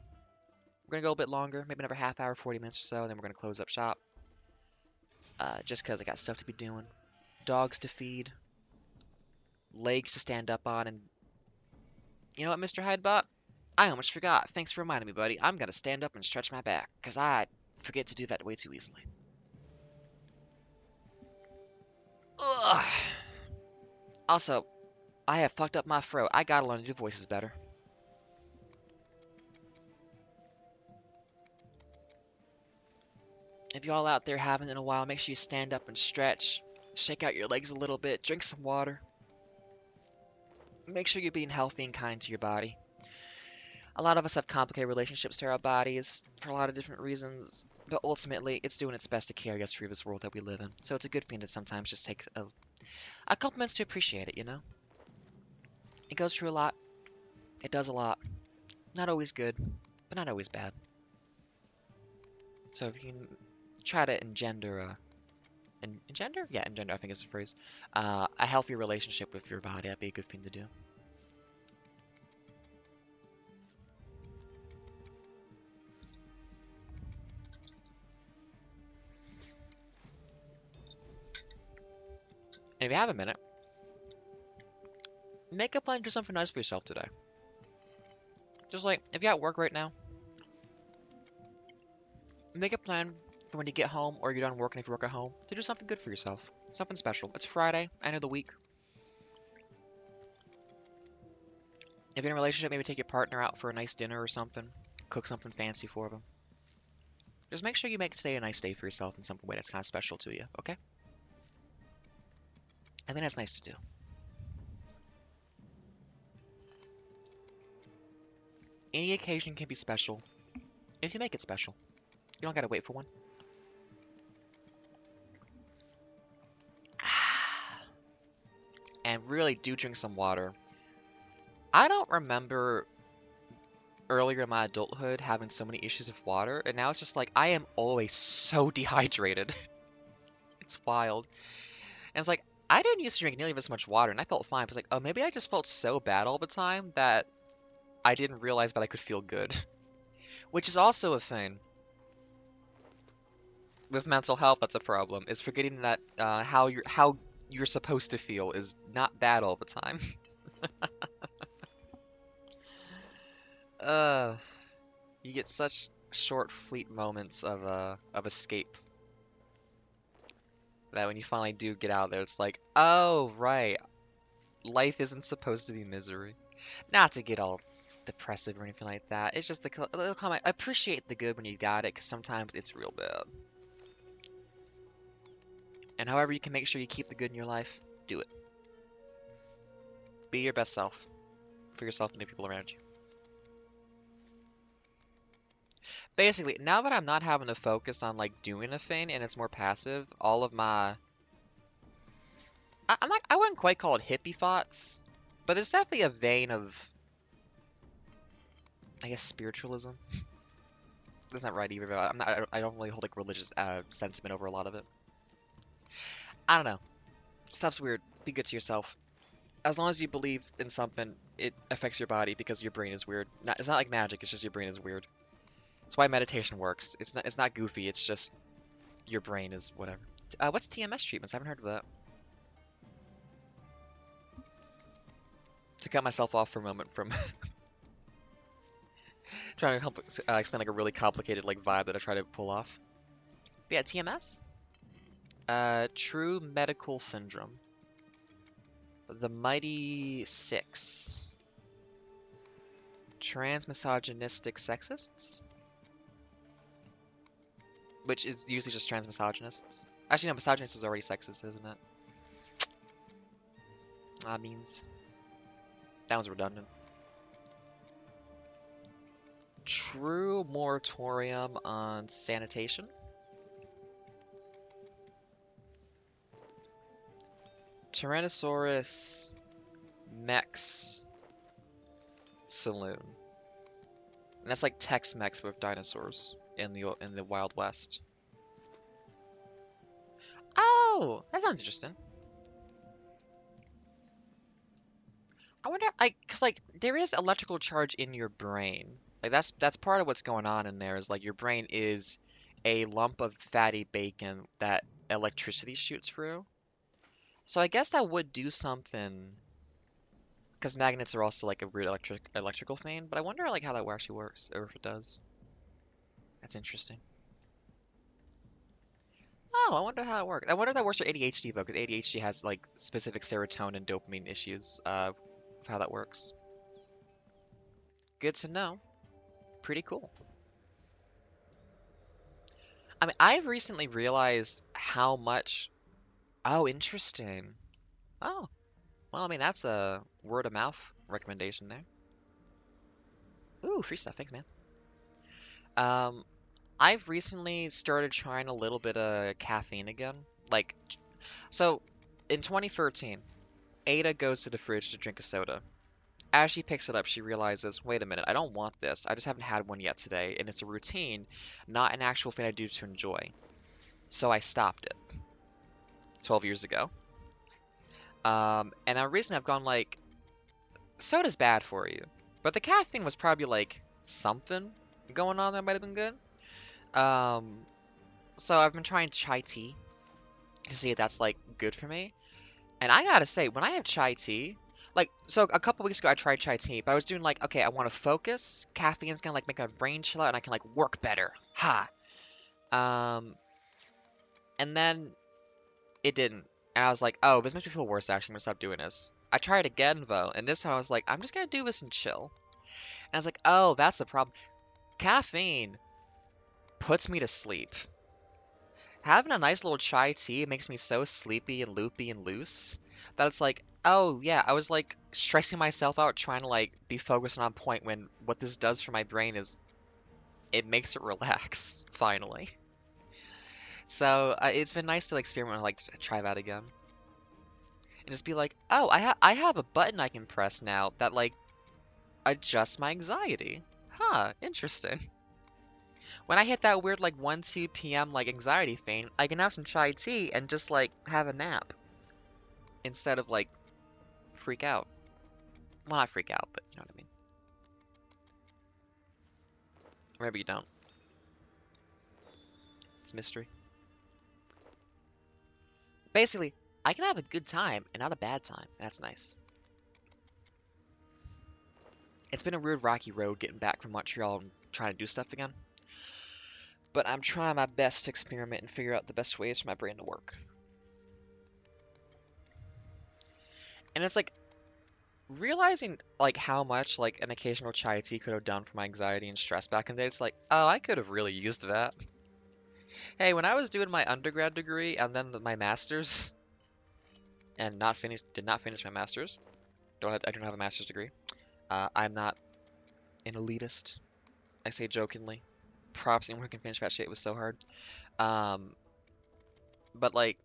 Speaker 1: We're going to go a bit longer, maybe another half hour, 40 minutes or so, then we're going to close up shop. Just because I got stuff to be doing. Dogs to feed. Legs to stand up on, and... You know what, Mr. Hidebot? I almost forgot. Thanks for reminding me, buddy. I'm going to stand up and stretch my back, because I forget to do that way too easily. Ugh. Also, I have fucked up my throat. I gotta learn to do voices better. If y'all out there haven't in a while, make sure you stand up and stretch. Shake out your legs a little bit. Drink some water. Make sure you're being healthy and kind to your body. A lot of us have complicated relationships to our bodies for a lot of different reasons, but ultimately, it's doing its best to carry us through this world that we live in. So it's a good thing to sometimes just take a couple minutes to appreciate it, you know? It goes through a lot. It does a lot. Not always good, but not always bad. So if you can try to engender engender? Yeah, engender, I think is the phrase. A healthy relationship with your body, that'd be a good thing to do. And if you have a minute, make a plan to do something nice for yourself today. Just like, if you're at work right now, make a plan for when you get home or you're done working if you work at home to do something good for yourself. Something special. It's Friday, end of the week. If you're in a relationship, maybe take your partner out for a nice dinner or something. Cook something fancy for them. Just make sure you make today a nice day for yourself in some way that's kind of special to you, okay? I think that's nice to do. Any occasion can be special if you make it special. You don't gotta wait for one. And really do drink some water. I don't remember earlier in my adulthood having so many issues with water, and now it's just like I am always so dehydrated. It's wild. And it's like I didn't used to drink nearly this much water, and I felt fine. But it's like, oh, maybe I just felt so bad all the time that I didn't realize that I could feel good. Which is also a thing. With mental health, that's a problem. Is forgetting that how you're supposed to feel is not bad all the time. Uh, you get such short, fleet moments of escape that when you finally do get out there, it's like, oh right, life isn't supposed to be misery. Not to get all depressive or anything like that. It's just a little comment. Appreciate the good when you got it, because sometimes it's real bad. And however you can make sure you keep the good in your life, do it. Be your best self for yourself and the people around you. Basically, now that I'm not having to focus on like doing a thing and it's more passive, all of my I wouldn't quite call it hippie thoughts, but there's definitely a vein of, I guess, spiritualism. That's not right either, but I don't really hold like religious sentiment over a lot of it. I don't know. Stuff's weird. Be good to yourself. As long as you believe in something, it affects your body because your brain is weird. It's not like magic, it's just your brain is weird. That's why meditation works. It's not goofy, it's just your brain is whatever. What's TMS treatments? I haven't heard of that. To cut myself off for a moment from trying to help explain like a really complicated like vibe that I try to pull off. But yeah, TMS? True Medical Syndrome. The Mighty Six. Transmisogynistic sexists? Which is usually just transmisogynists. Actually, no, misogynist is already sexist, isn't it? That means. That one's redundant. True moratorium on sanitation. Tyrannosaurus Mex Saloon. And that's like Tex-Mex with dinosaurs in the Wild West. Oh, that sounds interesting. I wonder, cause like there is electrical charge in your brain. Like that's part of what's going on in there is like your brain is a lump of fatty bacon that electricity shoots through. So I guess that would do something, because magnets are also like a weird electrical thing. But I wonder like how that actually works, or if it does. That's interesting. Oh, I wonder how it works. I wonder if that works for ADHD though, because ADHD has like specific serotonin and dopamine issues. Of how that works. Good to know. Pretty cool. I mean, I've recently realized how much. Oh, interesting. Oh, well, I mean, that's a word of mouth recommendation there. Ooh, free stuff. Thanks, man. Um, I've recently started trying a little bit of caffeine again. Like, so in 2013, Ada goes to the fridge to drink a soda. As she picks it up, she realizes, wait a minute, I don't want this. I just haven't had one yet today, and it's a routine, not an actual thing I do to enjoy. So I stopped it 12 years ago. And now recently I've gone like, soda's bad for you. But the caffeine was probably like something going on that might have been good. Um, so I've been trying chai tea to see if that's like good for me. And I gotta say, when I have chai tea, like, so a couple weeks ago I tried chai tea, but I was doing like, okay, I want to focus. Caffeine's gonna like make my brain chill out, and I can like work better. Ha. Um, and then it didn't, and I was like, oh, this makes me feel worse. Actually, I'm gonna stop doing this. I tried again though, and this time I was like, I'm just gonna do this and chill. And I was like, oh, that's the problem. Caffeine puts me to sleep. Having a nice little chai tea makes me so sleepy and loopy and loose that it's like, oh yeah, I was like stressing myself out trying to like be focused and on point when what this does for my brain is it makes it relax, finally. So it's been nice to like, experiment and like try that again. And just be like, oh, I have a button I can press now that like adjusts my anxiety. Huh, interesting. When I hit that weird like 1, 2 p.m. like anxiety thing, I can have some chai tea and just like have a nap instead of like freak out. Well, not freak out, but you know what I mean. Or maybe you don't. It's a mystery. Basically, I can have a good time and not a bad time. That's nice. It's been a weird rocky road getting back from Montreal and trying to do stuff again. But I'm trying my best to experiment and figure out the best ways for my brain to work. And it's like realizing like how much like an occasional chai tea could have done for my anxiety and stress back in the day. It's like, oh, I could have really used that. Hey, when I was doing my undergrad degree and then my master's and did not finish my master's. I don't have a master's degree. I'm not an elitist. I say jokingly. Props to anyone who can finish that shit. It was so hard. Um, but like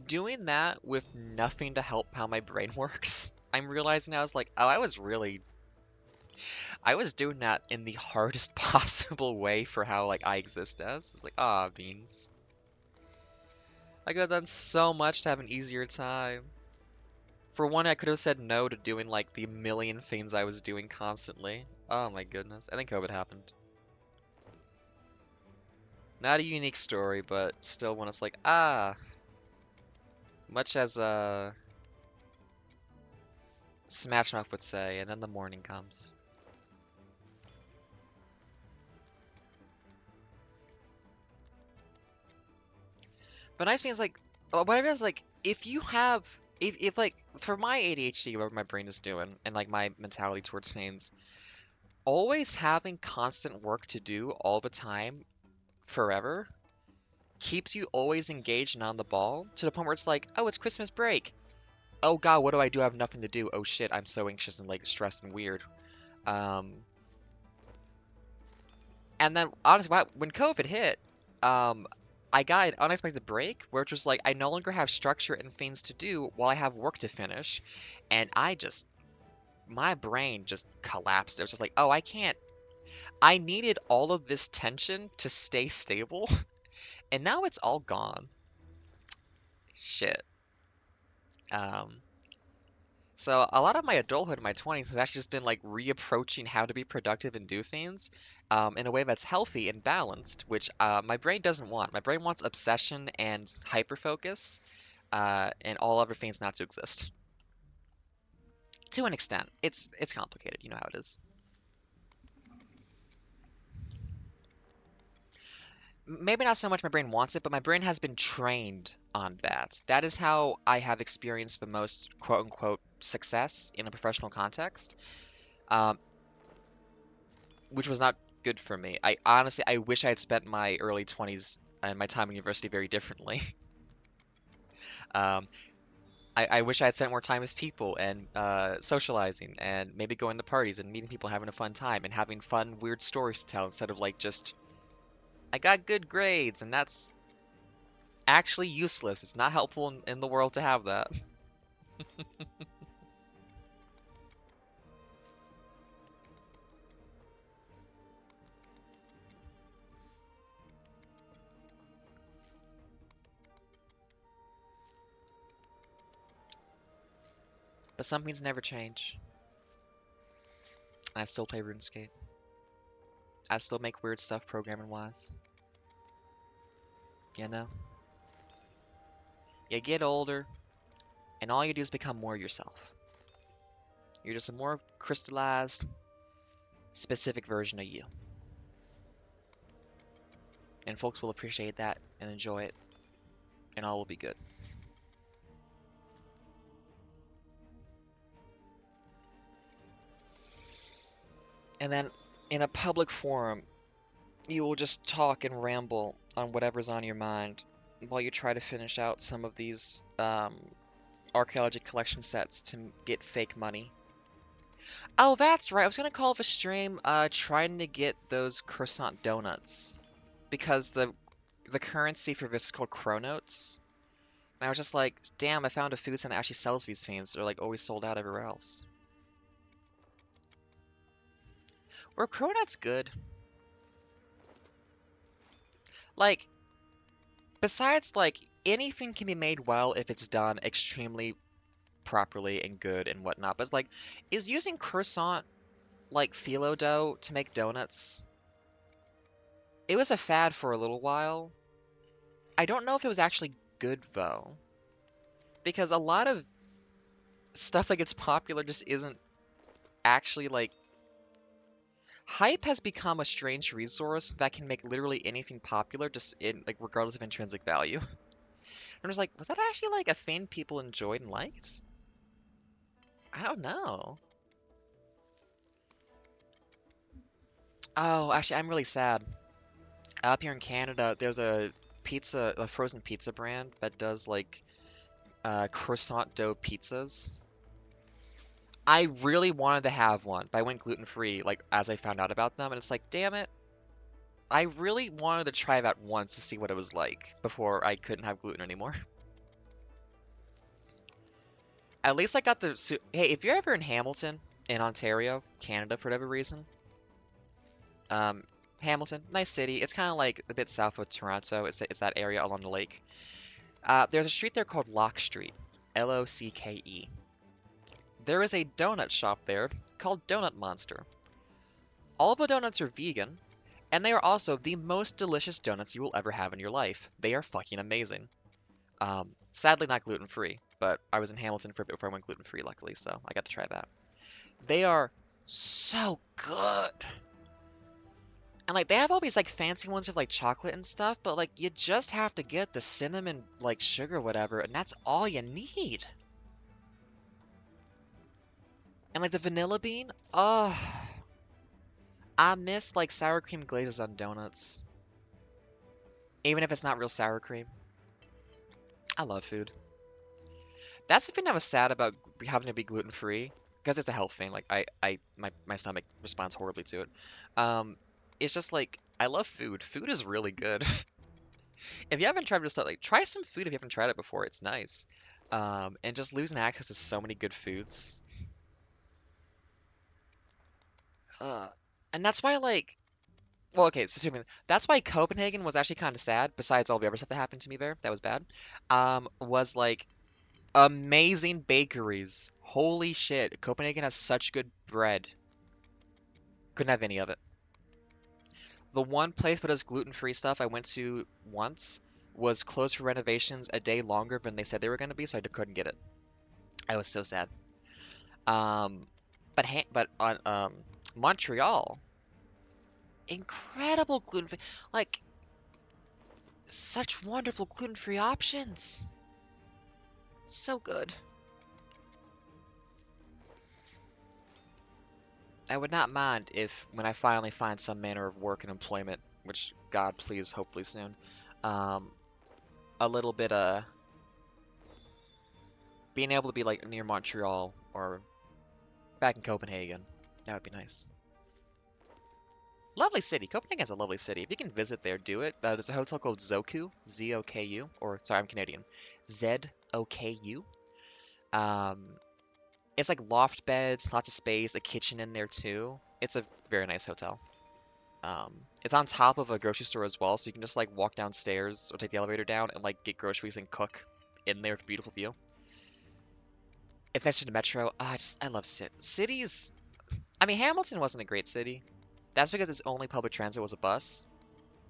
Speaker 1: doing that with nothing to help how my brain works, I'm realizing now, I was like, oh, I was doing that in the hardest possible way for how like I exist as. It's like, ah, beans. I could have done so much to have an easier time. For one, I could have said no to doing like the million things I was doing constantly. Oh my goodness. And then COVID happened. Not a unique story, but still one it's like, ah. Much as Smash Mouth would say, and then the morning comes. But nice thing is like, what I realized like, if you have, if like, for my ADHD, whatever my brain is doing, and like my mentality towards pains, always having constant work to do all the time, forever, keeps you always engaged and on the ball, to the point where it's like, oh, it's Christmas break. Oh god, what do I do? I have nothing to do. Oh shit, I'm so anxious and like stressed and weird. Um, and then honestly, when COVID hit, um, I got an unexpected break where it was like I no longer have structure and things to do while I have work to finish, and my brain just collapsed. It was just like, oh, I can't. I needed all of this tension to stay stable, and now it's all gone. Shit. Um, so a lot of my adulthood in my 20s has actually just been like reapproaching how to be productive and do things in a way that's healthy and balanced, which my brain doesn't want. My brain wants obsession and hyperfocus, and all other things not to exist. To an extent, it's complicated. You know how it is. Maybe not so much my brain wants it, but my brain has been trained on that. That is how I have experienced the most quote unquote success in a professional context. Um, which was not good for me. I honestly, I wish I had spent my early 20s and my time in university very differently. Um, I wish I had spent more time with people and socializing and maybe going to parties and meeting people, having a fun time and having fun, weird stories to tell instead of like just, I got good grades and that's actually useless. It's not helpful in the world to have that. But some things never change. And I still play RuneScape. I still make weird stuff programming wise. You know? You get older, And all you do is become more yourself. You're just a more crystallized, specific version of you. And folks will appreciate that and enjoy it, and all will be good. And then, in a public forum, you will just talk and ramble on whatever's on your mind while you try to finish out some of these archaeology collection sets to get fake money. Oh, that's right. I was gonna call up a stream trying to get those croissant donuts because the currency for this is called Chronotes. And I was just like, damn, I found a food stand that actually sells these things. They're like always sold out everywhere else. Were Chronotes good? Like, besides, like, anything can be made well if it's done extremely properly and good and whatnot. But, like, is using croissant, like, phyllo dough to make donuts? It was a fad for a little while. I don't know if it was actually good, though. Because a lot of stuff that gets popular just isn't actually, like... Hype has become a strange resource that can make literally anything popular, just in, like, regardless of intrinsic value. I'm just like, was that actually, like, a thing people enjoyed and liked? I don't know. Oh, actually, I'm really sad. Up here in Canada, there's a frozen pizza brand that does, like, croissant dough pizzas. I really wanted to have one, but I went gluten-free, like, as I found out about them, and it's like, damn it. I really wanted to try that once to see what it was like before I couldn't have gluten anymore. At least I got the... Hey, if you're ever in Hamilton, in Ontario, Canada, for whatever reason, Hamilton, nice city. It's kind of like a bit south of Toronto. It's that area along the lake. There's a street there called Locke Street, L-O-C-K-E. There is a donut shop there called Donut Monster. All of the donuts are vegan, and they are also the most delicious donuts you will ever have in your life. They are fucking amazing. Sadly not gluten-free, but I was in Hamilton for a bit before I went gluten-free, luckily, so I got to try that. They are so good. And, like, they have all these, like, fancy ones with, like, chocolate and stuff, but, like, you just have to get the cinnamon, like, sugar, whatever, and that's all you need. And, like, the vanilla bean, oh, I miss, like, sour cream glazes on donuts. Even if it's not real sour cream. I love food. That's the thing I was sad about having to be gluten-free, because it's a health thing, like, my stomach responds horribly to it. It's just, like, I love food. Food is really good. If you haven't tried just like try some food if you haven't tried it before. It's nice. And just losing access to so many good foods. Uh, and that's why like well okay, so that's why Copenhagen was actually kind of sad, besides all the other stuff that happened to me there that was bad. Was like amazing bakeries. Holy shit, Copenhagen has such good bread. Couldn't have any of it. The one place that does gluten-free stuff I went to once was closed for renovations a day longer than they said they were going to be, so I couldn't get it. I was so sad. Um, but on Montreal, incredible gluten-free, like such wonderful gluten-free options. So good. I would not mind if, when I finally find some manner of work and employment, which God please, hopefully soon, um, a little bit being able to be like near Montreal or back in Copenhagen. That would be nice. Lovely city. Copenhagen's a lovely city. If you can visit there, do it. There's a hotel called Zoku, Z-O-K-U, or sorry, I'm Canadian, Z-O-K-U. Um, it's like loft beds, lots of space, a kitchen in there too. It's a very nice hotel. It's on top of a grocery store as well, so you can just like walk downstairs or take the elevator down and like get groceries and cook in there with a beautiful view. It's next to the metro. I love cities. I mean, Hamilton wasn't a great city. That's because its only public transit was a bus.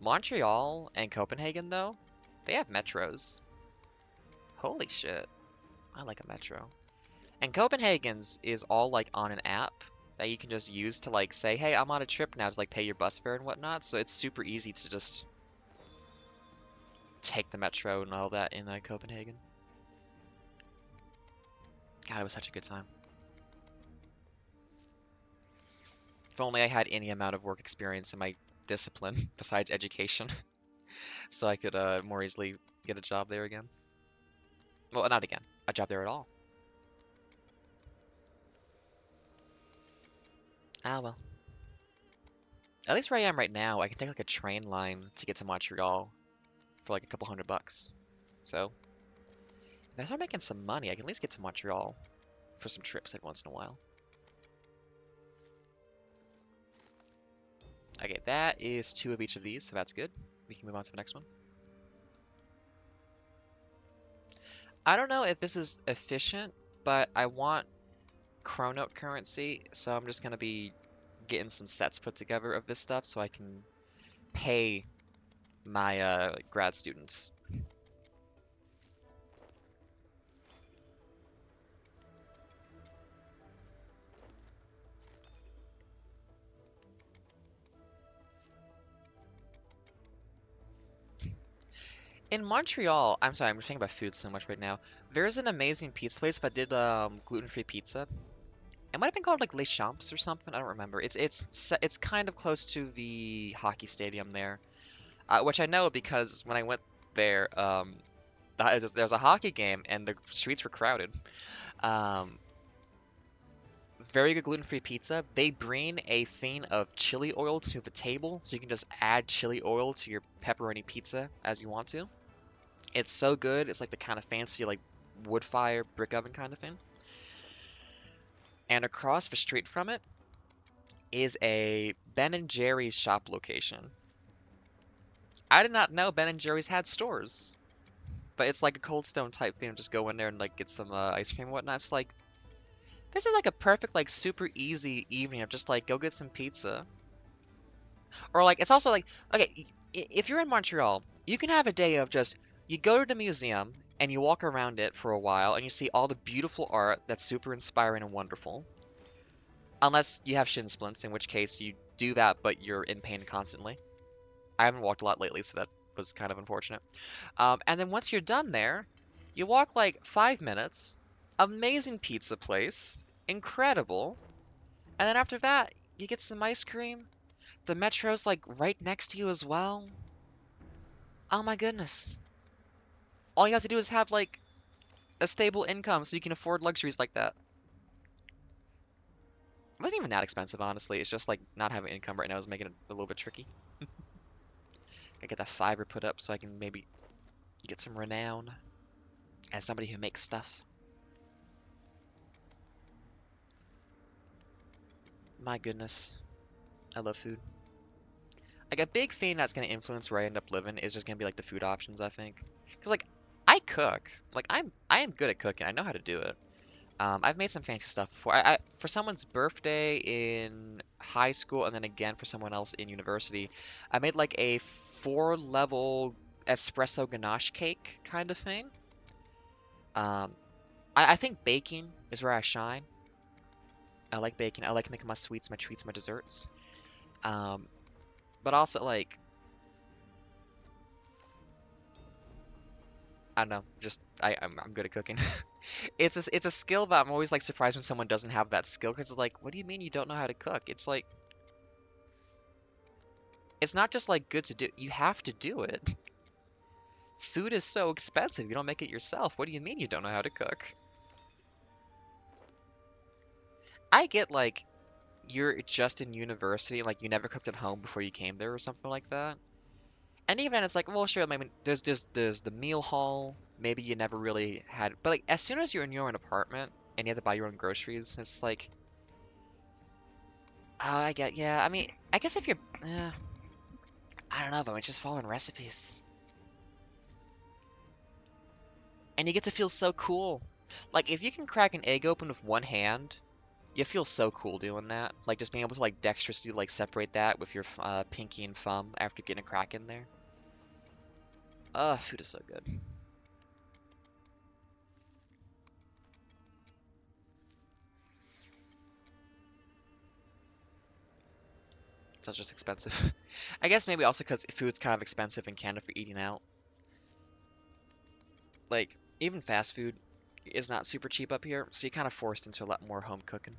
Speaker 1: Montreal and Copenhagen, though, they have metros. Holy shit. I like a metro. And Copenhagen's is all like on an app that you can just use to like say, hey, I'm on a trip now to like pay your bus fare and whatnot. So it's super easy to just take the metro and all that in Copenhagen. God, it was such a good time. If only I had any amount of work experience in my discipline besides education, so I could more easily get a job there again. Well, not again, a job there at all. Ah, well. At least where I am right now, I can take like a train line to get to Montreal for like a couple $100. So, if I start making some money, I can at least get to Montreal for some trips like once in a while. Okay, that is 2 of each of these, so that's good. We can move on to the next one. I don't know if this is efficient, but I want chronote currency, so I'm just gonna be getting some sets put together of this stuff so I can pay my grad students. In Montreal, I'm sorry, I'm thinking about food so much right now. There's an amazing pizza place that did gluten-free pizza. It might have been called like Les Champs or something. I don't remember. It's kind of close to the hockey stadium there, which I know because when I went there, there's a hockey game and the streets were crowded. Um, Very good gluten-free pizza. They bring a thing of chili oil to the table, so you can just add chili oil to your pepperoni pizza as you want to. It's so good. It's like the kind of fancy like wood fire brick oven kind of thing. And across the street from it is a Ben and Jerry's shop location. I did not know Ben and Jerry's had stores, but it's like a Cold Stone type thing. Just go in there and like get some ice cream and whatnot. It's like this is like a perfect like super easy evening of just like go get some pizza. Or like it's also like okay, if you're in Montreal, you can have a day of just you go to the museum and you walk around it for a while and you see all the beautiful art that's super inspiring and wonderful. Unless you have shin splints, in which case you do that but you're in pain constantly. I haven't walked a lot lately, so that was kind of unfortunate. And then once you're done there, you walk like 5 minutes, amazing pizza place, incredible, and then after that, you get some ice cream. The metro's like right next to you as well. Oh my goodness. All you have to do is have like a stable income so you can afford luxuries like that. It wasn't even that expensive, honestly. It's just like not having income right now is making it a little bit tricky. I get that Fiverr put up so I can maybe get some renown as somebody who makes stuff. My goodness. I love food. Like a big thing that's gonna influence where I end up living is just gonna be like the food options, I think. Cause like I cook. Like I am good at cooking. I know how to do it. I've made some fancy stuff before. For someone's birthday in high school and then again for someone else in university, I made like a 4-level espresso ganache cake kind of thing. Um, I think baking is where I shine. I like baking. I like making my sweets, my treats, my desserts. Um, but also like I don't know, just I'm good at cooking. It's a skill that I'm always like surprised when someone doesn't have that skill because it's like, what do you mean you don't know how to cook? It's like it's not just like good to do. You have to do it. Food is so expensive. You don't make it yourself. What do you mean you don't know how to cook? I get like you're just in university, like you never cooked at home before you came there or something like that. And even then, it's like, well, sure. I mean, there's the meal hall. Maybe you never really had, but like as soon as you're in your own apartment and you have to buy your own groceries, it's like, oh, I get, yeah. I mean, I guess if you're, I don't know, but it's just following recipes, and you get to feel so cool. Like if you can crack an egg open with one hand, you feel so cool doing that. Like just being able to like dexterously like separate that with your pinky and thumb after getting a crack in there. Food is so good. so it's just expensive. I guess maybe also because food's kind of expensive in Canada for eating out. Like, even fast food is not super cheap up here, so you're kind of forced into a lot more home cooking.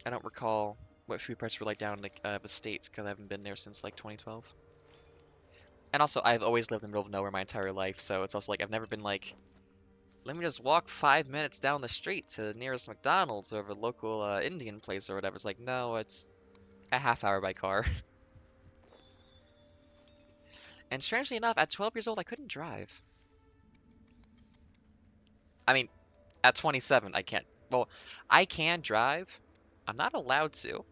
Speaker 1: I don't recall what food prices were like down in the States because I haven't been there since like 2012. And also, I've always lived in the middle of nowhere my entire life, so it's also like I've never been like, let me just walk 5 minutes down the street to the nearest McDonald's or a local Indian place or whatever. It's like, no, it's a half hour by car. And strangely enough, at 12 years old, I couldn't drive. I mean, at 27, I can't. Well, I can drive. I'm not allowed to.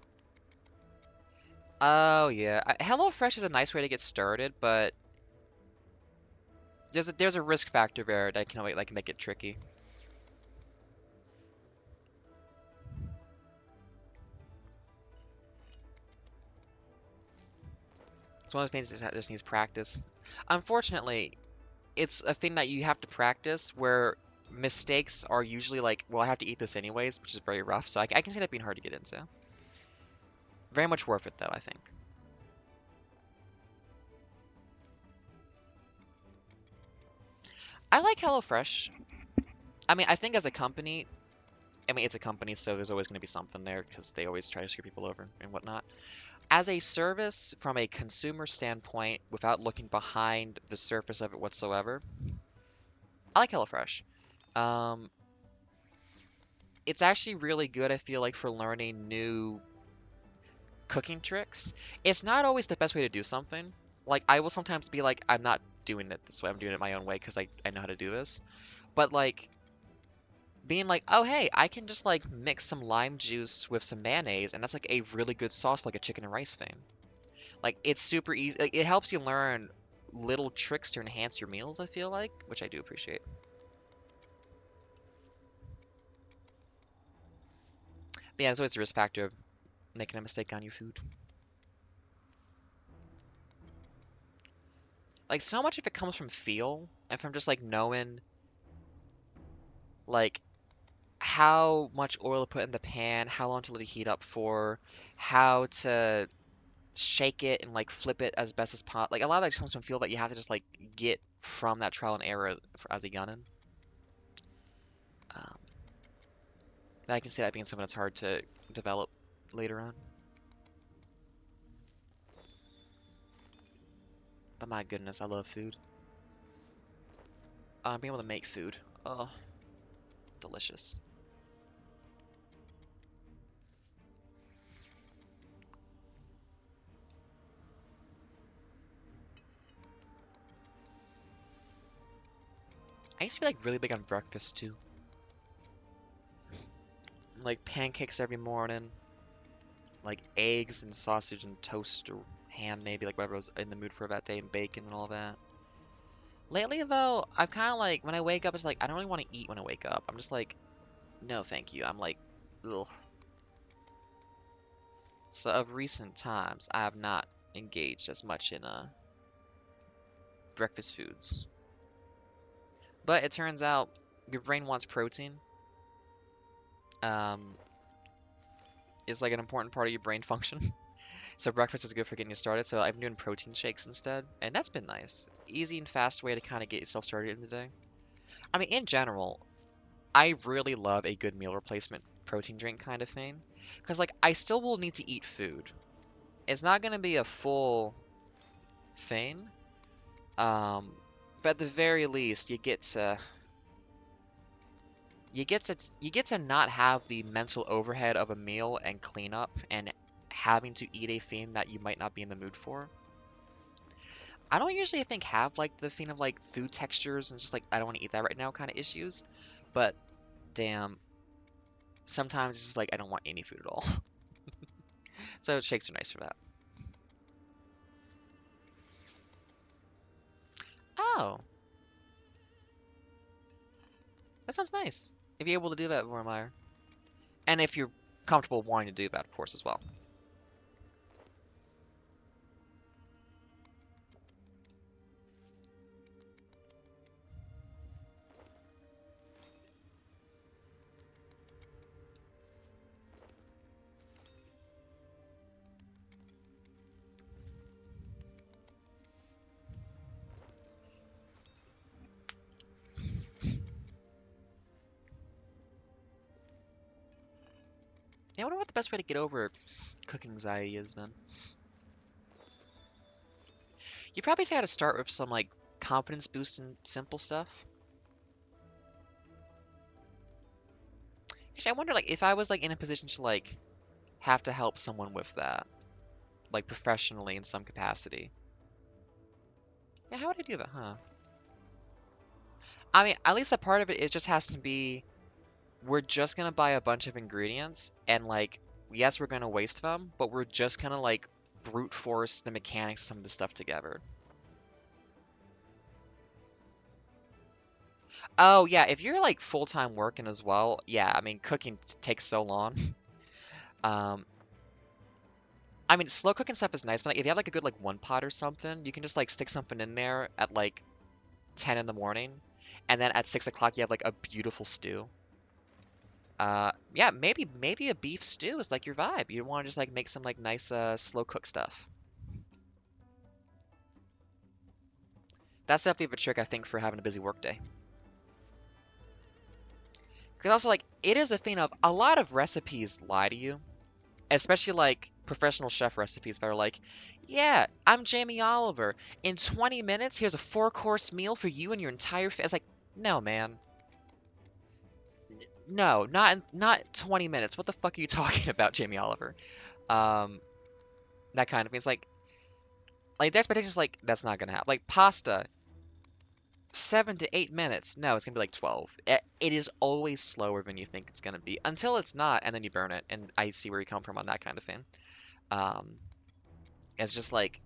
Speaker 1: Oh yeah, HelloFresh is a nice way to get started, but there's a risk factor there that can like make it tricky. It's one of those things that just needs practice. Unfortunately, it's a thing that you have to practice where mistakes are usually like, well, I have to eat this anyways, which is very rough. So I can see that being hard to get into. Very much worth it though, I think. I like HelloFresh. I mean, I think as a company, I mean, it's a company, so there's always going to be something there because they always try to screw people over and whatnot. As a service, from a consumer standpoint, without looking behind the surface of it whatsoever, I like HelloFresh. Um, it's actually really good, I feel like, for learning new cooking tricks. It's not always the best way to do something. Like, I will sometimes be like, I'm not doing it this way, I'm doing it my own way because I know how to do this. But, like, being like, oh, hey, I can just, like, mix some lime juice with some mayonnaise, and that's, like, a really good sauce for, like, a chicken and rice thing. Like, it's super easy. Like, it helps you learn little tricks to enhance your meals, I feel like, which I do appreciate. But yeah, there's always the risk factor of making a mistake on your food. Like, so much of it comes from feel and from just, like, knowing, like, how much oil to put in the pan, how long to let it heat up for, how to shake it and, like, flip it as best as possible. Like, a lot of that comes from feel that you have to just, like, get from that trial and error as a gunnin. Um, I can see that being something that's hard to develop later on. But my goodness, I love food. Being able to make food. Oh, delicious. I used to be like really big on breakfast too. Like pancakes every morning, like eggs and sausage and toast or ham maybe, like whatever I was in the mood for that day, and bacon and all that. Lately though, I'm kind of like, when I wake up, it's like, I don't really want to eat when I wake up. I'm just like, no thank you. I'm like, ugh. So of recent times, I have not engaged as much in breakfast foods. But it turns out your brain wants protein. Um, is like an important part of your brain function. So breakfast is good for getting you started. So I've been doing protein shakes instead, and that's been nice. Easy and fast way to kind of get yourself started in the day. I mean, in general, I really love a good meal replacement protein drink kind of thing, because like I still will need to eat food. It's not gonna be a full thing, um, but at the very least, you get to not have the mental overhead of a meal and cleanup and having to eat a thing that you might not be in the mood for. I don't usually, I think, have like the thing of like food textures and just like I don't want to eat that right now kind of issues, but damn, sometimes it's just like I don't want any food at all. So shakes are nice for that. Oh, that sounds nice. If you're able to do that, Vormeyer, and if you're comfortable wanting to do that, of course, as well. Yeah, I wonder what the best way to get over cooking anxiety is then. You probably got to start with some like confidence boosting simple stuff. Actually, I wonder like if I was like in a position to like have to help someone with that, like professionally in some capacity. Yeah, how would I do that, huh? I mean, at least a part of it is just has to be we're just gonna buy a bunch of ingredients and like yes, we're gonna waste them, but we're just gonna like brute force the mechanics of some of the stuff together. Oh yeah, if you're like full-time working as well, yeah, I mean cooking takes so long. Um, I mean slow cooking stuff is nice, but like if you have like a good like one pot or something, you can just like stick something in there at like 10 in the morning, and then at 6 o'clock you have like a beautiful stew. Yeah, maybe a beef stew is like your vibe. You want to just like make some like nice slow cook stuff. That's definitely a trick I think for having a busy workday. Because also like it is a thing of a lot of recipes lie to you, especially like professional chef recipes that are like, yeah, I'm Jamie Oliver. In 20 minutes, here's a 4-course meal for you and your entire family. It's like, no, man. No, not 20 minutes. What the fuck are you talking about, Jamie Oliver? Um, that kind of thing. It's like the expectation is like that's not gonna happen. Like pasta, 7 to 8 minutes. No, it's gonna be like 12. It is always slower than you think it's gonna be until it's not, and then you burn it. And I see where you come from on that kind of thing. Um, it's just like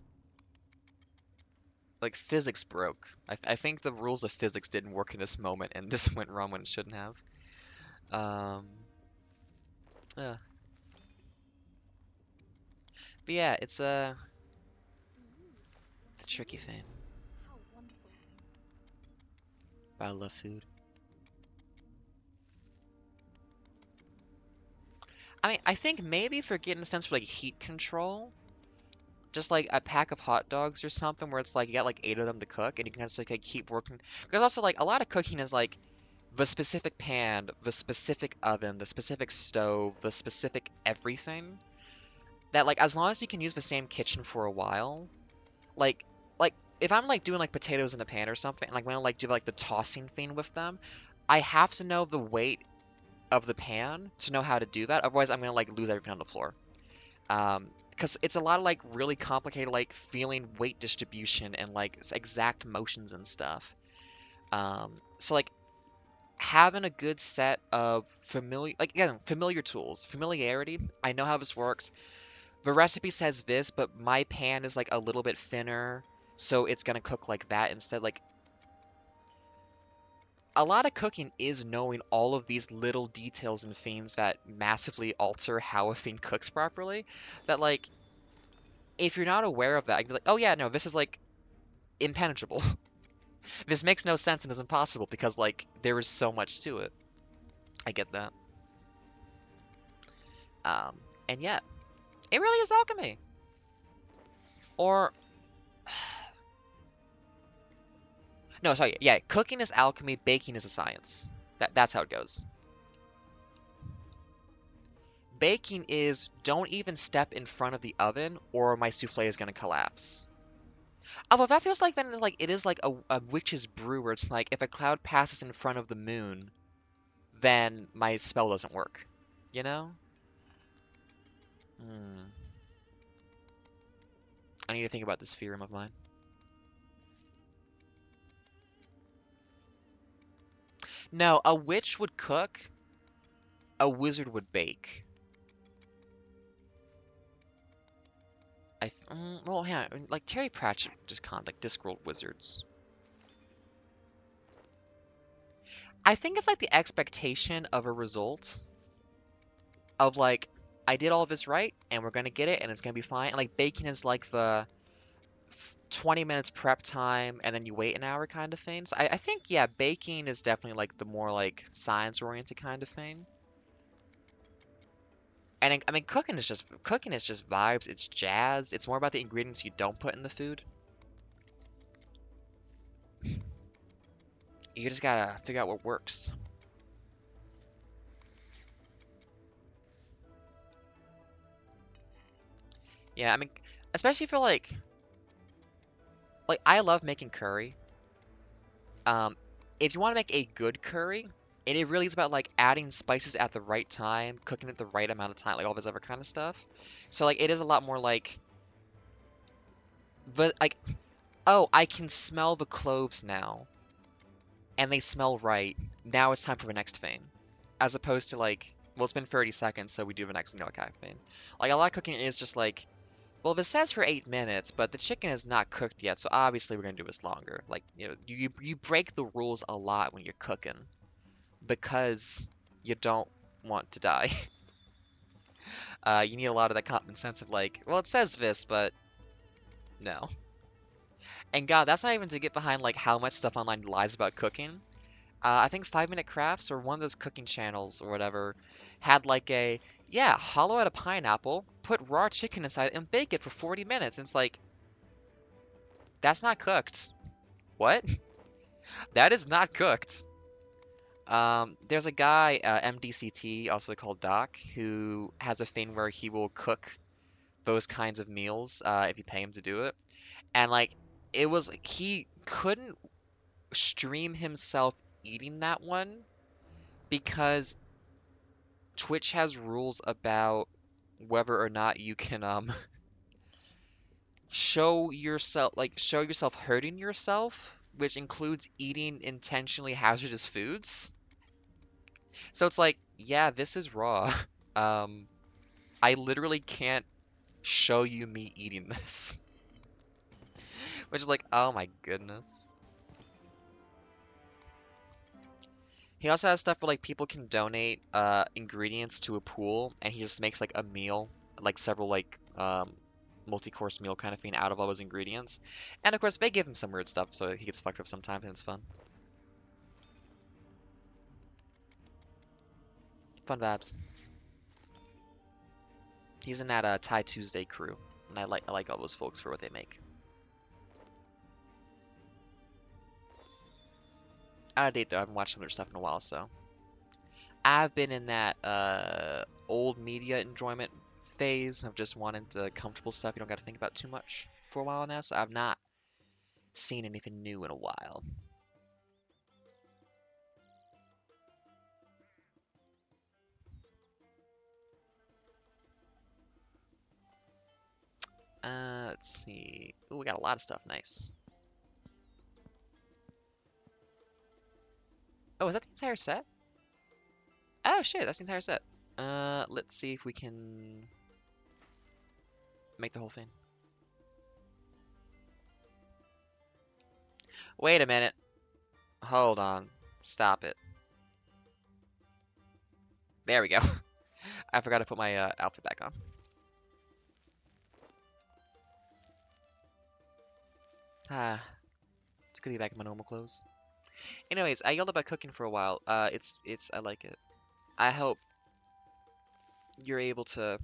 Speaker 1: physics broke. I think the rules of physics didn't work in this moment, and this went wrong when it shouldn't have. Um, yeah. But yeah, it's a tricky thing. But I love food. I mean, I think maybe for getting a sense for like heat control, just like a pack of hot dogs or something where it's like you got like 8 of them to cook and you can just like keep working. Because also like a lot of cooking is like the specific pan, the specific oven, the specific stove, the specific everything. That like as long as you can use the same kitchen for a while, like like if I'm like doing like potatoes in a pan or something and like when I like do like the tossing thing with them, I have to know the weight of the pan to know how to do that. Otherwise I'm gonna like lose everything on the floor. Because it's a lot of like really complicated like feeling weight distribution and like exact motions and stuff. So like having a good set of familiar like again familiar tools, familiarity. I know how this works. The recipe says this, but my pan is like a little bit thinner, so it's gonna cook like that instead. Like a lot of cooking is knowing all of these little details and things that massively alter how a thing cooks properly. That like if you're not aware of that, I can be like, oh yeah, no, this is like impenetrable. This makes no sense and is impossible because like there is so much to it. I get that. Um, and yet, it really is alchemy. Or no, sorry, yeah, cooking is alchemy, baking is a science. That's how it goes. Baking is don't even step in front of the oven or my souffle is gonna collapse. Although that feels like then like it is like a witch's brew where it's like if a cloud passes in front of the moon, then my spell doesn't work. You know? Hmm. I need to think about this theorem of mine. No, a witch would cook, a wizard would bake. Well, yeah, like Terry Pratchett just like Discworld wizards. I think it's like the expectation of a result of like I did all of this right and we're gonna get it and it's gonna be fine. And like baking is like the 20 minutes prep time and then you wait an hour kind of thing. So I think yeah, baking is definitely like the more like science oriented kind of thing. And I mean cooking is just vibes. It's jazz. It's more about the ingredients you don't put in the food. You just gotta figure out what works. Yeah, I mean, especially for like I love making curry. Um, if you want to make a good curry, and it really is about like adding spices at the right time, cooking it the right amount of time, like all this other kind of stuff. So like it is a lot more like the like oh, I can smell the cloves now, and they smell right. Now it's time for the next thing, as opposed to like well, it's been 30 seconds, so we do the next okay thing. Like a lot of cooking is just like well, this says for 8 minutes, but the chicken is not cooked yet, so obviously we're gonna do this longer. Like, you know, you break the rules a lot when you're cooking because you don't want to die. You need a lot of that common sense of like, well, it says this, but no. And God, that's not even to get behind like how much stuff online lies about cooking. I think 5 Minute Crafts or one of those cooking channels or whatever had like a yeah, hollow out a pineapple, put raw chicken inside, and bake it for 40 minutes. And it's like that's not cooked. What? That is not cooked. There's a guy, MDCT, also called Doc, who has a thing where he will cook those kinds of meals if you pay him to do it. And like, it was he couldn't stream himself eating that one because Twitch has rules about whether or not you can show yourself hurting yourself, which includes eating intentionally hazardous foods. So it's like, yeah, this is raw. Um, I literally can't show you me eating this. Which is like, oh my goodness. He also has stuff where like people can donate ingredients to a pool and he just makes like a meal, like several like multi-course meal kind of thing out of all those ingredients. And of course they give him some weird stuff so he gets fucked up sometimes and it's fun. Fun vibes. He's in that Thai Tuesday crew. And I like all those folks for what they make. Out of date though, I haven't watched some of their stuff in a while, so I've been in that old media enjoyment phase of just wanting the comfortable stuff you don't got to think about too much for a while now, so I've not seen anything new in a while. Let's see. Ooh, we got a lot of stuff. Nice. Oh, is that the entire set? Oh shit, that's the entire set. Let's see if we can make the whole thing. Wait a minute. Hold on. Stop it. There we go. I forgot to put my outfit back on. Ah, it's good to be back in my normal clothes. Anyways, I yelled about cooking for a while. I like it. I hope you're able to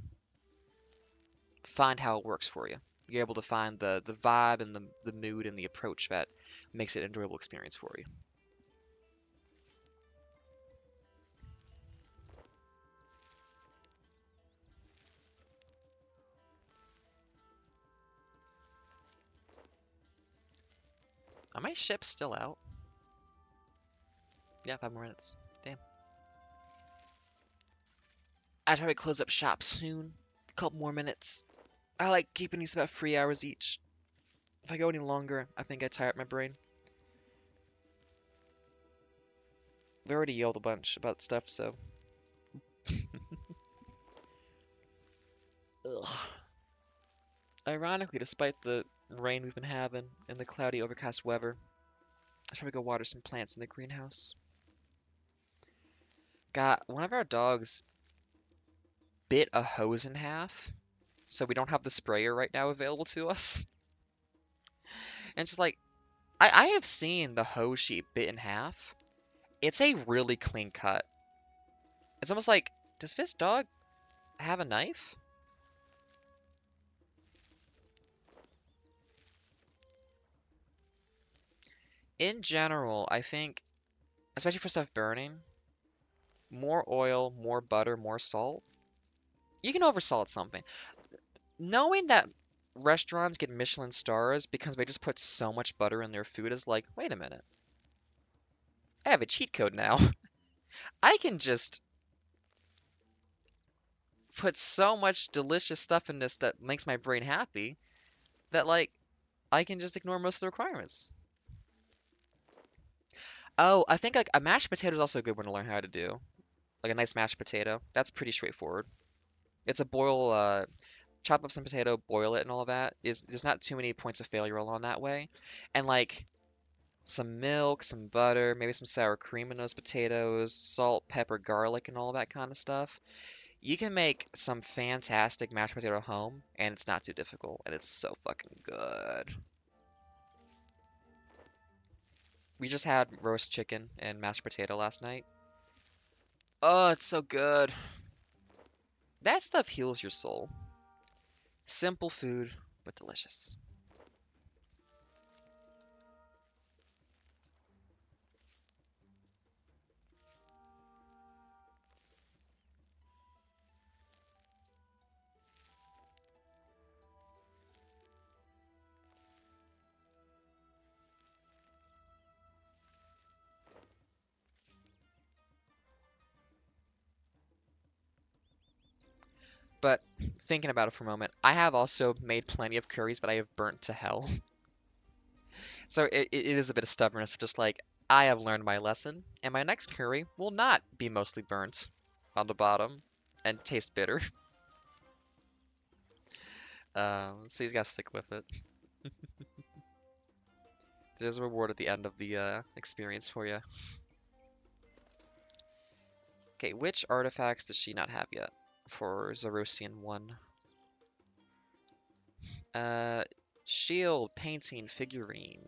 Speaker 1: find how it works for you. You're able to find the vibe and the mood and the approach that makes it an enjoyable experience for you. Are my ships still out? Yeah, 5 more minutes. Damn. I try to close up shop soon. A couple more minutes. I like keeping these about 3 hours each. If I go any longer, I think I tire up my brain. We already yelled a bunch about stuff, so. Ugh. Ironically, despite the rain we've been having and the cloudy, overcast weather, I try to go water some plants in the greenhouse. Got one of our dogs bit a hose in half, so we don't have the sprayer right now available to us. And it's just like, I have seen the hose sheet bit in half. It's a really clean cut. It's almost like, does this dog have a knife? In general, I think, especially for stuff burning, more oil, more butter, more salt. You can oversalt something. Knowing that restaurants get Michelin stars because they just put so much butter in their food is like, wait a minute, I have a cheat code now. I can just put so much delicious stuff in this that makes my brain happy that like I can just ignore most of the requirements. Oh, I think like a mashed potato is also a good one to learn how to do. Like a nice mashed potato. That's pretty straightforward. It's a boil, chop up some potato, boil it and all that. There's not too many points of failure along that way. And like some milk, some butter, maybe some sour cream in those potatoes, salt, pepper, garlic, and all that kind of stuff. You can make some fantastic mashed potato at home, and it's not too difficult, and it's so fucking good. We just had roast chicken and mashed potato last night. Oh, it's so good. That stuff heals your soul. Simple food, but delicious. But thinking about it for a moment, I have also made plenty of curries, but I have burnt to hell. So it is a bit of stubbornness of just like, I have learned my lesson, and my next curry will not be mostly burnt on the bottom and taste bitter. So he's got to stick with it. There's a reward at the end of the experience for you. Okay, which artifacts does she not have yet for Zarosian 1? Uh, Shield, painting, figurine.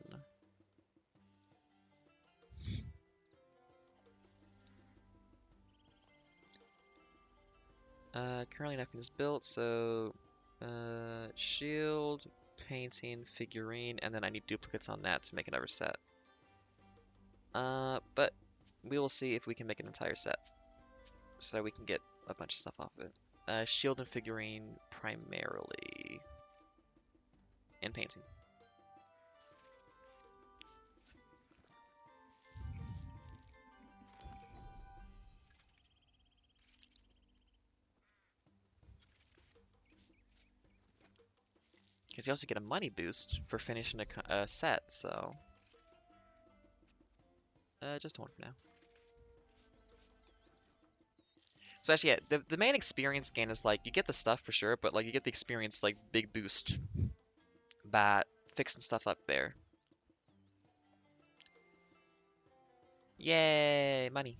Speaker 1: Currently nothing is built, so shield, painting, figurine, and then I need duplicates on that to make another set. But we will see if we can make an entire set, so that we can get a bunch of stuff off of it. Shield and figurine primarily, and painting. Because you also get a money boost for finishing a set, so just one for now. So actually, yeah, the main experience gain is like you get the stuff for sure, but like you get the experience like big boost by fixing stuff up there. Yay, money.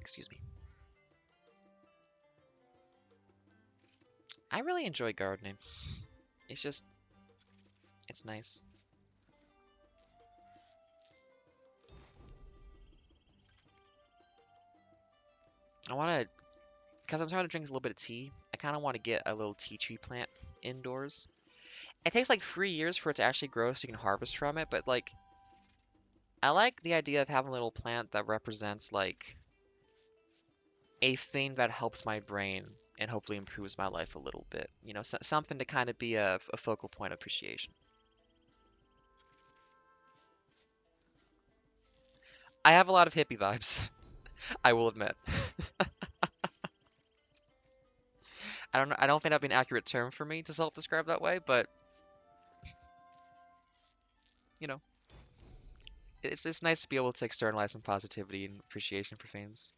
Speaker 1: Excuse me. I really enjoy gardening. It's just, it's nice. I want to, because I'm trying to drink a little bit of tea, I kind of want to get a little tea tree plant indoors. It takes like 3 years for it to actually grow so you can harvest from it, but like, I like the idea of having a little plant that represents like a thing that helps my brain and hopefully improves my life a little bit. You know, something to kind of be a focal point of appreciation. I have a lot of hippie vibes, I will admit. I don't know, I don't think that'd be an accurate term for me to self-describe that way, but you know, it's nice to be able to externalize some positivity and appreciation for things.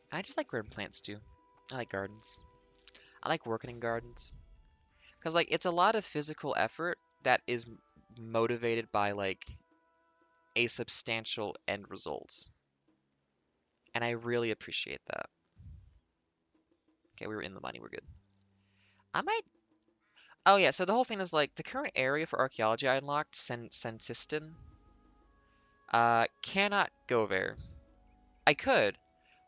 Speaker 1: I just like growing plants too. I like gardens. I like working in gardens because like it's a lot of physical effort that is motivated by like a substantial end result, and I really appreciate that. Okay, we were in the money. We're good. I might. Oh yeah. So the whole thing is like the current area for archaeology I unlocked, Sentiston. Cannot go there. I could,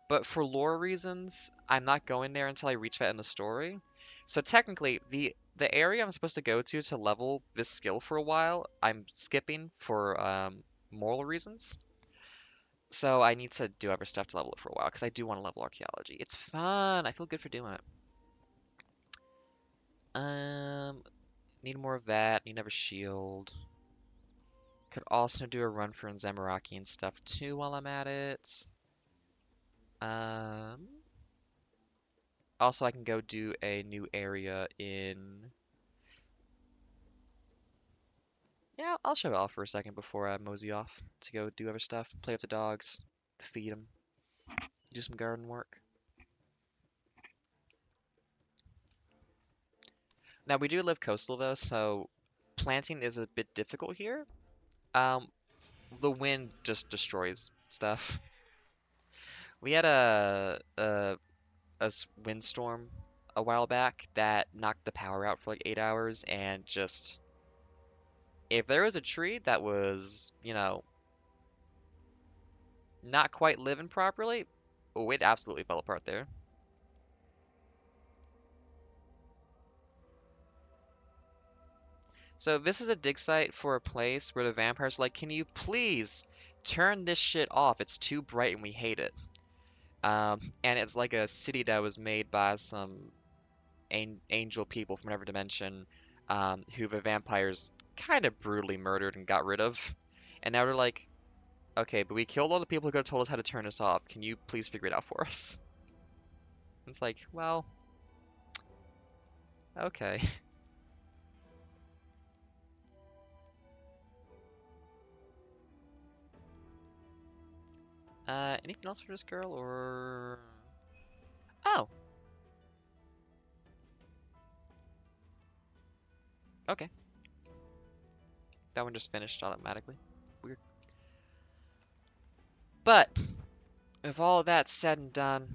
Speaker 1: but for lore reasons, I'm not going there until I reach that in the story. So technically, the area I'm supposed to go to level this skill for a while, I'm skipping for moral reasons. So I need to do other stuff to level it for a while because I do want to level archaeology. It's fun. I feel good for doing it. Um, Need more of that. Need another shield. Could also do a run for Zamaraki and stuff too while I'm at it. Um, Also I can go do a new area in. Yeah, I'll show it off for a second before I mosey off to go do other stuff. Play with the dogs, feed them, do some garden work. Now we do live coastal though, so planting is a bit difficult here. Um, the wind just destroys stuff. We had a windstorm a while back that knocked the power out for like 8 hours, and just if there was a tree that was, not quite living properly, oh, it absolutely fell apart there. So this is a dig site for a place where the vampires are like, can you please turn this shit off? It's too bright and we hate it. And it's like a city that was made by some angel people from another dimension, who the vampires kind of brutally murdered and got rid of. And now they're like, okay, but we killed all the people who could have told us how to turn this off. Can you please figure it out for us? It's like, well, okay. Anything else for this girl, or... Oh, okay. That one just finished automatically. Weird. But, with all that said and done,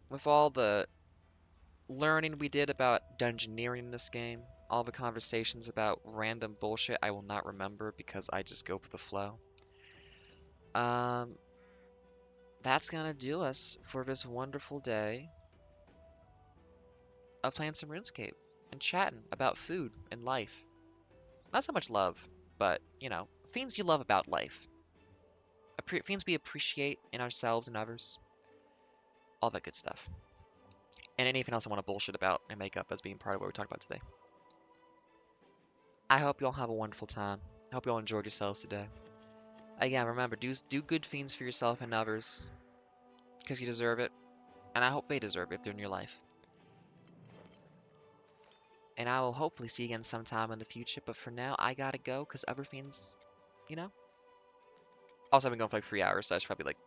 Speaker 1: with all the learning we did about dungeoneering in this game, all the conversations about random bullshit I will not remember because I just go with the flow. Um, that's gonna do us for this wonderful day of playing some RuneScape and chatting about food and life. Not so much love, but, things you love about life. Things we appreciate in ourselves and others. All that good stuff. And anything else I want to bullshit about and make up as being part of what we talked about today. I hope you all have a wonderful time. I hope you all enjoyed yourselves today. Again, remember, do good things for yourself and others, because you deserve it, and I hope they deserve it if they're in your life. And I will hopefully see you again sometime in the future, but for now, I gotta go, because other things, you know? Also, I've been going for like 3 hours, so I should probably,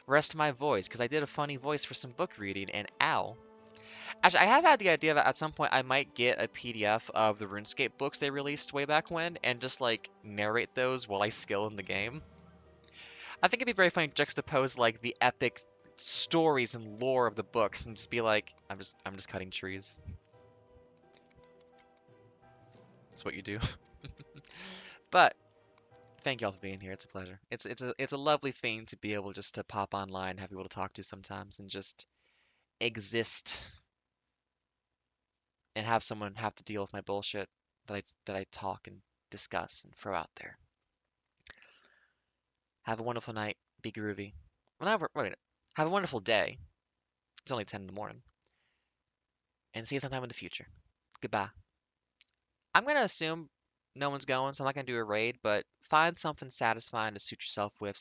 Speaker 1: rest my voice, because I did a funny voice for some book reading, and ow. Actually, I have had the idea that at some point I might get a PDF of the RuneScape books they released way back when, and just, narrate those while I skill in the game. I think it'd be very funny to juxtapose, the epic stories and lore of the books and just be like, I'm just cutting trees. That's what you do. But thank y'all for being here. It's a pleasure. It's a lovely thing to be able just to pop online, have people to talk to sometimes, and just exist and have someone have to deal with my bullshit that I talk and discuss and throw out there. Have a wonderful night. Be groovy. Well, not, wait a minute. Have a wonderful day. It's only 10 in the morning. And see you sometime in the future. Goodbye. I'm gonna assume no one's going, so I'm not gonna do a raid, but find something satisfying to suit yourself with.